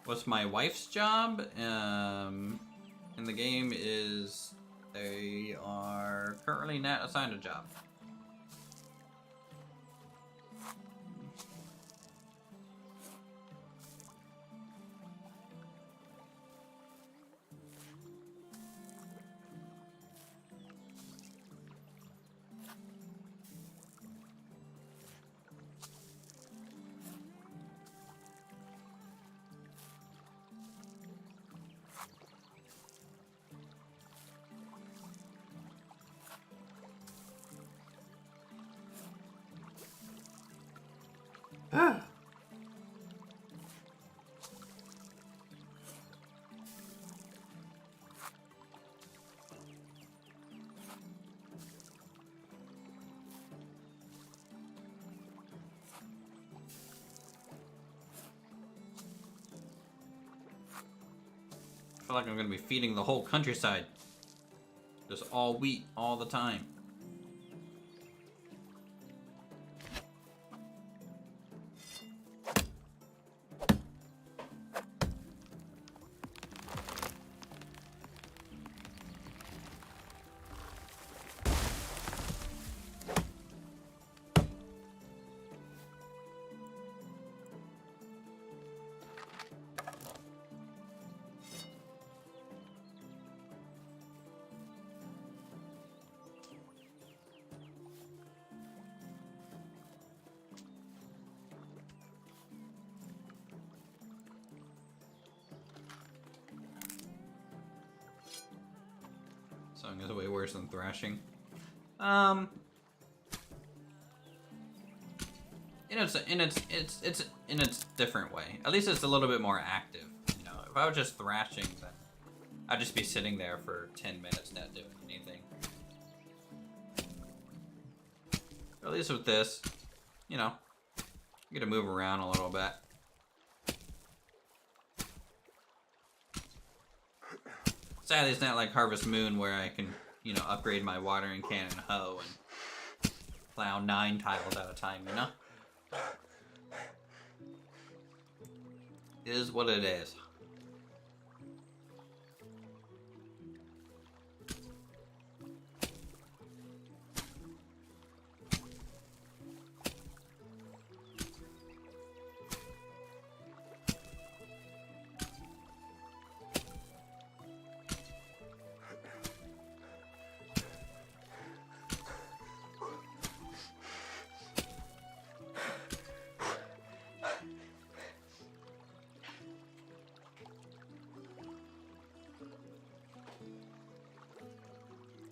what's my wife's job in the game is they are currently not assigned a job. I feel like I'm gonna be feeding the whole countryside. Just all wheat all the time. Sewing is way worse than thrashing. In its different way. At least it's a little bit more active. You know, if I was just thrashing, then I'd just be sitting there for 10 minutes not doing anything. But at least with this, you know, you get to move around a little bit. Sadly, it's not like Harvest Moon where I can, you know, upgrade my watering can and hoe and plow 9 tiles at a time, you know? It is what it is.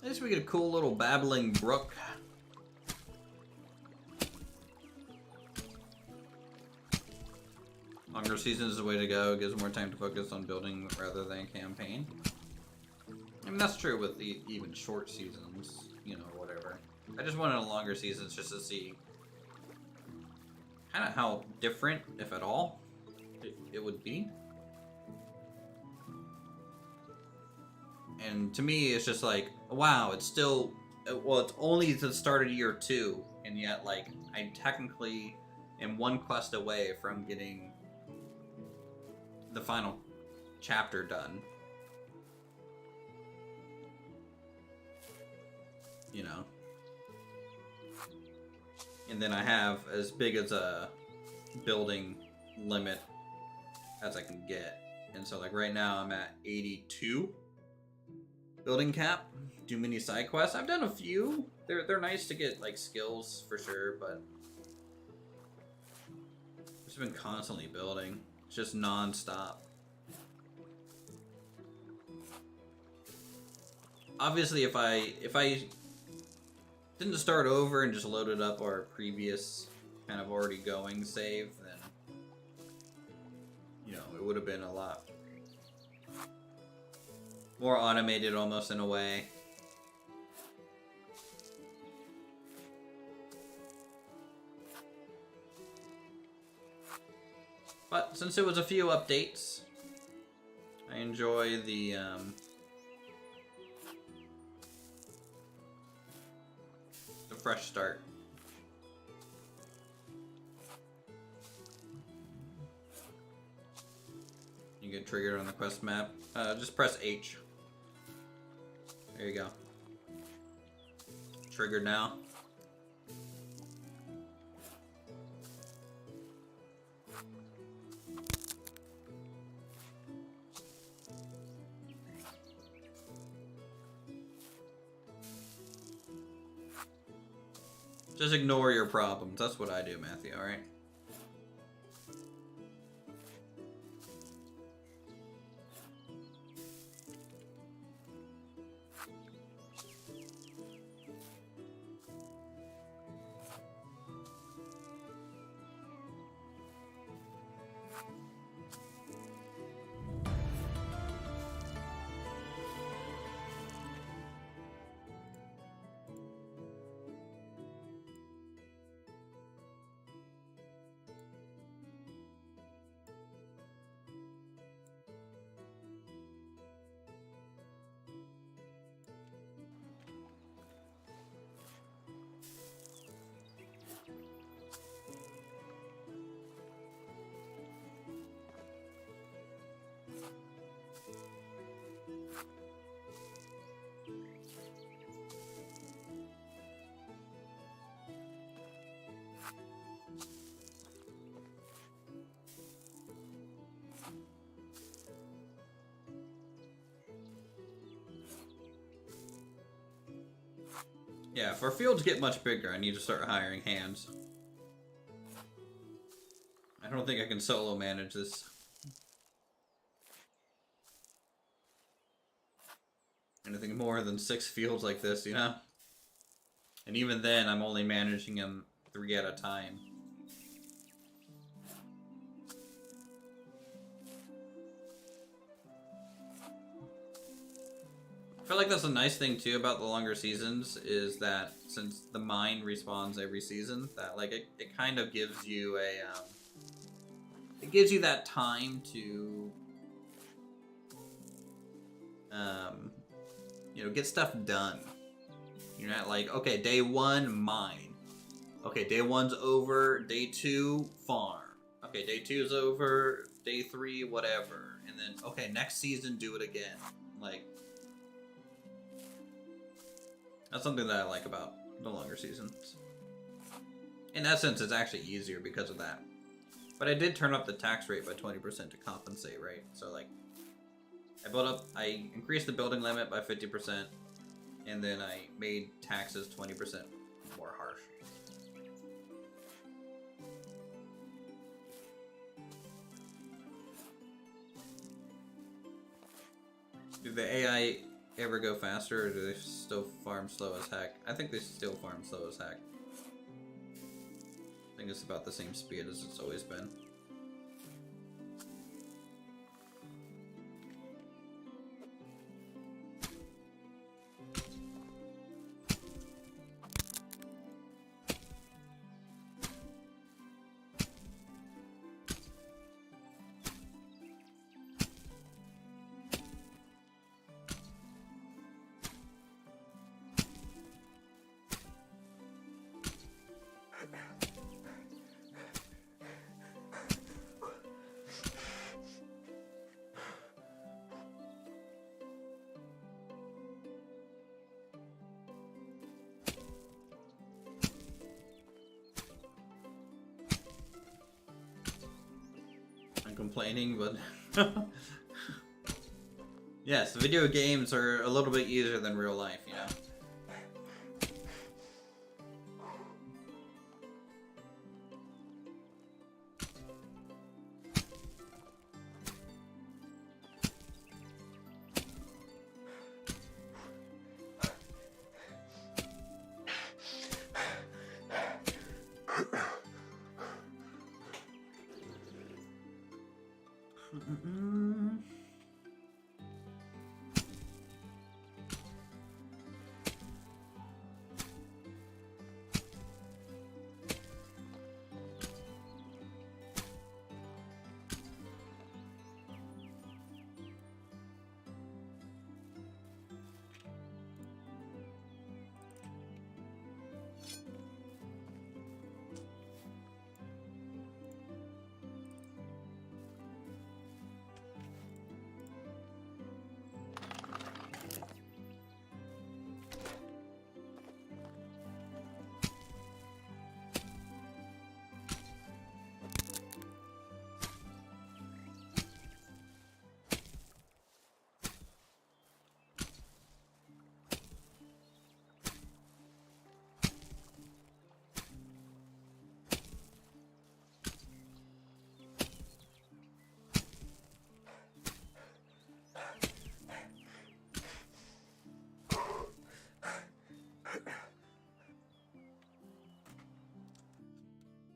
At least we get a cool little babbling brook. Longer seasons is the way to go. It gives more time to focus on building rather than campaign. I mean, that's true with even short seasons, you know, whatever. I just wanted longer seasons just to see kind of how different, if at all, it would be. And to me, it's just like, wow, it's still, well, it's only the start of year 2, and yet, like, I technically am one quest away from getting the final chapter done. You know? And then I have as big as a building limit as I can get. And so, like, right now I'm at 82 building cap. Do many side quests. I've done a few. They're nice to get, like, skills for sure, but I've just been constantly building. It's just non-stop. obviously if I didn't start over and just loaded up our previous kind of already going save, then you know, it would have been a lot more automated almost in a way. But since it was a few updates, I enjoy the fresh start. You get triggered on the quest map. Just press H. There you go. Triggered now. Just ignore your problems. That's what I do, Matthew, alright? Yeah, if our fields get much bigger, I need to start hiring hands. I don't think I can solo manage this. Anything more than 6 fields like this, you know? And even then, I'm only managing them 3 at a time. I feel like that's a nice thing too about the longer seasons, is that since the mine respawns every season, that like it kind of gives you a it gives you that time to you know, get stuff done. You're not like, okay, day 1 mine, okay, day 1's over, day 2 farm, okay, day 2's over, day 3 whatever, and then okay, next season do it again. Like, that's something that I like about the longer seasons. In that sense, it's actually easier because of that. But I did turn up the tax rate by 20% to compensate, right? So like, I increased the building limit by 50%, and then I made taxes 20% more harsh. Do the AI ever go faster, or do they still farm slow as heck? I think they still farm slow as heck. I think it's about the same speed as it's always been. Complaining, but yes, video games are a little bit easier than real life, you know. Mm-mm-mm.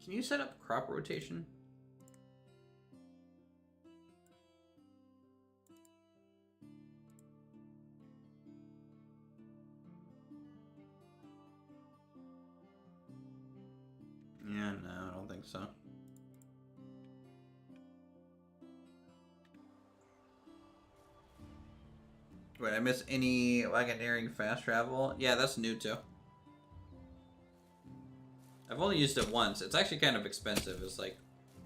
Can you set up crop rotation? Yeah, no, I don't think so. Wait, I miss any wagoneering fast travel? Yeah, that's new too. I've only used it once. It's actually kind of expensive. It's like,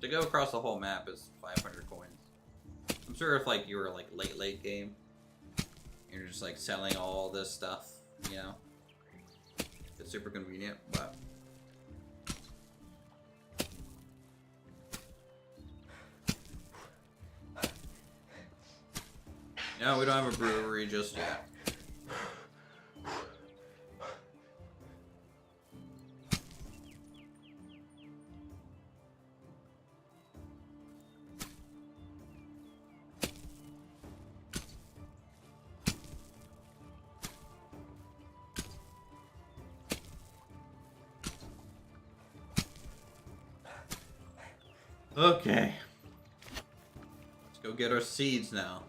to go across the whole map is 500 coins. I'm sure if like you were like late game, you're just like selling all this stuff, you know, it's super convenient, but. No, we don't have a brewery just yet. Okay. Let's go get our seeds now.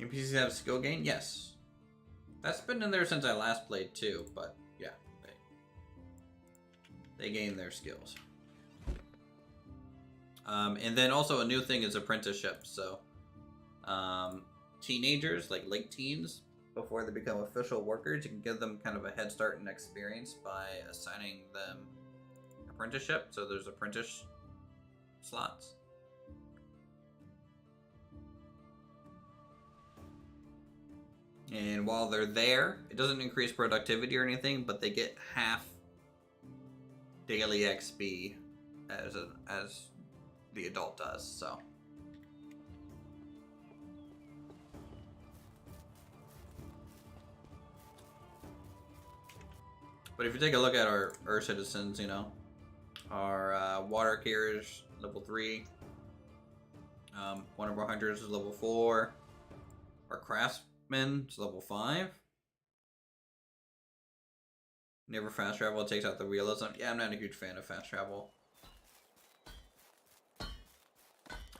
NPCs have skill gain? Yes. That's been in there since I last played too, but yeah, they gain their skills. And then also a new thing is apprenticeship. So teenagers, like late teens, before they become official workers, you can give them kind of a head start and experience by assigning them apprenticeship. So there's apprentice slots. And while they're there, it doesn't increase productivity or anything, but they get half daily XP as the adult does. So. But if you take a look at our citizens, you know, our water carriers, level 3. One of our hunters is level 4. Our craftsman is level 5. Never fast travel, it takes out the realism. Yeah, I'm not a huge fan of fast travel.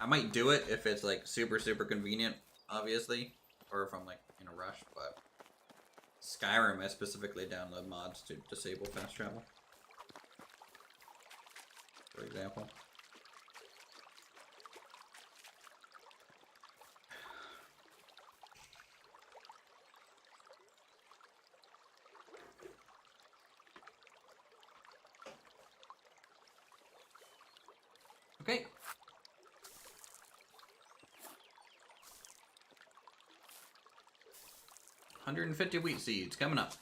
I might do it if it's like super convenient, obviously, or if I'm like in a rush, but Skyrim, I specifically download mods to disable fast travel, for example. Okay. 150 wheat seeds coming up.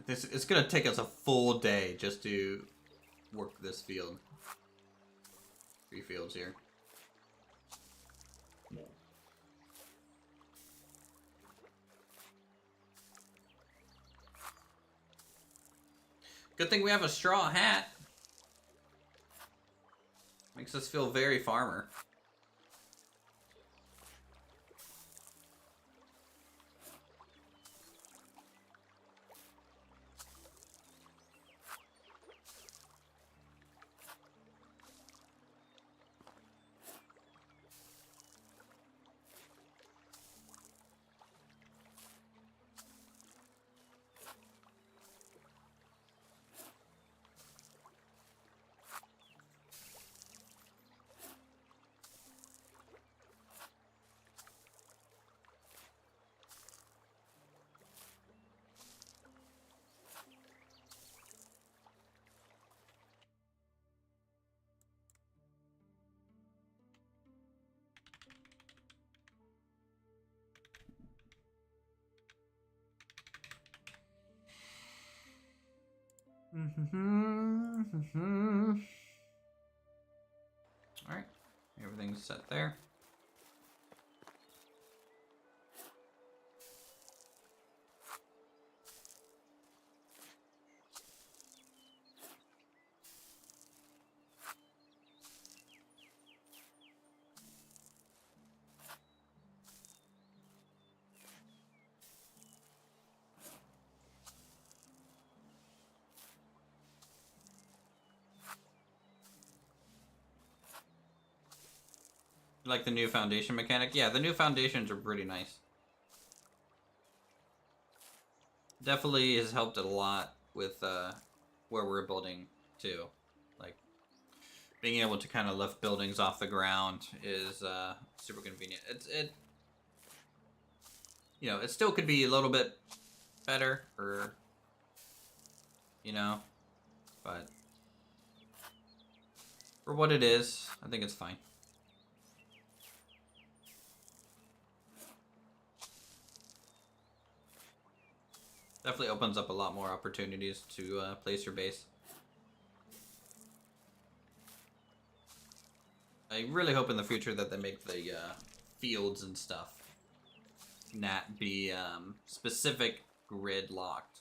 It's gonna take us a full day just to work this field. 3 fields here. Good thing we have a straw hat. Makes us feel very farmer. Alright, everything's set there. Like the new foundation mechanic? Yeah, the new foundations are pretty nice. Definitely has helped a lot with where we're building too. Like being able to kind of lift buildings off the ground is super convenient. You know, it still could be a little bit better, or you know, but for what it is, I think it's fine. Definitely opens up a lot more opportunities to place your base. I really hope in the future that they make the fields and stuff not be specific grid locked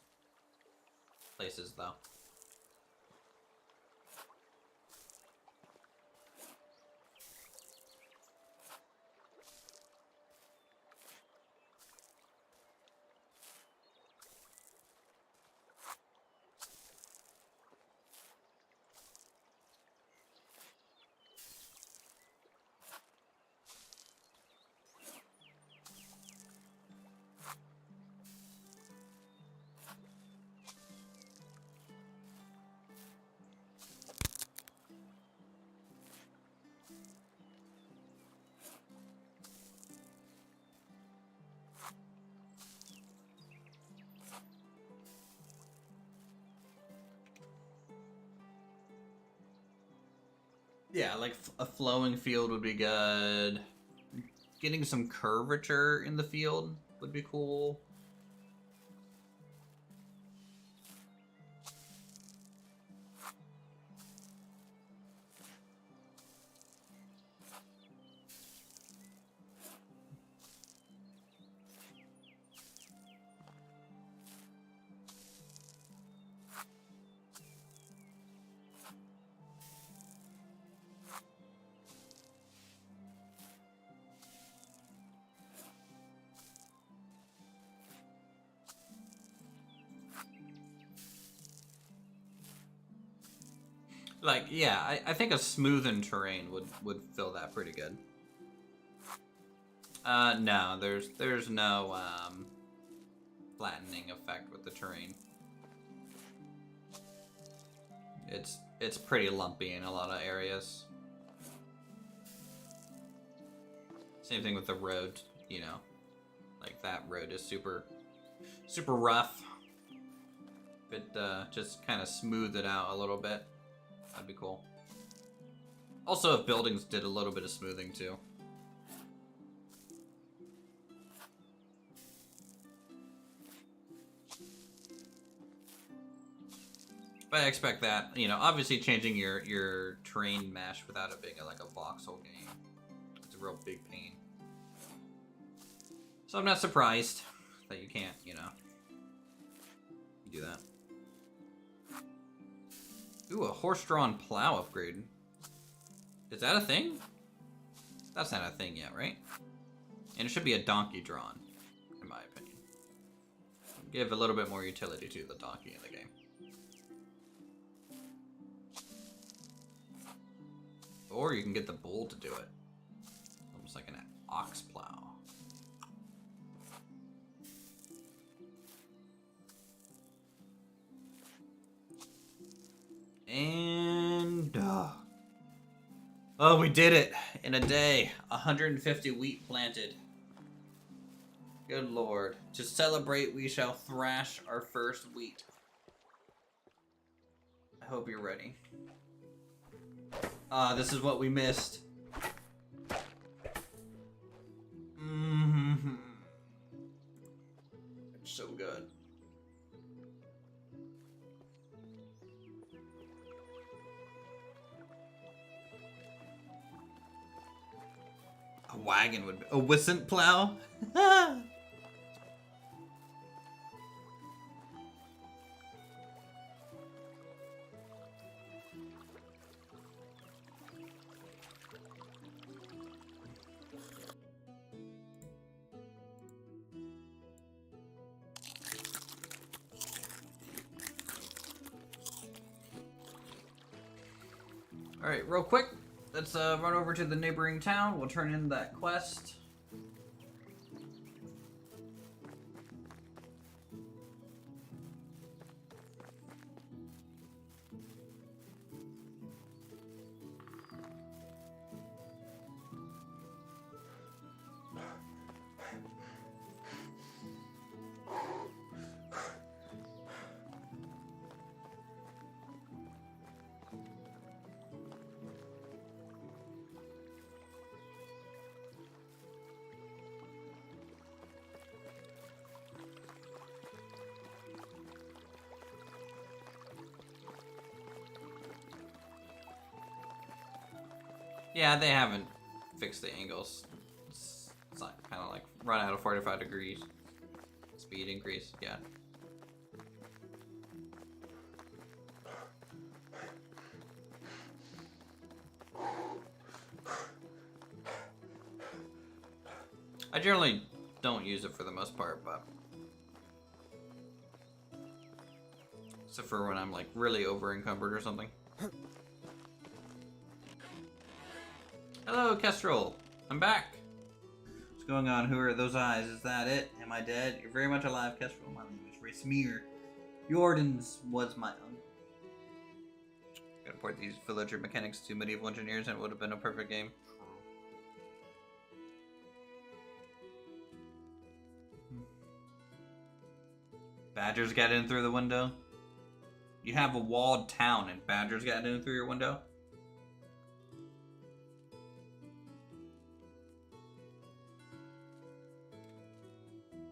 places though. Yeah, like a flowing field would be good. Getting some curvature in the field would be cool. Like, yeah, I think a smoothened terrain would fill that pretty good. No, there's no flattening effect with the terrain. It's pretty lumpy in a lot of areas. Same thing with the road, you know. Like that road is super rough. If it just kind of smoothed it out a little bit, that'd be cool. Also, if buildings did a little bit of smoothing too. But I expect that, you know, obviously changing your terrain mesh without it being like a voxel game. It's a real big pain. So I'm not surprised that you can't, you know, do that. Ooh, a horse-drawn plow upgrade. Is that a thing? That's not a thing yet, right? And it should be a donkey drawn, in my opinion. Give a little bit more utility to the donkey in the game. Or you can get the bull to do it. Almost like an ox plow. And oh, we did it in a day. 150 wheat planted. Good lord. To celebrate, we shall thrash our first wheat. I hope you're ready. This is what we missed. It's so good. A wagon would be a whissant plow. Alright, real quick, let's run over to the neighboring town. We'll turn in that quest. Yeah, they haven't fixed the angles. It's like, kind of like run out of 45 degrees. Speed increase, yeah. I generally don't use it for the most part, but except for when I'm like really over encumbered or something. Hello, Kestrel. I'm back. What's going on? Who are those eyes? Is that it? Am I dead? You're very much alive, Kestrel. My name is Racemeer. Jordan's was my uncle. Gotta port these villager mechanics to medieval engineers and it would have been a perfect game. Badgers got in through the window? You have a walled town and badgers got in through your window?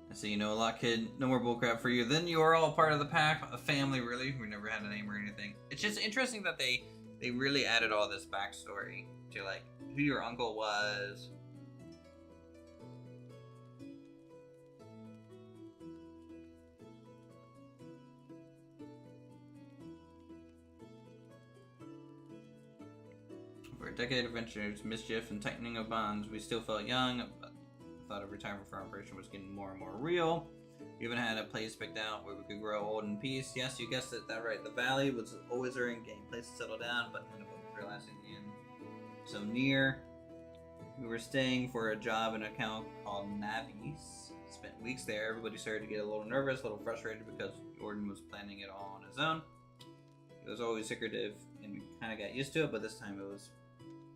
I see you know a lot, kid. No more bullcrap for you. Then you are all part of the pack, a family, really. We never had a name or anything. It's just interesting that they really added all this backstory to like who your uncle was. For a decade of adventures, mischief, and tightening of bonds, we still felt young, but the thought of retirement for our operation was getting more and more real. We even had a place picked out where we could grow old in peace. Yes, you guessed it, that right. The valley was always our end game, place to settle down, but none of us realized in the end. So near, we were staying for a job in a town called Navies. Spent weeks there. Everybody started to get a little nervous, a little frustrated because Jordan was planning it all on his own. It was always secretive, and we kind of got used to it, but this time it was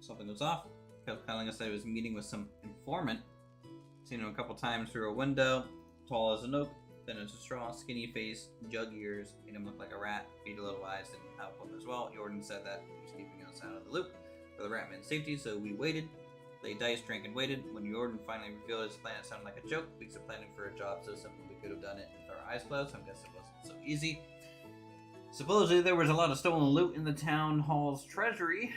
something was off. He kept telling us that he was meeting with some informant. Seen him a couple times through a window. Tall as an oak, thin as a straw, skinny face, jug ears, made him look like a rat. Beady little eyes didn't help him as well. Jordan said that he was keeping us out of the loop for the Ratman's safety, so we waited. Played dice, drank, and waited. When Jordan finally revealed his plan, it sounded like a joke. Weeks of planning for a job so simple we could have done it with our eyes closed. I guess it wasn't so easy. Supposedly there was a lot of stolen loot in the town hall's treasury,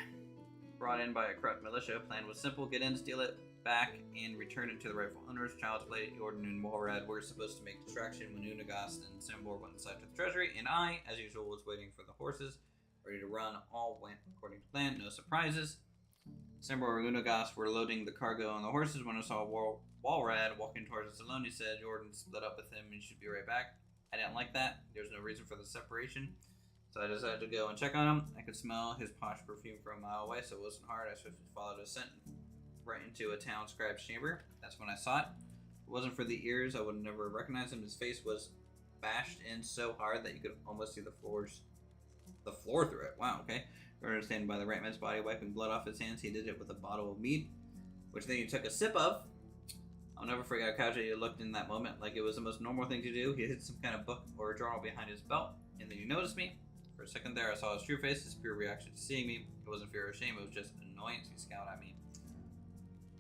brought in by a corrupt militia. Plan was simple: get in, steal it back, and return it to the rightful owners. Child's Play, Jordan, and Walrad were supposed to make distraction when Unagast and Sambor went inside to the treasury, and I, as usual, was waiting for the horses, ready to run. All went according to plan, no surprises. Sambor and Unagast were loading the cargo on the horses when I saw Walrad walking towards us alone. He said Jordan split up with him and should be right back. I didn't like that. There's no reason for the separation. So I decided to go and check on him. I could smell his posh perfume from a mile away, so it wasn't hard. I swiftly followed his scent right into a town scribe's chamber. That's when I saw it. If it wasn't for the ears, I would have never recognized him. His face was bashed in so hard that you could almost see the floor through it. Wow, okay. Jordan was standing by the right man's body, wiping blood off his hands. He did it with a bottle of mead, which then he took a sip of. I'll never forget how casually he looked in that moment, like it was the most normal thing to do. He hid some kind of book or a journal behind his belt, and then he noticed me. For a second there, I saw his true face, his pure reaction to seeing me. It wasn't fear or shame, it was just annoyance. He scowled at me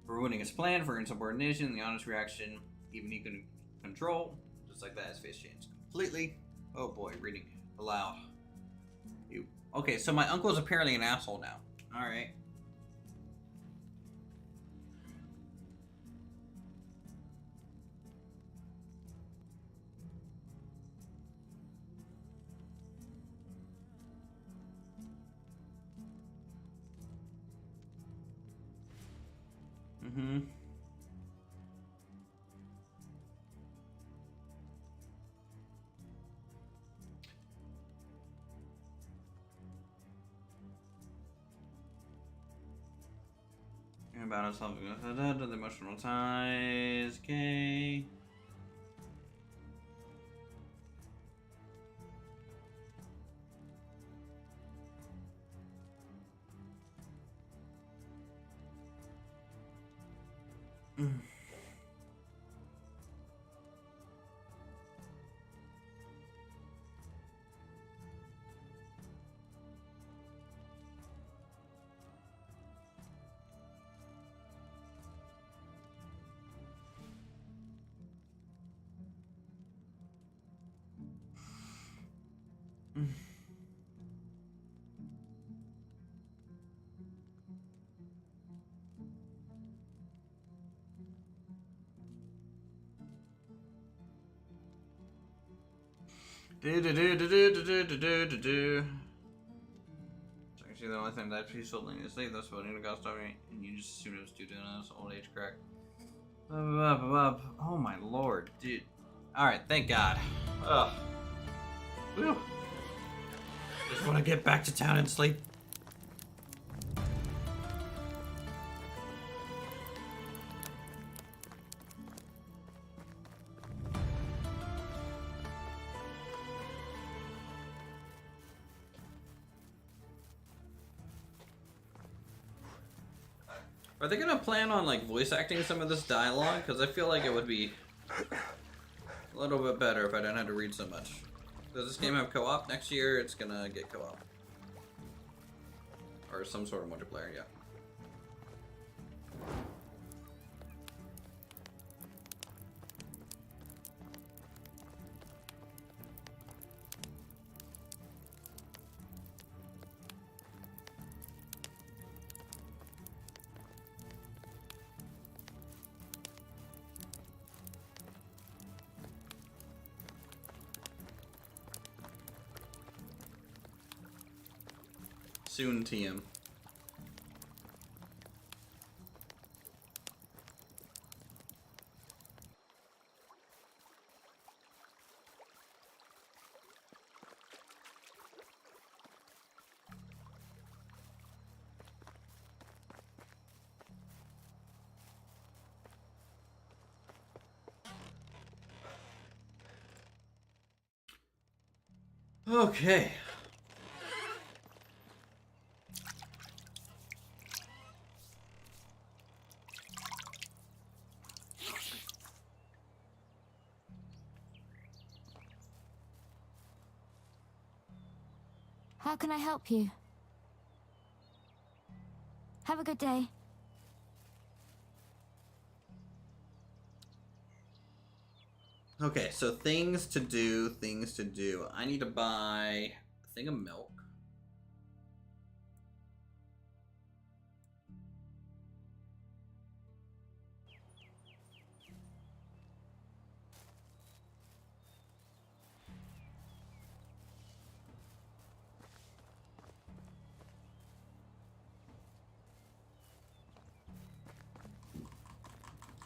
for ruining his plan, for insubordination, the honest reaction even he couldn't control. Just like that, his face changed completely. Oh boy, reading aloud. Okay, so my uncle's apparently an asshole now. Alright. Mm-hmm. About something, the emotional ties, okay. Actually, the only thing that's peaceful in your sleep, that's what Unagast told me, and you just assumed it was due to this old age crack. Oh my lord, dude. Alright, thank God. Ugh. Whew. Just want to get back to town and sleep. Are they gonna plan on like voice acting some of this dialogue? Because I feel like it would be a little bit better if I didn't have to read so much. Does this game have co-op? Next year it's gonna get co-op. Or some sort of multiplayer, yeah. Soon, TM. Okay. How can I help you? Have a good day. Okay, so things to do, things to do. I need to buy a thing of milk.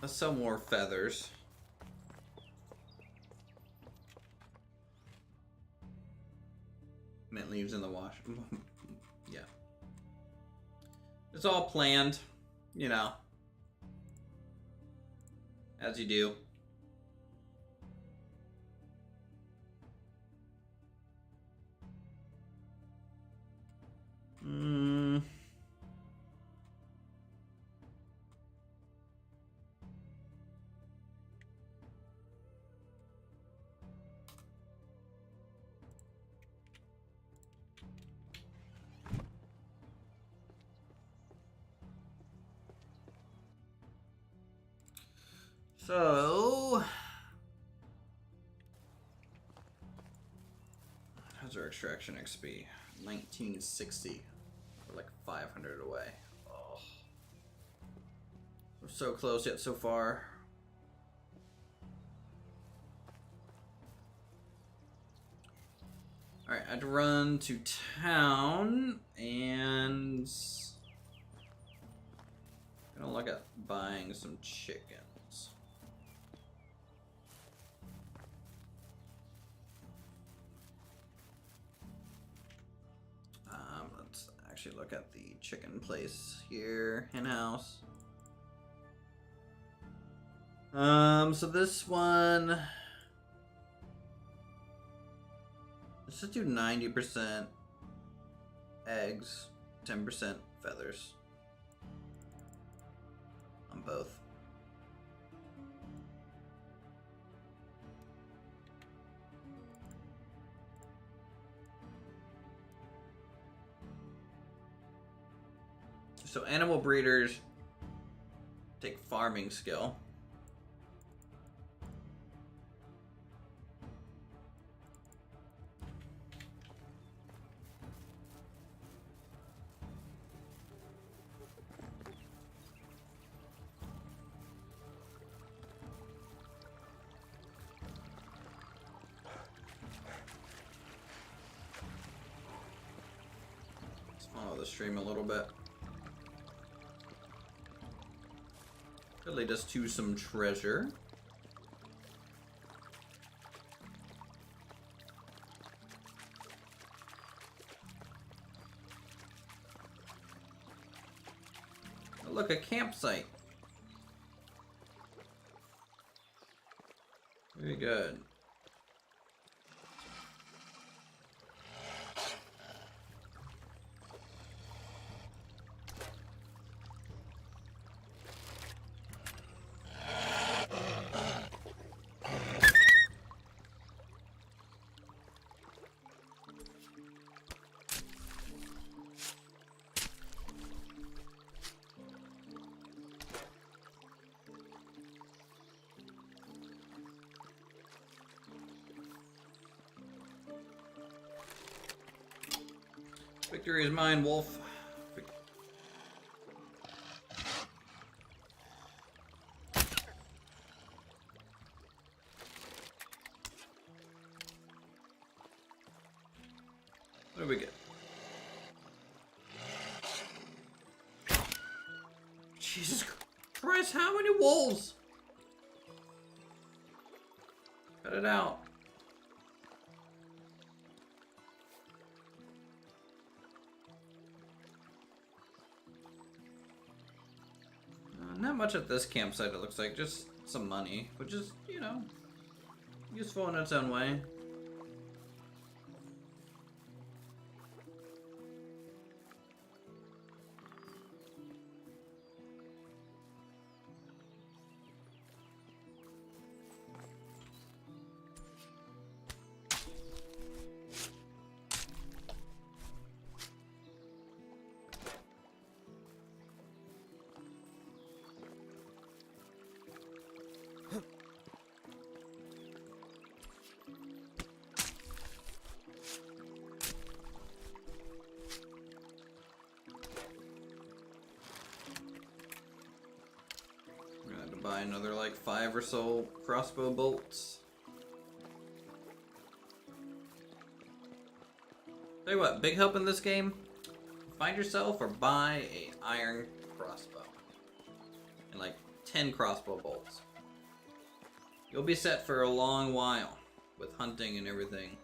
Let's sell more feathers. Mint leaves in the wash. Yeah. It's all planned, you know. As you do. So, how's our extraction XP? 1960. We're like 500 away. Oh. We're so close yet so far. Alright, I had to run to town and I'm gonna look at buying some chickens. Let's actually look at the chicken place here, in-house. So this one, let's just do 90% eggs, 10% feathers on both. So animal breeders take farming skill. Let's follow the stream a little bit. Could lead us to some treasure. Oh, look, a campsite. Very good. Victory is mine, Wolf. What do we get? Jesus Christ, how many wolves? Cut it out. Not much at this campsite, it looks like. Just some money, which is, you know, useful in its own way. buy another like 5 or so crossbow bolts. Tell you what, big help in this game, find yourself or buy a iron crossbow. And like 10 crossbow bolts. You'll be set for a long while with hunting and everything.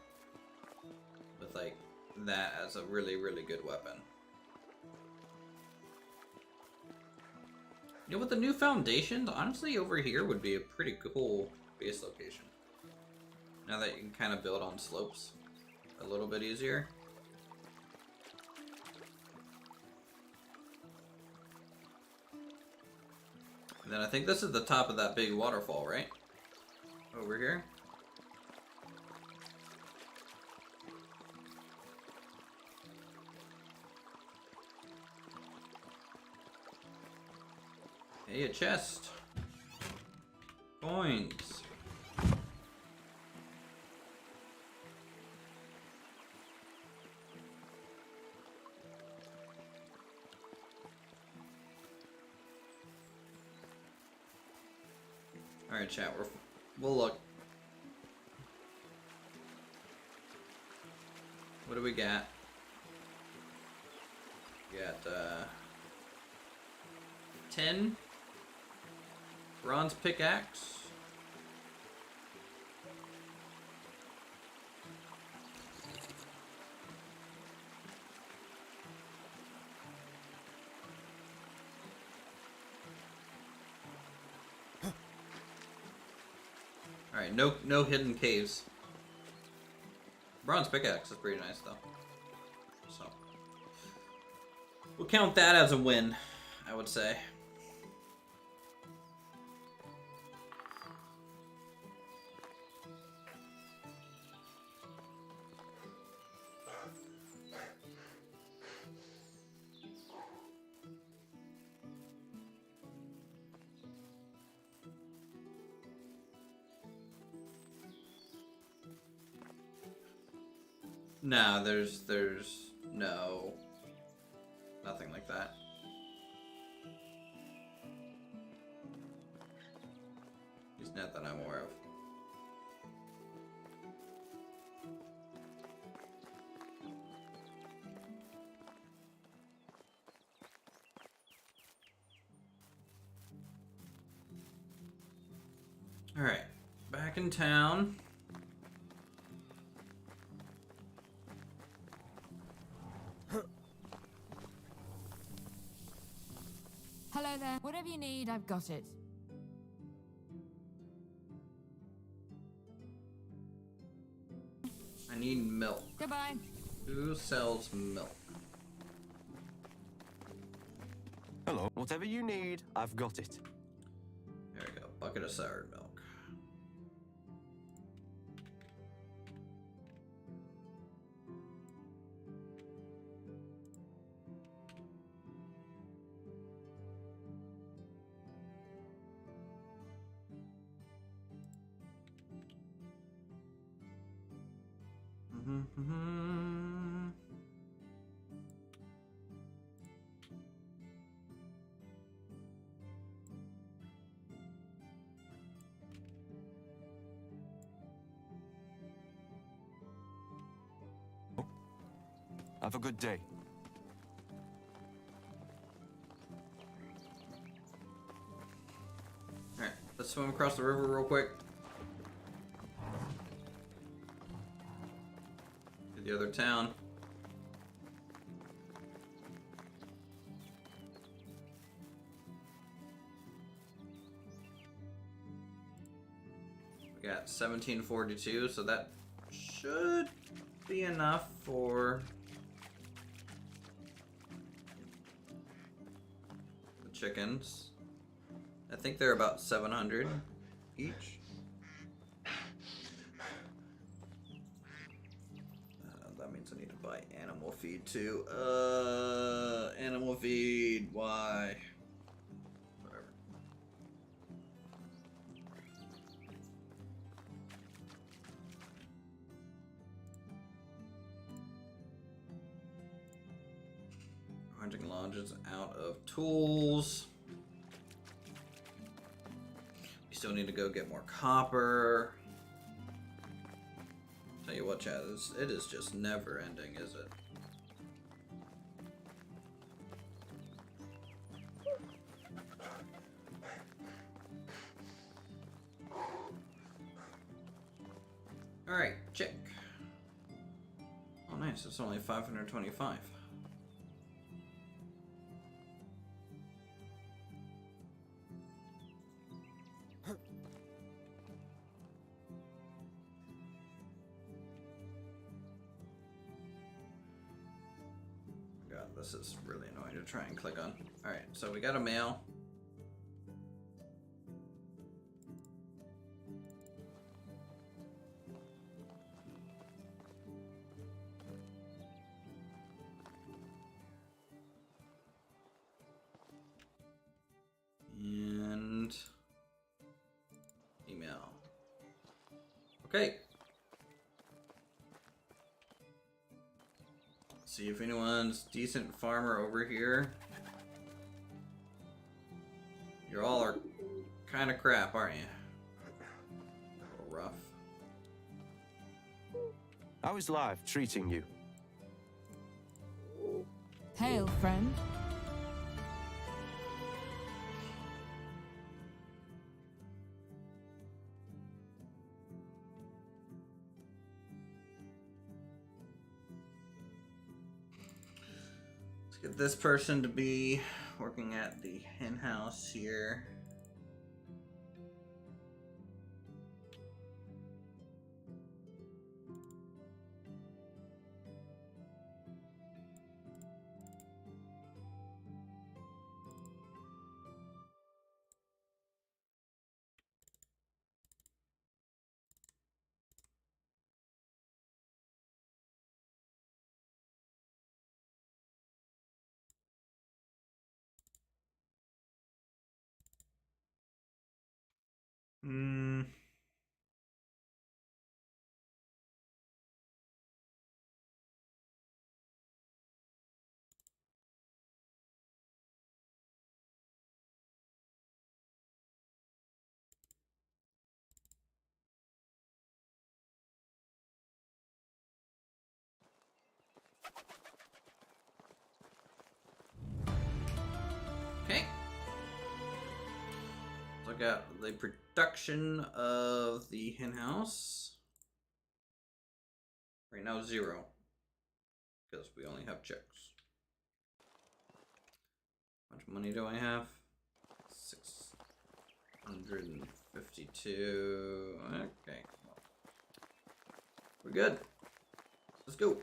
With like that as a really, really good weapon. You know, with the new foundations, honestly over here would be a pretty cool base location. Now that you can kind of build on slopes a little bit easier. And then I think this is the top of that big waterfall, right? Over here. Hey, a chest. Coins. Alright, chat, we'll look. What do we got? We got 10 bronze pickaxe. Alright, no hidden caves. Bronze pickaxe is pretty nice though. So we'll count that as a win, I would say. No, there's no nothing like that. At least not that I'm aware of. All right, back in town. Hello there. Whatever you need, I've got it. I need milk. Goodbye. Who sells milk? Hello. Whatever you need, I've got it. There we go. Bucket of sour milk. Have a good day. Alright, let's swim across the river real quick. To the other town. We got 1742, so that should be enough for the chickens. I think they're about 700 each. That means I need to buy animal feed too. Animal feed, why? Whatever. Hunting lodges out of tools. still need to go get more copper. Tell you what, chat, it is just never ending, is it? Alright, check. Oh nice, it's only 525. God, this is really annoying to try and click on. Alright, so we got a mail. And email. Okay. See if anyone's decent farmer over here. You all are kind of crap, aren't you? A little rough. How is life treating you? Hail, friend. Let's get this person to be working at the hen house here. Hmm. Okay. So I got the production of the hen house. Right now 0. Because we only have chicks. How much money do I have? 652. Okay. Well, we're good. Let's go.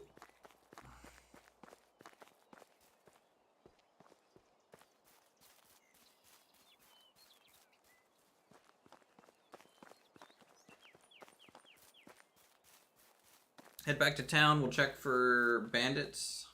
Head back to town. We'll check for bandits.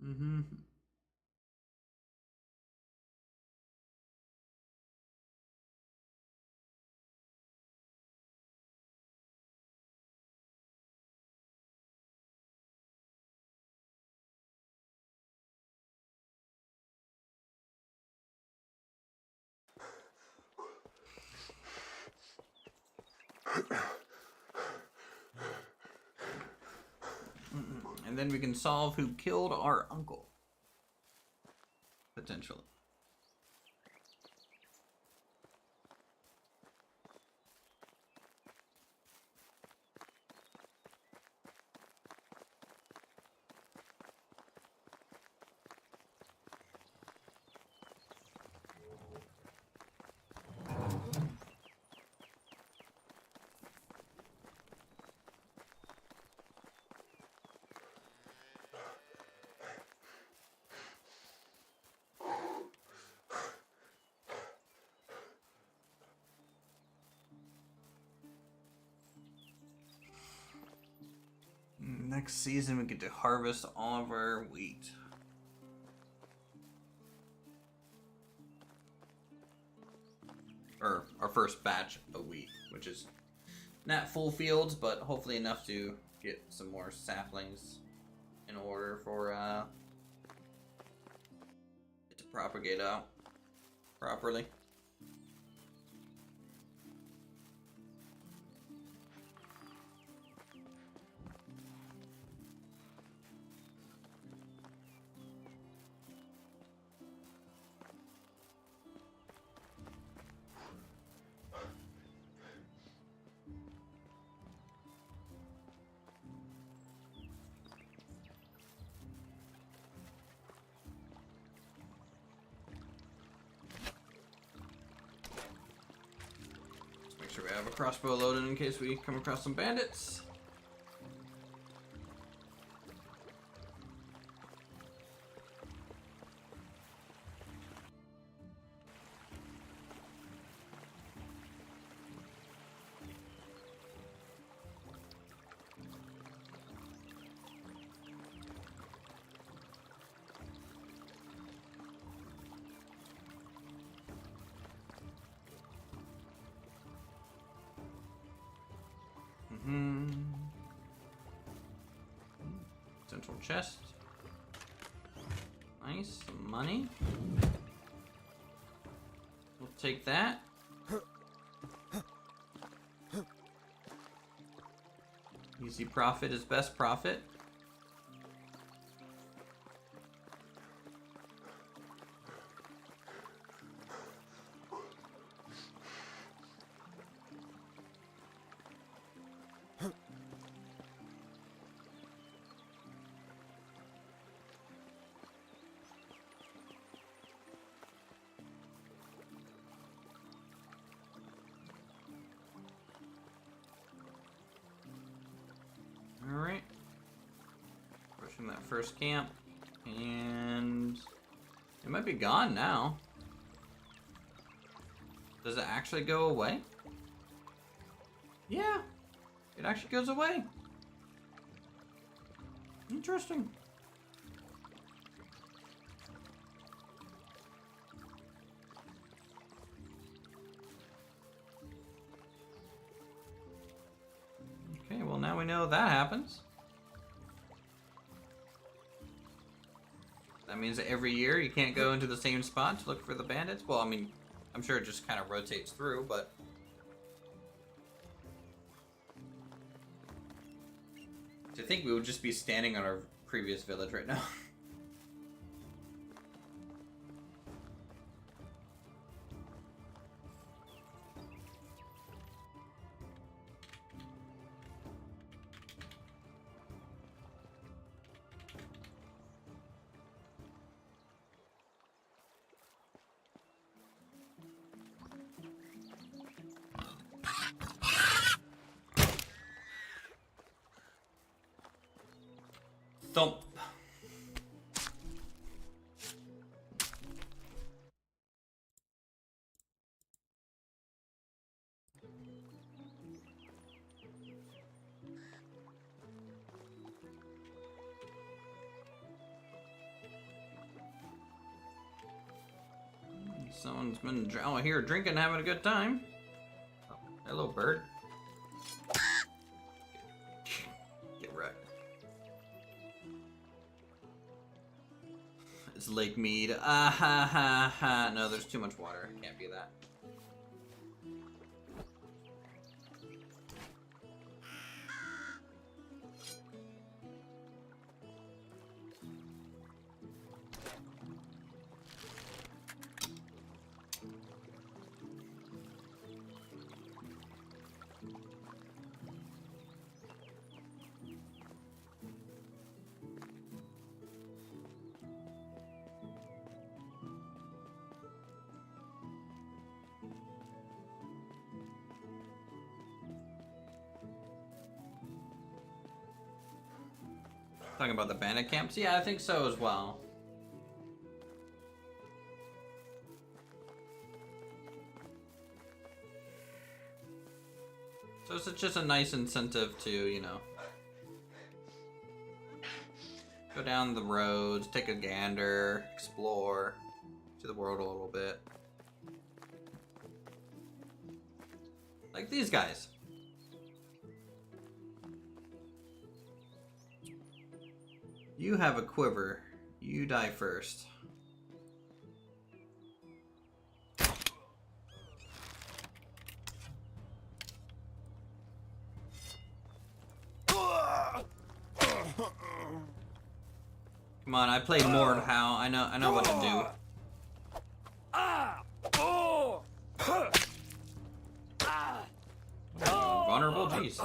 Mm-hmm. And then we can solve who killed our uncle. Potentially. Next season we get to harvest all of our wheat. or our first batch of wheat, which is not full fields, but hopefully enough to get some more saplings in order for it to propagate out properly. Make sure we have a crossbow loaded in case we come across some bandits. Central chest. Nice. Some money. We'll take that. Easy profit is best profit. Alright. Pushing that first camp. And it might be gone now. Does it actually go away? Yeah. It actually goes away. Interesting. Okay, well now we know that happens. That means that every year you can't go into the same spot to look for the bandits? Well, I mean, I'm sure it just kind of rotates through, but... I think we would just be standing on our previous village right now. Thump. Someone's been here drinking, having a good time. Oh, hello, bird. Get wrecked. It's Lake Mead. Ah ha ha ha. No, there's too much water. Can't be that. Talking about the bandit camps? Yeah, I think so as well. So it's just a nice incentive to, you know, go down the roads, take a gander, explore, see the world a little bit. Like these guys. You have a quiver. You die first. Come on, I played Mordhau. I know what to do. Vulnerable? Jeez.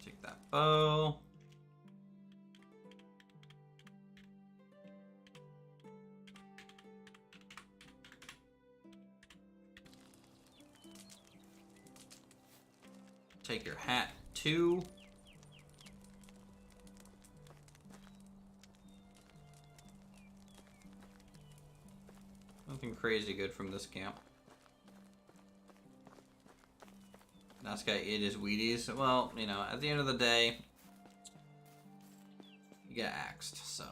Take that bow. Take your hat too. Nothing crazy good from this camp. This guy ate his Wheaties. Well, you know, at the end of the day, you get axed, so.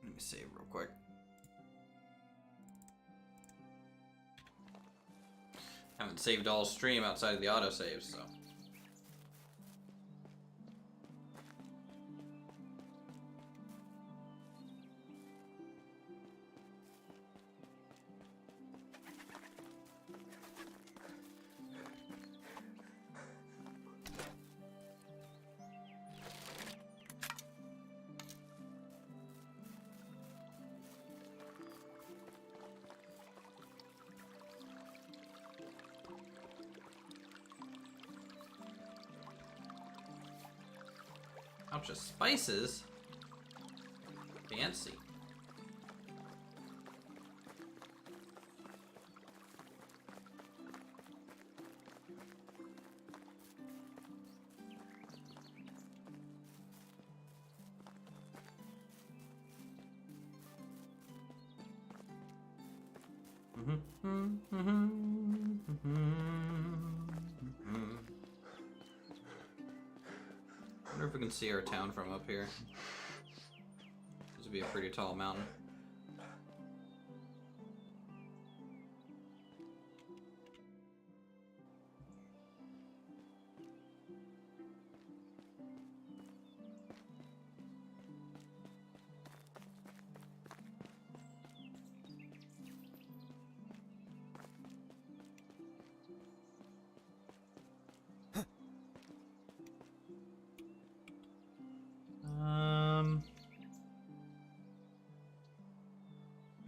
Let me save real quick. Haven't saved all stream outside of the autosave, so. Ouch, of spices? Fancy. I wonder if we can see our town from up here. This would be a pretty tall mountain.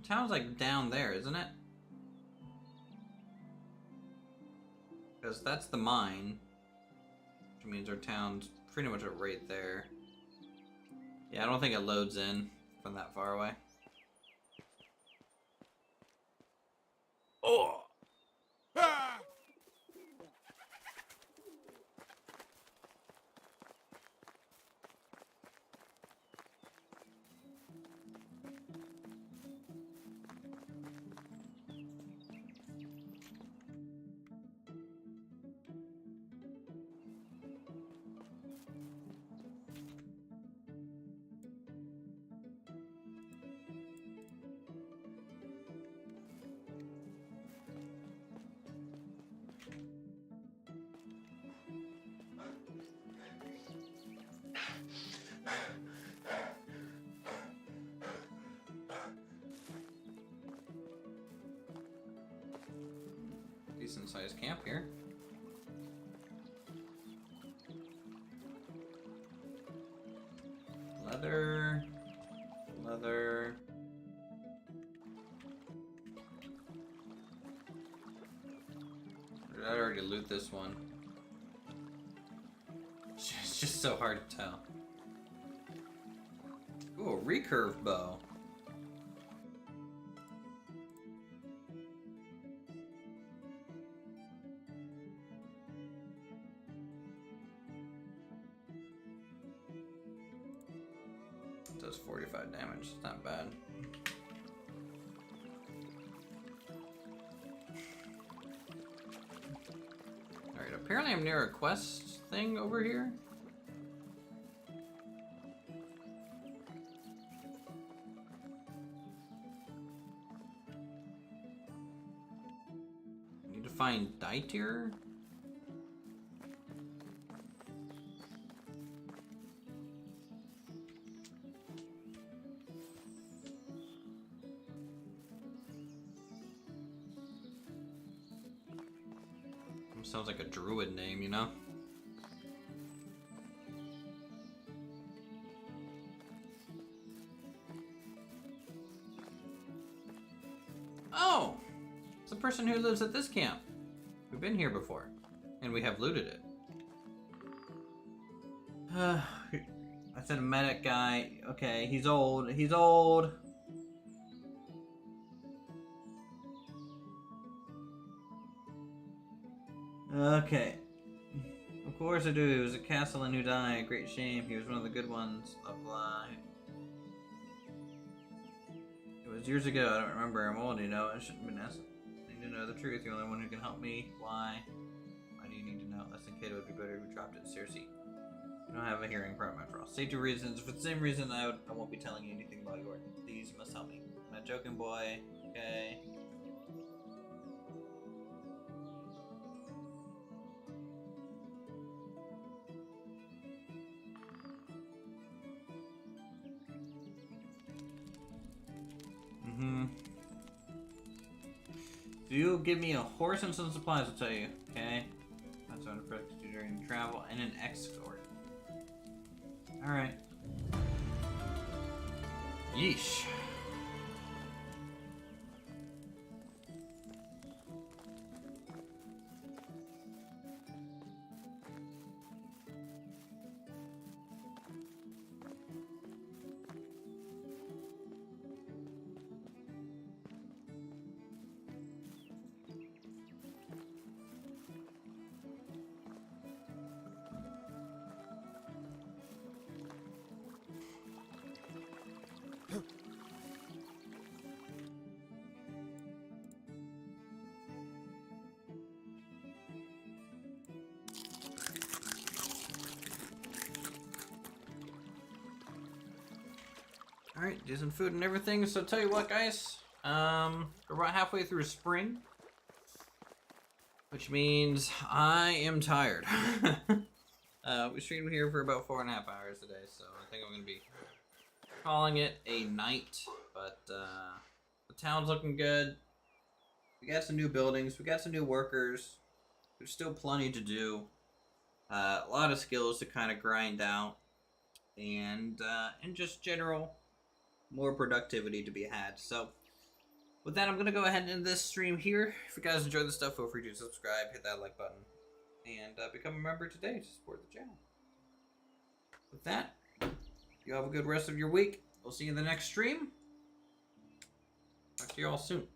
The town's like down there, isn't it? Because that's the mine. Which means our town's pretty much right there. Yeah, I don't think it loads in from that far away. Oh! Ah! Decent sized camp here. Leather. Leather. Or did I already loot this one? It's just so hard to tell. Ooh, a recurve bow. Does 45 damage. It's not bad. Alright, apparently I'm near a quest thing over here. I need to find Dieter. Sounds like a druid name, you know? Oh! It's the person who lives at this camp. We've been here before. And we have looted it. I said a medic guy. Okay, he's old. He's old. Okay. Of course I do. He was a castellan who died. Great shame. He was one of the good ones. Blah blah. It was years ago. I don't remember. I'm old, you know. I shouldn't have been asked. I need to know the truth. You're the only one who can help me. Why? Why do you need to know? Less than kid would be better if we dropped it. Seriously. I don't have a hearing problem after all. Safety reasons. For the same reason, I won't be telling you anything about Gordon. Please, you must help me. I'm not joking, boy. Okay. So you'll give me a horse and some supplies, I'll tell you. Okay? That's what I'm protect you during travel and an escort. Alright. Yeesh. Alright, decent food and everything. So tell you what, guys. We're about halfway through spring. Which means I am tired. We streamed here for about 4.5 hours today, so I think I'm going to be calling it a night. But the town's looking good. We got some new buildings. We got some new workers. There's still plenty to do. A lot of skills to kind of grind out. And just general more productivity to be had. So with that, I'm going to go ahead and end this stream here. If you guys enjoyed the stuff, feel free to subscribe, hit that like button, and become a member today to support the channel. With that, you have a good rest of your week. We'll see you in the next stream. Talk to you all soon.